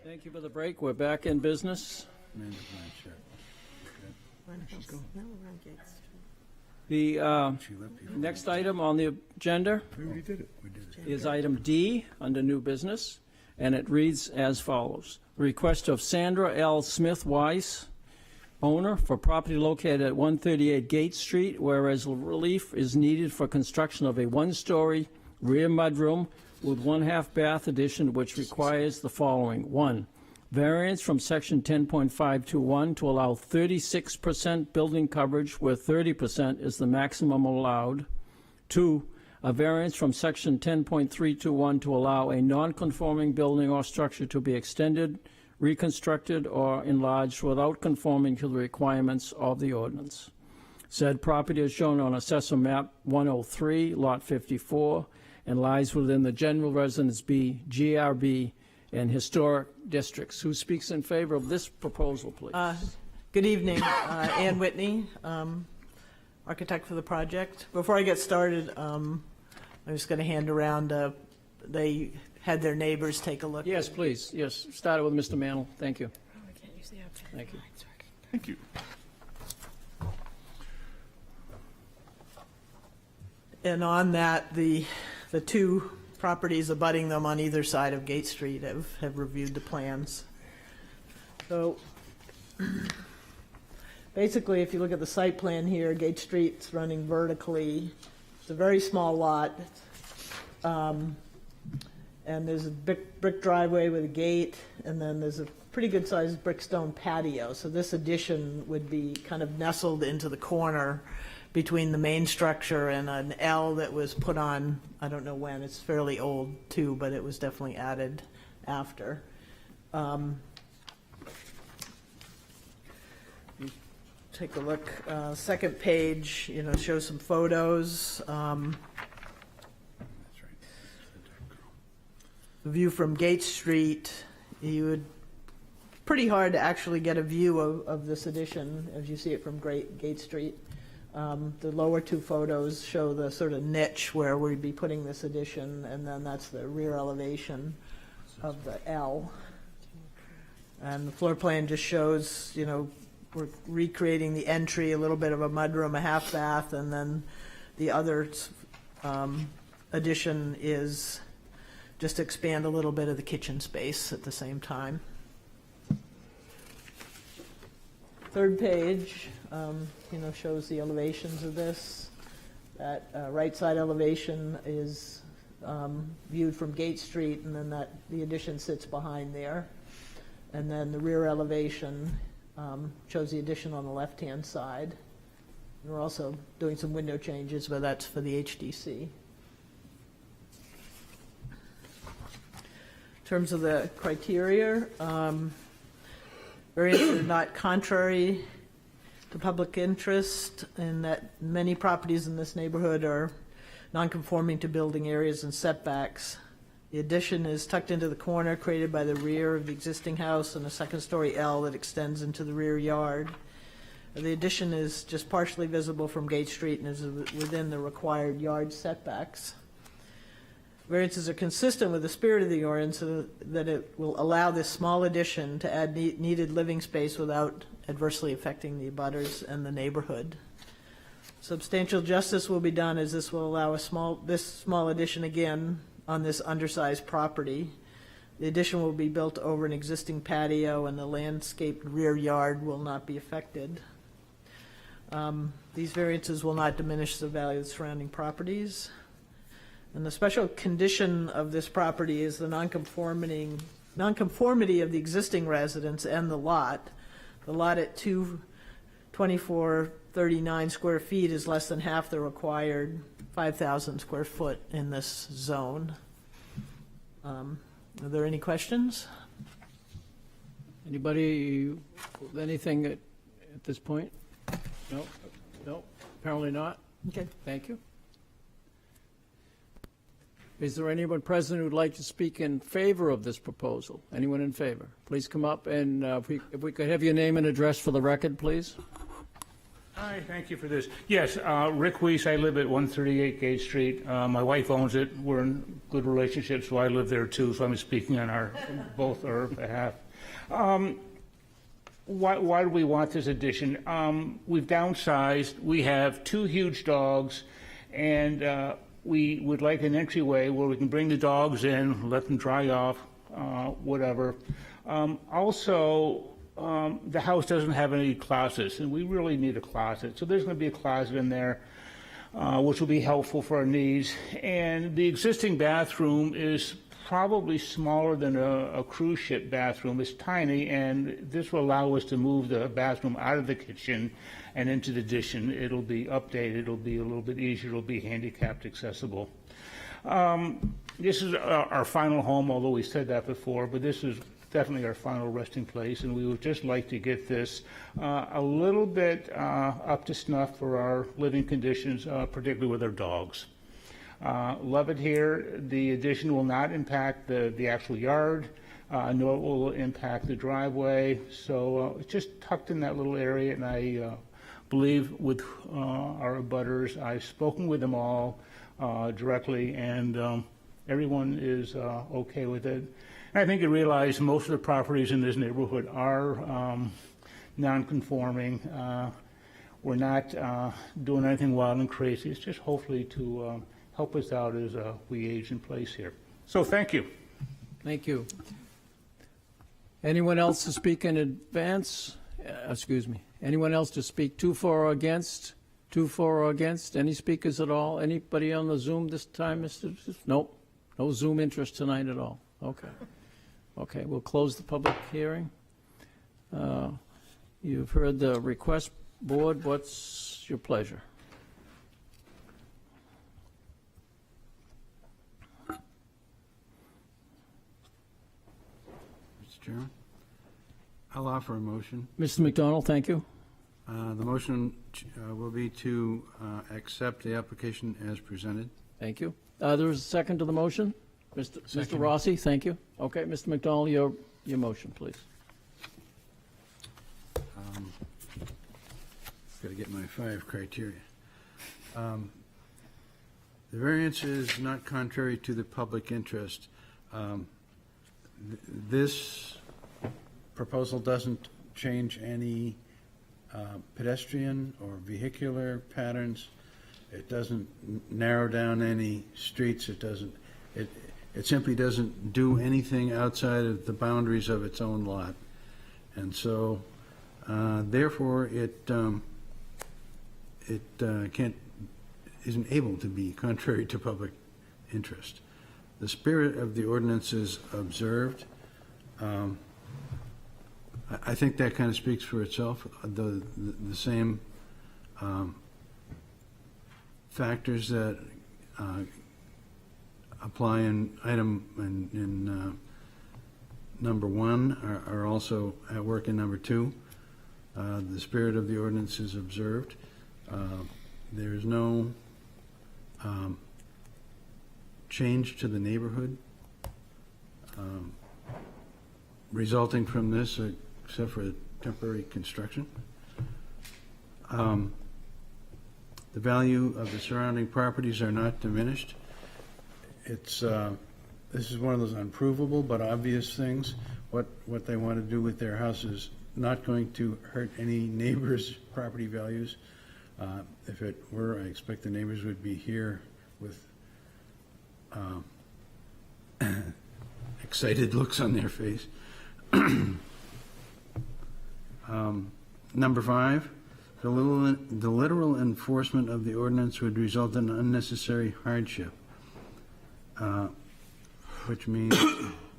Thank you for the break. We're back in business. Amanda Blanchett. No, we're on Gates Street. The She left before. next item on the agenda We already did it. is item D under new business, and it reads as follows. Request of Sandra L. Smith Weiss, owner, for property located at 138 Gate Street, whereas relief is needed for construction of a one-story rear mudroom with one-half bath addition, which requires the following. 1, variance from section 10.521 to allow 36% building coverage where 30% is the maximum allowed. 2, a variance from section 10.321 to allow a non-conforming building or structure to be extended, reconstructed, or enlarged without conforming to the requirements of the ordinance. Said property is shown on Assessor Map 103, Lot 54, and lies within the General Residence B, GRB, and Historic Districts. Who speaks in favor of this proposal, please? Good evening, Ann Whitney, architect for the project. Before I get started, I'm just going to hand around, they had their neighbors take a look. Yes, please. Yes, started with Mr. Mantle. Thank you. Thank you. Thank you. And on that, the two properties abutting them on either side of Gate Street have reviewed the plans. So basically, if you look at the site plan here, Gate Street's running vertically. It's a very small lot. And there's a brick driveway with a gate, and then there's a pretty good-sized brickstone patio. So this addition would be kind of nestled into the corner between the main structure and an L that was put on, I don't know when, it's fairly old too, but it was definitely added after. Take a look, second page, shows some photos. The view from Gate Street, pretty hard to actually get a view of this addition as you see it from Gate Street. The lower two photos show the sort of niche where we'd be putting this addition, and then that's the rear elevation of the L. And the floor plan just shows, we're recreating the entry, a little bit of a mudroom, a half bath, and then the other addition is just to expand a little bit of the kitchen space at the same time. Third page, shows the elevations of this. That right side elevation is viewed from Gate Street, and then the addition sits behind there. And then the rear elevation shows the addition on the left-hand side. And we're also doing some window changes, but that's for the HDC. In terms of the criteria, variances are not contrary to public interest, in that many properties in this neighborhood are non-conforming to building areas and setbacks. The addition is tucked into the corner created by the rear of the existing house and a second-story L that extends into the rear yard. The addition is just partially visible from Gate Street and is within the required yard setbacks. Variances are consistent with the spirit of the ordinance, so that it will allow this small addition to add needed living space without adversely affecting the abutters and the neighborhood. Substantial justice will be done, as this will allow this small addition again on this undersized property. The addition will be built over an existing patio, and the landscaped rear yard will not be affected. These variances will not diminish the value of the surrounding properties. And the special condition of this property is the nonconformity of the existing residence and the lot. The lot at 22439 square feet is less than half the required 5,000 square foot in this zone. Are there any questions? Anybody with anything at this point? No? No? Apparently not? Okay. Thank you. Is there anyone present who'd like to speak in favor of this proposal? Anyone in favor? Please come up, and if we could have your name and address for the record, please. Hi, thank you for this. Yes, Rick Weiss, I live at 138 Gate Street. My wife owns it. We're in good relationships, so I live there too, so I'm speaking on both our behalf. Why do we want this addition? We've downsized. We have 2 huge dogs, and we would like an entryway where we can bring the dogs in, let them dry off, whatever. Also, the house doesn't have any closets, and we really need a closet. So there's going to be a closet in there, which will be helpful for our needs. And the existing bathroom is probably smaller than a cruise ship bathroom. It's tiny, and this will allow us to move the bathroom out of the kitchen and into the addition. It'll be updated. It'll be a little bit easier. It'll be handicapped accessible. This is our final home, although we said that before, but this is definitely our final resting place, and we would just like to get this a little bit up to snuff for our living conditions, particularly with our dogs. Love it here. The addition will not impact the actual yard, nor will it impact the driveway. So it's just tucked in that little area, and I believe with our abutters, I've spoken with them all directly, and everyone is okay with it. And I think you realize most of the properties in this neighborhood are non-conforming. We're not doing anything wild and crazy. It's just hopefully to help us out as we age in place here. So thank you. Thank you. Anyone else to speak in advance? Excuse me. Anyone else to speak to, for, or against? To, for, or against? Any speakers at all? Anybody on the Zoom this time, Mr.? Nope. No Zoom interest tonight at all. Okay. Okay, we'll close the public hearing. You've heard the request. Board, what's your pleasure? Mr. Chairman, I'll offer a motion. Mr. McDonald, thank you. The motion will be to accept the application as presented. Thank you. There is a second to the motion? Mr. Rossi, thank you. Okay, Mr. McDonald, your motion, please. Got to get my 5 criteria. The variance is not contrary to the public interest. This proposal doesn't change any pedestrian or vehicular patterns. It doesn't narrow down any streets. It simply doesn't do anything outside of the boundaries of its own lot. And so, therefore, it isn't able to be contrary to public interest. The spirit of the ordinance is observed. I think that kind of speaks for itself. The same factors that apply in item in number 1 are also at work in number 2. The spirit of the ordinance is observed. There is no change to the neighborhood resulting from this, except for temporary construction. The value of the surrounding properties are not diminished. This is one of those unprovable but obvious things. What they want to do with their house is not going to hurt any neighbors' property values. If it were, I expect the neighbors would be here with excited looks on their face. Number 5, the literal enforcement of the ordinance would result in unnecessary hardship, which means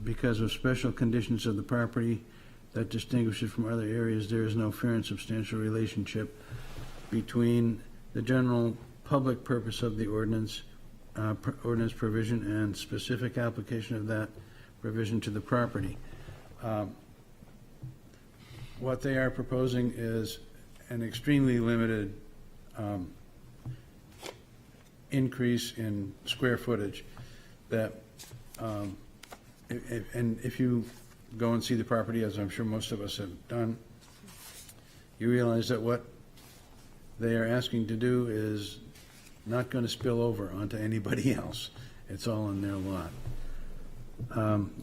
because of special conditions of the property that distinguish it from other areas, there is no fair and substantial relationship between the general public purpose of the ordinance provision and specific application of that provision to the property. What they are proposing is an extremely limited increase in square footage that, if you go and see the property, as I'm sure most of us have done, you realize that what they are asking to do is not going to spill over onto anybody else. It's all on their lot.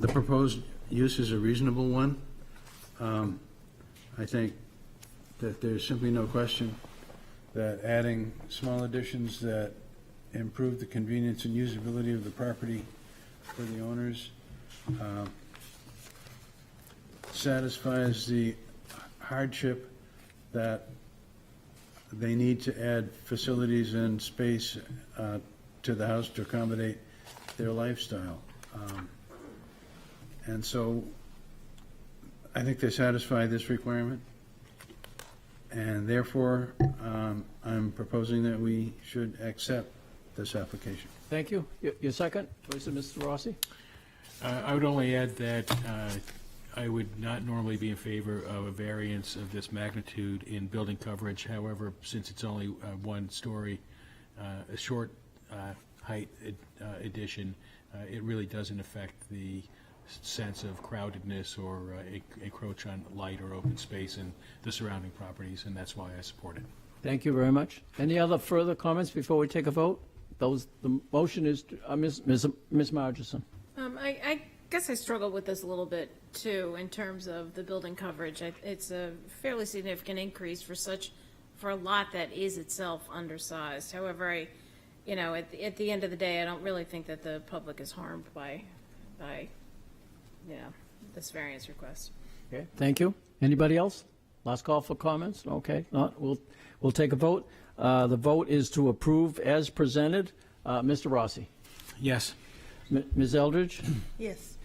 The proposed use is a reasonable one. I think that there's simply no question that adding small additions that improve the convenience and usability of the property for the owners satisfies the hardship that they need to add facilities and space to the house to accommodate their lifestyle. And so I think they satisfy this requirement. And therefore, I'm proposing that we should accept this application. Thank you. Your second, please, Mr. Rossi? I would only add that I would not normally be in favor of a variance of this magnitude in building coverage. However, since it's only one story, a short height addition, it really doesn't affect the sense of crowdedness or encroach on light or open space in the surrounding properties, and that's why I support it. Thank you very much. Any other further comments before we take a vote? The motion is, Ms. Margison. I guess I struggle with this a little bit too in terms of the building coverage. It's a fairly significant increase for a lot that is itself undersized. However, at the end of the day, I don't really think that the public is harmed by this variance request. Okay, thank you. Anybody else? Last call for comments? Okay, not, we'll take a vote. The vote is to approve as presented. Mr. Rossi? Yes. Ms. Eldridge? Yes.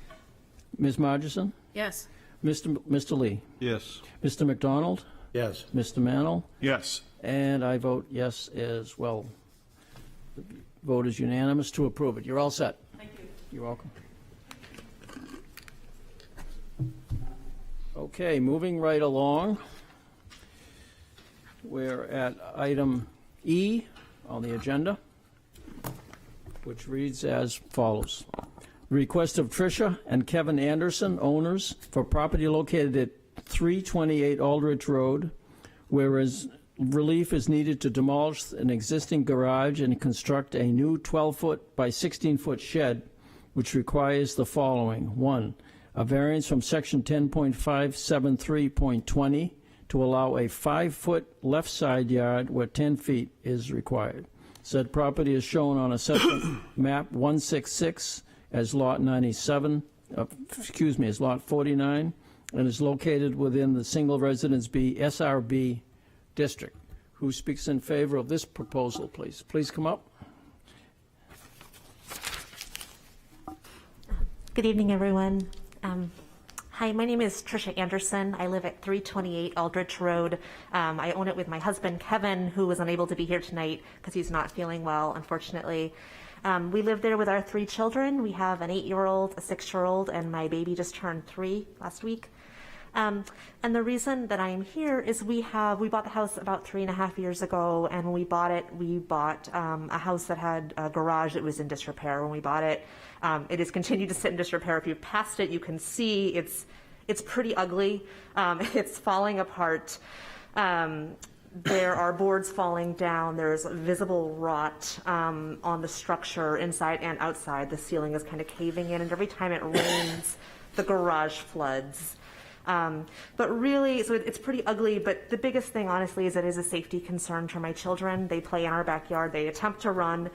Ms. Margison? Yes. Mr. Lee? Yes. Mr. McDonald? Yes. Mr. Mantle? Yes. And I vote yes as well. The vote is unanimous to approve it. You're all set. Thank you. You're welcome. Okay, moving right along. We're at item E on the agenda, which reads as follows. Request of Tricia and Kevin Anderson, owners, for property located at 328 Aldrich Road, whereas relief is needed to demolish an existing garage and construct a new 12-foot by 16-foot shed, which requires the following. 1, a variance from section 10.573.20 to allow a 5-foot left side yard where 10 feet is required. Said property is shown on assessment map 166 as lot 97, as lot 49, and is located within the single residence B SRB district. Who speaks in favor of this proposal, please? Please come up. Good evening, everyone. Hi, my name is Tricia Anderson. I live at 328 Aldrich Road. I own it with my husband, Kevin, who was unable to be here tonight because he's not feeling well, unfortunately. We live there with our 3 children. We have an 8-year-old, a 6-year-old, and my baby just turned 3 last week. And the reason that I am here is we bought the house about 3.5 years ago, and when we bought it, a house that had a garage that was in disrepair when we bought it. It has continued to sit in disrepair. If you passed it, you can see it's pretty ugly. It's falling apart. There are boards falling down. There's visible rot on the structure inside and outside. The ceiling is kind of caving in, and every time it rains, the garage floods. But really, so it's pretty ugly, but the biggest thing, honestly, is it is a safety concern for my children. They play in our backyard. They attempt to run.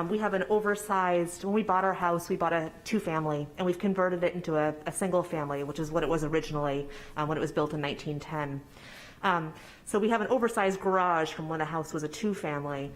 We have an oversized, when we bought our house, we bought a 2-family, and we've converted it into a single family, which is what it was originally when it was built in 1910. So we have an oversized garage from when the house was a 2-family.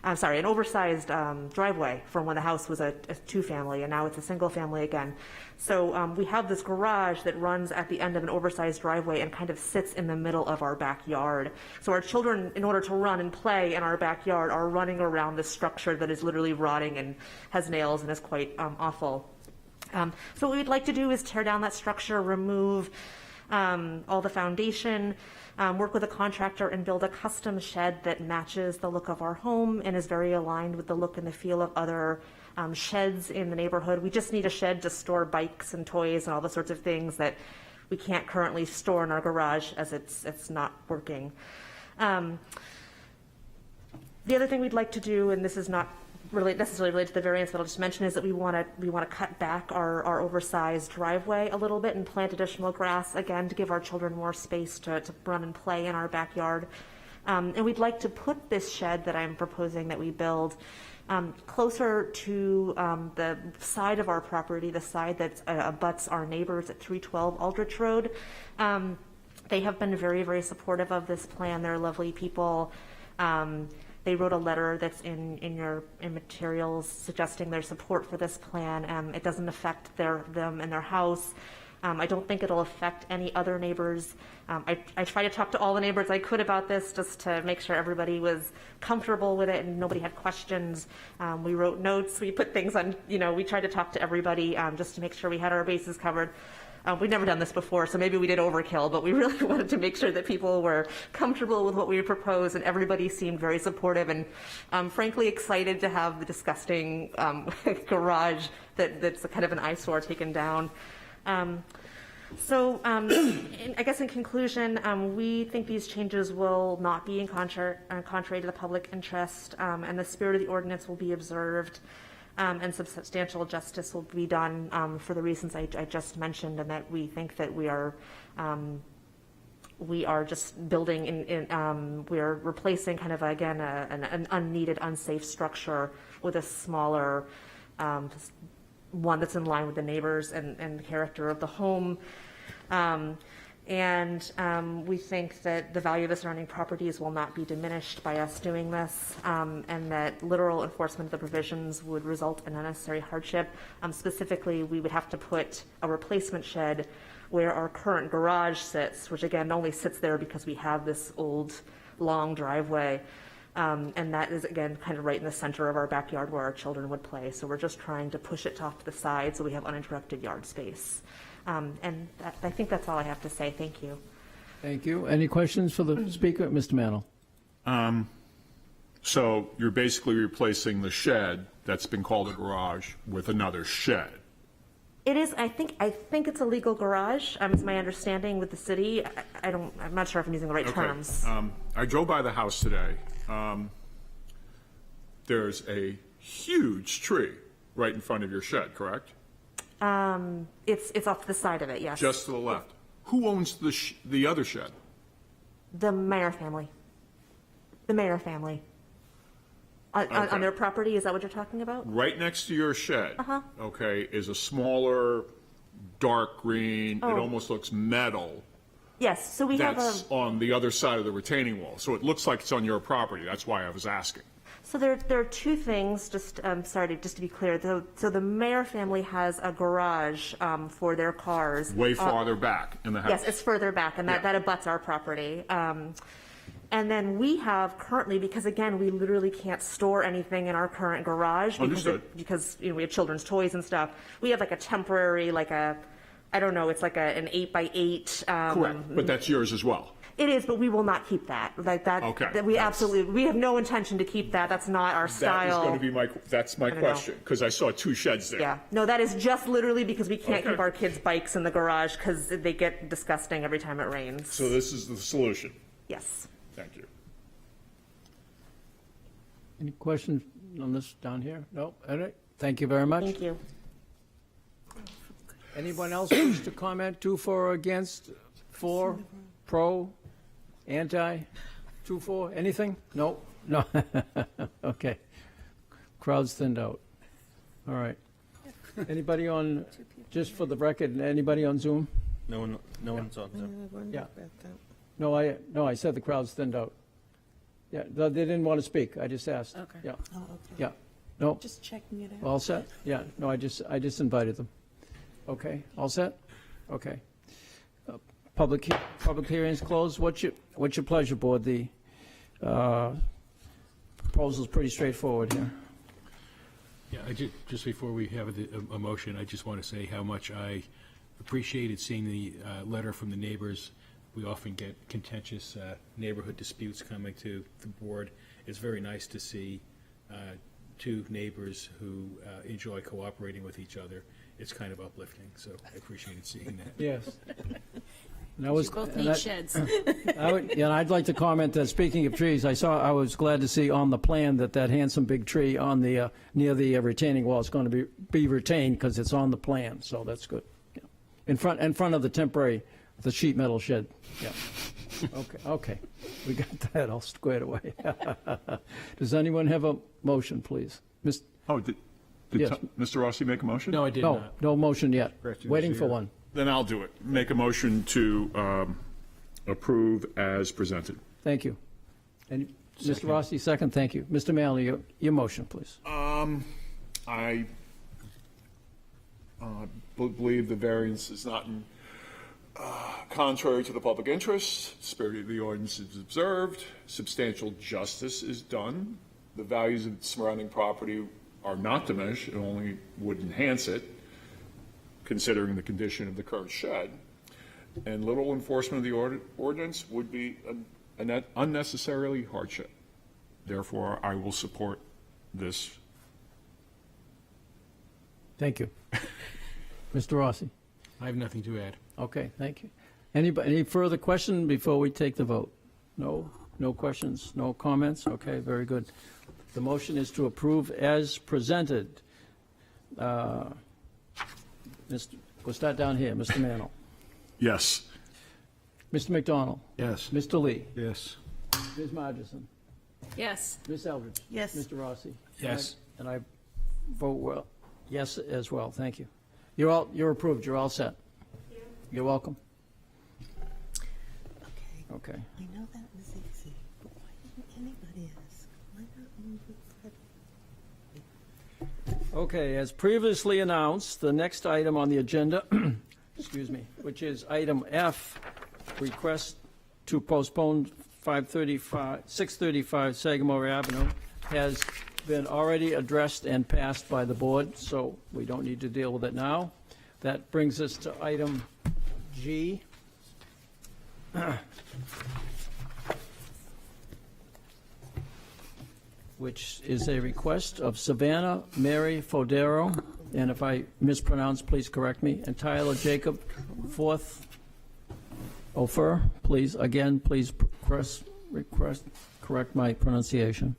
An oversized driveway from when the house was a 2-family, and now it's a single family again. So we have this garage that runs at the end of an oversized driveway and kind of sits in the middle of our backyard. So our children, in order to run and play in our backyard, are running around this structure that is literally rotting and has nails and is quite awful. So what we'd like to do is tear down that structure, remove all the foundation, work with a contractor and build a custom shed that matches the look of our home and is very aligned with the look and the feel of other sheds in the neighborhood. We just need a shed to store bikes and toys and all the sorts of things that we can't currently store in our garage as it's not working. The other thing we'd like to do, and this is not necessarily related to the variance, but I'll just mention, is that we want to cut back our oversized driveway a little bit and plant additional grass, again, to give our children more space to run and play in our backyard. And we'd like to put this shed that I'm proposing that we build closer to the side of our property, the side that abuts our neighbors at 312 Aldrich Road. They have been very, very supportive of this plan. They're lovely people. They wrote a letter that's in materials suggesting their support for this plan. It doesn't affect them and their house. I don't think it'll affect any other neighbors. I tried to talk to all the neighbors I could about this just to make sure everybody was comfortable with it and nobody had questions. We wrote notes, we put things on, we tried to talk to everybody just to make sure we had our bases covered. We've never done this before, so maybe we did overkill, but we really wanted to make sure that people were comfortable with what we proposed, and everybody seemed very supportive and frankly excited to have the disgusting garage that's a kind of an eyesore taken down. I guess in conclusion, we think these changes will not be contrary to the public interest, and the spirit of the ordinance will be observed. And substantial justice will be done for the reasons I just mentioned, and that we think that we are just building we are replacing kind of again an unneeded, unsafe structure with a smaller one that's in line with the neighbors and the character of the home. We think that the value of the surrounding properties will not be diminished by us doing this, and that literal enforcement of the provisions would result in unnecessary hardship. Specifically, we would have to put a replacement shed where our current garage sits, which again only sits there because we have this old, long driveway. And that is, again, kind of right in the center of our backyard where our children would play. So we're just trying to push it off to the side so we have uninterrupted yard space. I think that's all I have to say. Thank you. Thank you. Any questions for the speaker? Mr. Mantle. So you're basically replacing the shed that's been called a garage with another shed. It is. I think it's a legal garage. Is my understanding with the city. I'm not sure if I'm using the right terms. I drove by the house today. There's a huge tree right in front of your shed, correct? It's off to the side of it. Yes. Just to the left. Who owns the other shed? The Mayer family. The Mayer family. On their property, is that what you're talking about? Right next to your shed, okay, is a smaller, dark green, it almost looks metal. Yes, so we have that's on the other side of the retaining wall. So it looks like it's on your property. That's why I was asking. So there are two things, just to be clear. So the Mayer family has a garage for their cars. Way farther back in the house. Yes, it's further back, and that abuts our property. And then we have currently, because again, we literally can't store anything in our current garage because we have children's toys and stuff. We have like a temporary, I don't know, it's like an 8x8. Correct, but that's yours as well. It is, but we will not keep that. Okay. We have no intention to keep that. That's not our style. That was going to be that's my question, because I saw two sheds there. Yeah. No, that is just literally because we can't keep our kids' bikes in the garage because they get disgusting every time it rains. So this is the solution. Yes. Thank you. Any questions on this down here? No? All right. Thank you very much. Thank you. Anyone else wish to comment? 2 for or against? 4 pro? Anti? 2 for? Anything? No? No. Okay. Crowd's thinned out. All right. Anybody on, just for the record, anybody on Zoom? No one's on there. Yeah. No, I said the crowd's thinned out. Yeah, they didn't want to speak. I just asked. Okay. Yeah. Oh, okay. Yeah. No. Just checking it out. All set? Yeah. No, I just invited them. Okay. All set? Okay. Public hearings closed. What's your pleasure, board? The proposal's pretty straightforward here. Yeah, just before we have a motion, I just want to say how much I appreciated seeing the letter from the neighbors. We often get contentious neighborhood disputes coming to the board. It's very nice to see two neighbors who enjoy cooperating with each other. It's kind of uplifting, so I appreciated seeing that. Yes. And I was, You both and need I- sheds. I'd like to comment that, speaking of trees, I was glad to see on the plan that handsome big tree on the, near the retaining wall is going to be retained because it's on the plan, so that's good. Yeah. In front of the temporary, the sheet metal shed, yeah. Okay, we got that all squared away. Does anyone have a motion, please? Oh, did Yes. Mr. Rossi make a motion? No, I did not. No motion yet. Question Waiting is for here. one. Then I'll do it. Make a motion to approve as presented. Thank you. And Mr. Rossi, second, thank you. Mr. Manley, your motion, please. I believe the variance is not in contrary to the public interest. Spirit of the ordinance is observed. Substantial justice is done. The values of the surrounding property are not diminished. It only would enhance it, considering the condition of the current shed. And little enforcement of the ordinance would be an unnecessarily hardship. Therefore, I will support this. Thank you. Mr. Rossi? I have nothing to add. Okay, thank you. Any further question before we take the vote? No? No questions? No comments? Okay, very good. The motion is to approve as presented. We'll start down here. Mr. Mantle. Yes. Mr. McDonald. Yes. Mr. Lee. Yes. Ms. Margison. Yes. Ms. Eldridge. Yes. Mr. Rossi. Yes. And I vote well, yes as well. Thank you. You're approved. You're all set. You're welcome. Okay. I know that was easy, but why didn't anybody ask? Why not move it Friday? Okay, as previously announced, the next item on the agenda, excuse me, which is item F, request to postpone 635 Sagamore Avenue, has been already addressed and passed by the board, so we don't need to deal with it now. That brings us to item G. Which is a request of Savannah Mary Fodero, and if I mispronounce, please correct me, and Tyler Jacob Fourth Ofer, please correct my pronunciation.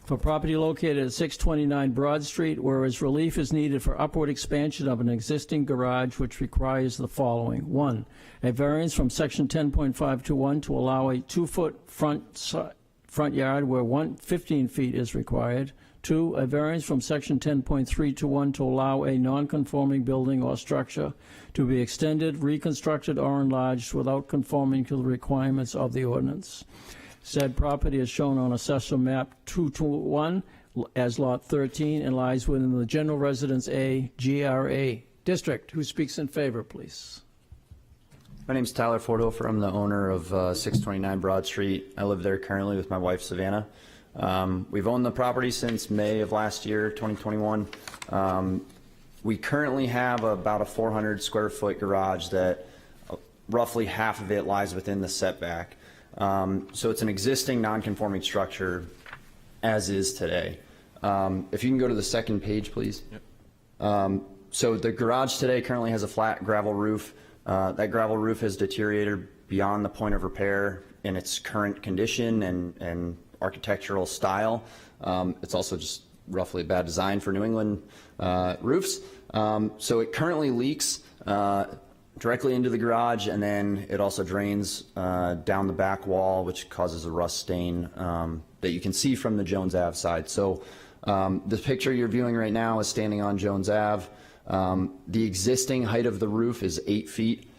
For property located at 629 Broad Street, whereas relief is needed for upward expansion of an existing garage which requires the following. 1, a variance from section 10.521 to allow a 2-foot front yard where 15 feet is required. 2, a variance from section 10.321 to allow a non-conforming building or structure to be extended, reconstructed, or enlarged without conforming to the requirements of the ordinance. Said property is shown on Assessor Map 221 as Lot 13 and lies within the General Residence A GRA District. Who speaks in favor, please? My name's Tyler Fordhofer. I'm the owner of 629 Broad Street. I live there currently with my wife, Savannah. We've owned the property since May of last year, 2021. We currently have about a 400 square foot garage that roughly half of it lies within the setback. So it's an existing non-conforming structure as is today. If you can go to the second page, please. Yep. So the garage today currently has a flat gravel roof. That gravel roof has deteriorated beyond the point of repair in its current condition and architectural style. It's also just roughly a bad design for New England roofs. So it currently leaks directly into the garage, and then it also drains down the back wall, which causes a rust stain that you can see from the Jones Ave side. So the picture you're viewing right now is standing on Jones Ave. The existing height of the roof is 8 feet,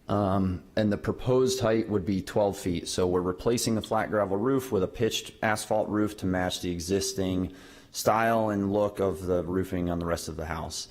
and the proposed height would be 12 feet. So we're replacing the flat gravel roof with a pitched asphalt roof to match the existing style and look of the roofing on the rest of the house.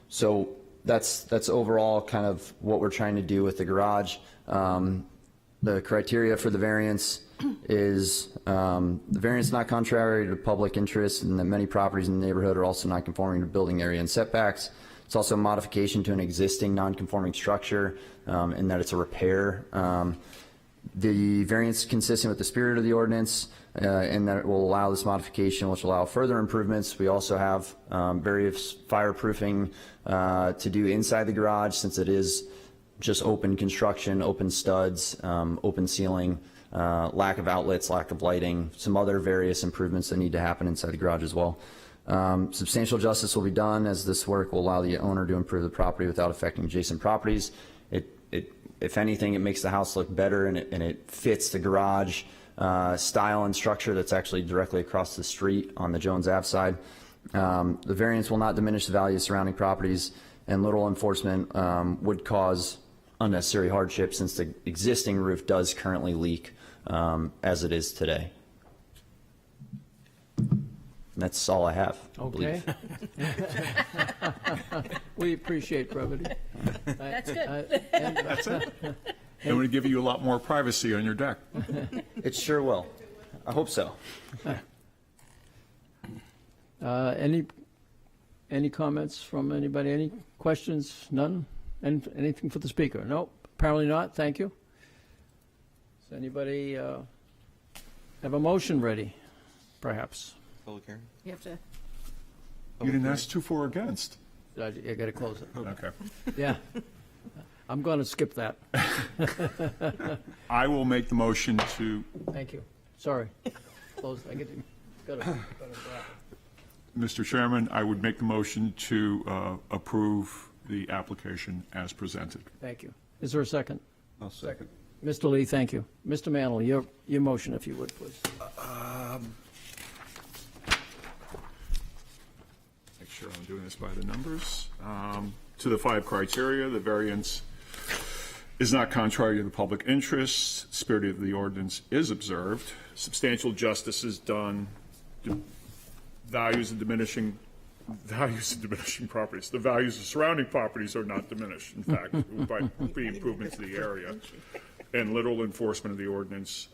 So that's overall kind of what we're trying to do with the garage. The criteria for the variance is the variance not contrary to public interest, and that many properties in the neighborhood are also not conforming to building area and setbacks. It's also a modification to an existing non-conforming structure, in that it's a repair. The variance is consistent with the spirit of the ordinance, in that it will allow this modification, which will allow further improvements. We also have various fireproofing to do inside the garage, since it is just open construction, open studs, open ceiling, lack of outlets, lack of lighting, some other various improvements that need to happen inside the garage as well. Substantial justice will be done as this work will allow the owner to improve the property without affecting adjacent properties. If anything, it makes the house look better, and it fits the garage style and structure that's actually directly across the street on the Jones Ave side. The variance will not diminish the value of surrounding properties, and little enforcement would cause unnecessary hardship since the existing roof does currently leak as it is today. And that's all I have, I Okay. believe. We appreciate brevity. That's good. That's it. I'm going to give you a lot more privacy on your deck. It sure will. I hope so. Any comments from anybody? Any questions? None? Anything for the speaker? No, apparently not. Thank you. Does anybody have a motion ready, perhaps? Public hearing? You have to, You didn't ask to, for, or against. I got to close it. Okay. Yeah. I'm going to skip that. I will make the motion to, Thank you. Sorry. Close. I get to, gotta Mr. Chairman, I would make the motion to approve the application as presented. Thank you. Is there a second? I'll second. Mr. Lee, thank you. Mr. Manley, your motion, if you would, please. Make sure I'm doing this by the numbers. To the 5 criteria, the variance is not contrary to the public interest. Spirit of the ordinance is observed. Substantial justice is done. Values of diminishing properties. The values of surrounding properties are not diminished. In fact, by the improvement to the area. And literal enforcement of the ordinance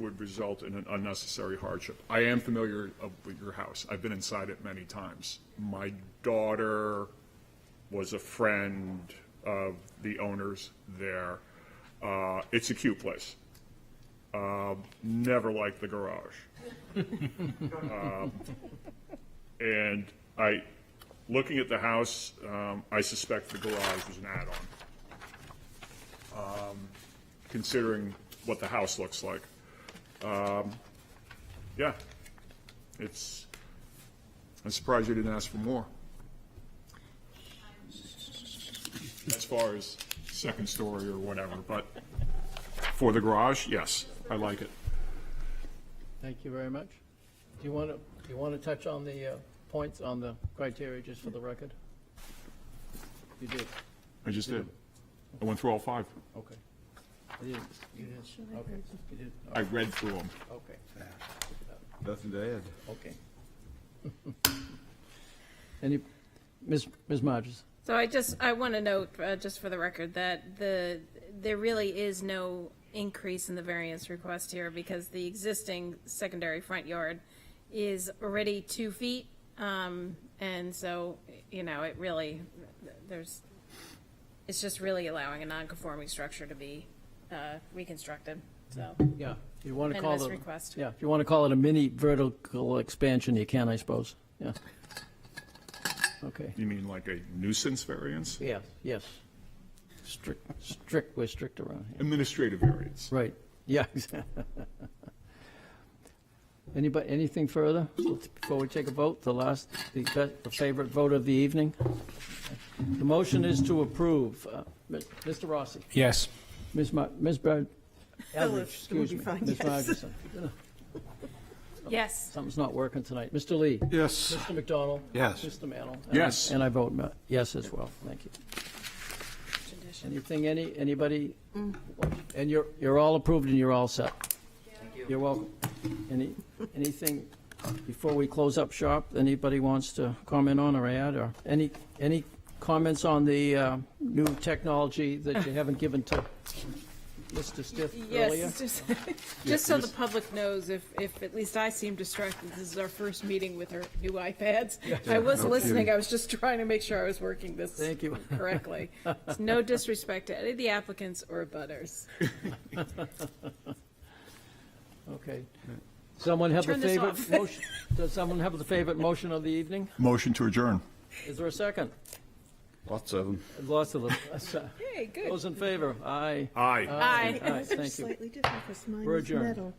would result in an unnecessary hardship. I am familiar with your house. I've been inside it many times. My daughter was a friend of the owners there. It's a cute place. Never liked the garage. And looking at the house, I suspect the garage was an add-on, considering what the house looks like. Yeah, I'm surprised you didn't ask for more. As far as second story or whatever, but for the garage, yes, I like it. Thank you very much. Do you want to touch on the points on the criteria just for the record? You did. I just did. I went through all 5. Okay. You did. Okay. You did. I read through them. Okay. Nothing to add. Okay. Any, Ms. Marges? so I want to note, just for the record, that there really is no increase in the variance request here because the existing secondary front yard is already 2 feet. And so, it really, it's just really allowing a non-conforming structure to be reconstructed, so. Yeah. You want to call Minimus it. request. Yeah. If you want to call it a mini vertical expansion, you can, I suppose. Yeah. Okay. You mean like a nuisance variance? Yeah. Yes. We're strict around here. Administrative variance. Right. Yeah. Anybody, anything further before we take a vote? The favorite vote of the evening? The motion is to approve. Mr. Rossi? Yes. Ms. Bird? Phyllis, Excuse me. it would be fine, Ms. yes. Margeson? Yes. Something's not working tonight. Mr. Lee? Yes. Mr. McDonald? Yes. Mr. Mantle? Yes. And I vote yes as well. Thank you. Anything, anybody? And you're all approved and you're all set. Thank you. You're welcome. Anything before we close up shop, anybody wants to comment on or add, or any comments on the new technology that you haven't given to Mr. Stiff earlier? Yes, just so the public knows, if at least I seem distracted, this is our first meeting with our new iPads. I was listening, I was just trying to make sure I was working this Thank you. correctly. It's no disrespect to any of the applicants or abutters. Okay. Someone have the Turn this favorite off. motion? Does someone have the favorite motion of the evening? Motion to adjourn. Is there a second? Lots of them. Lots of them. Hey, good. Those in favor? Aye. Aye. Aye. Aye, thank you. Slightly different because mine We're is adjourned. metal.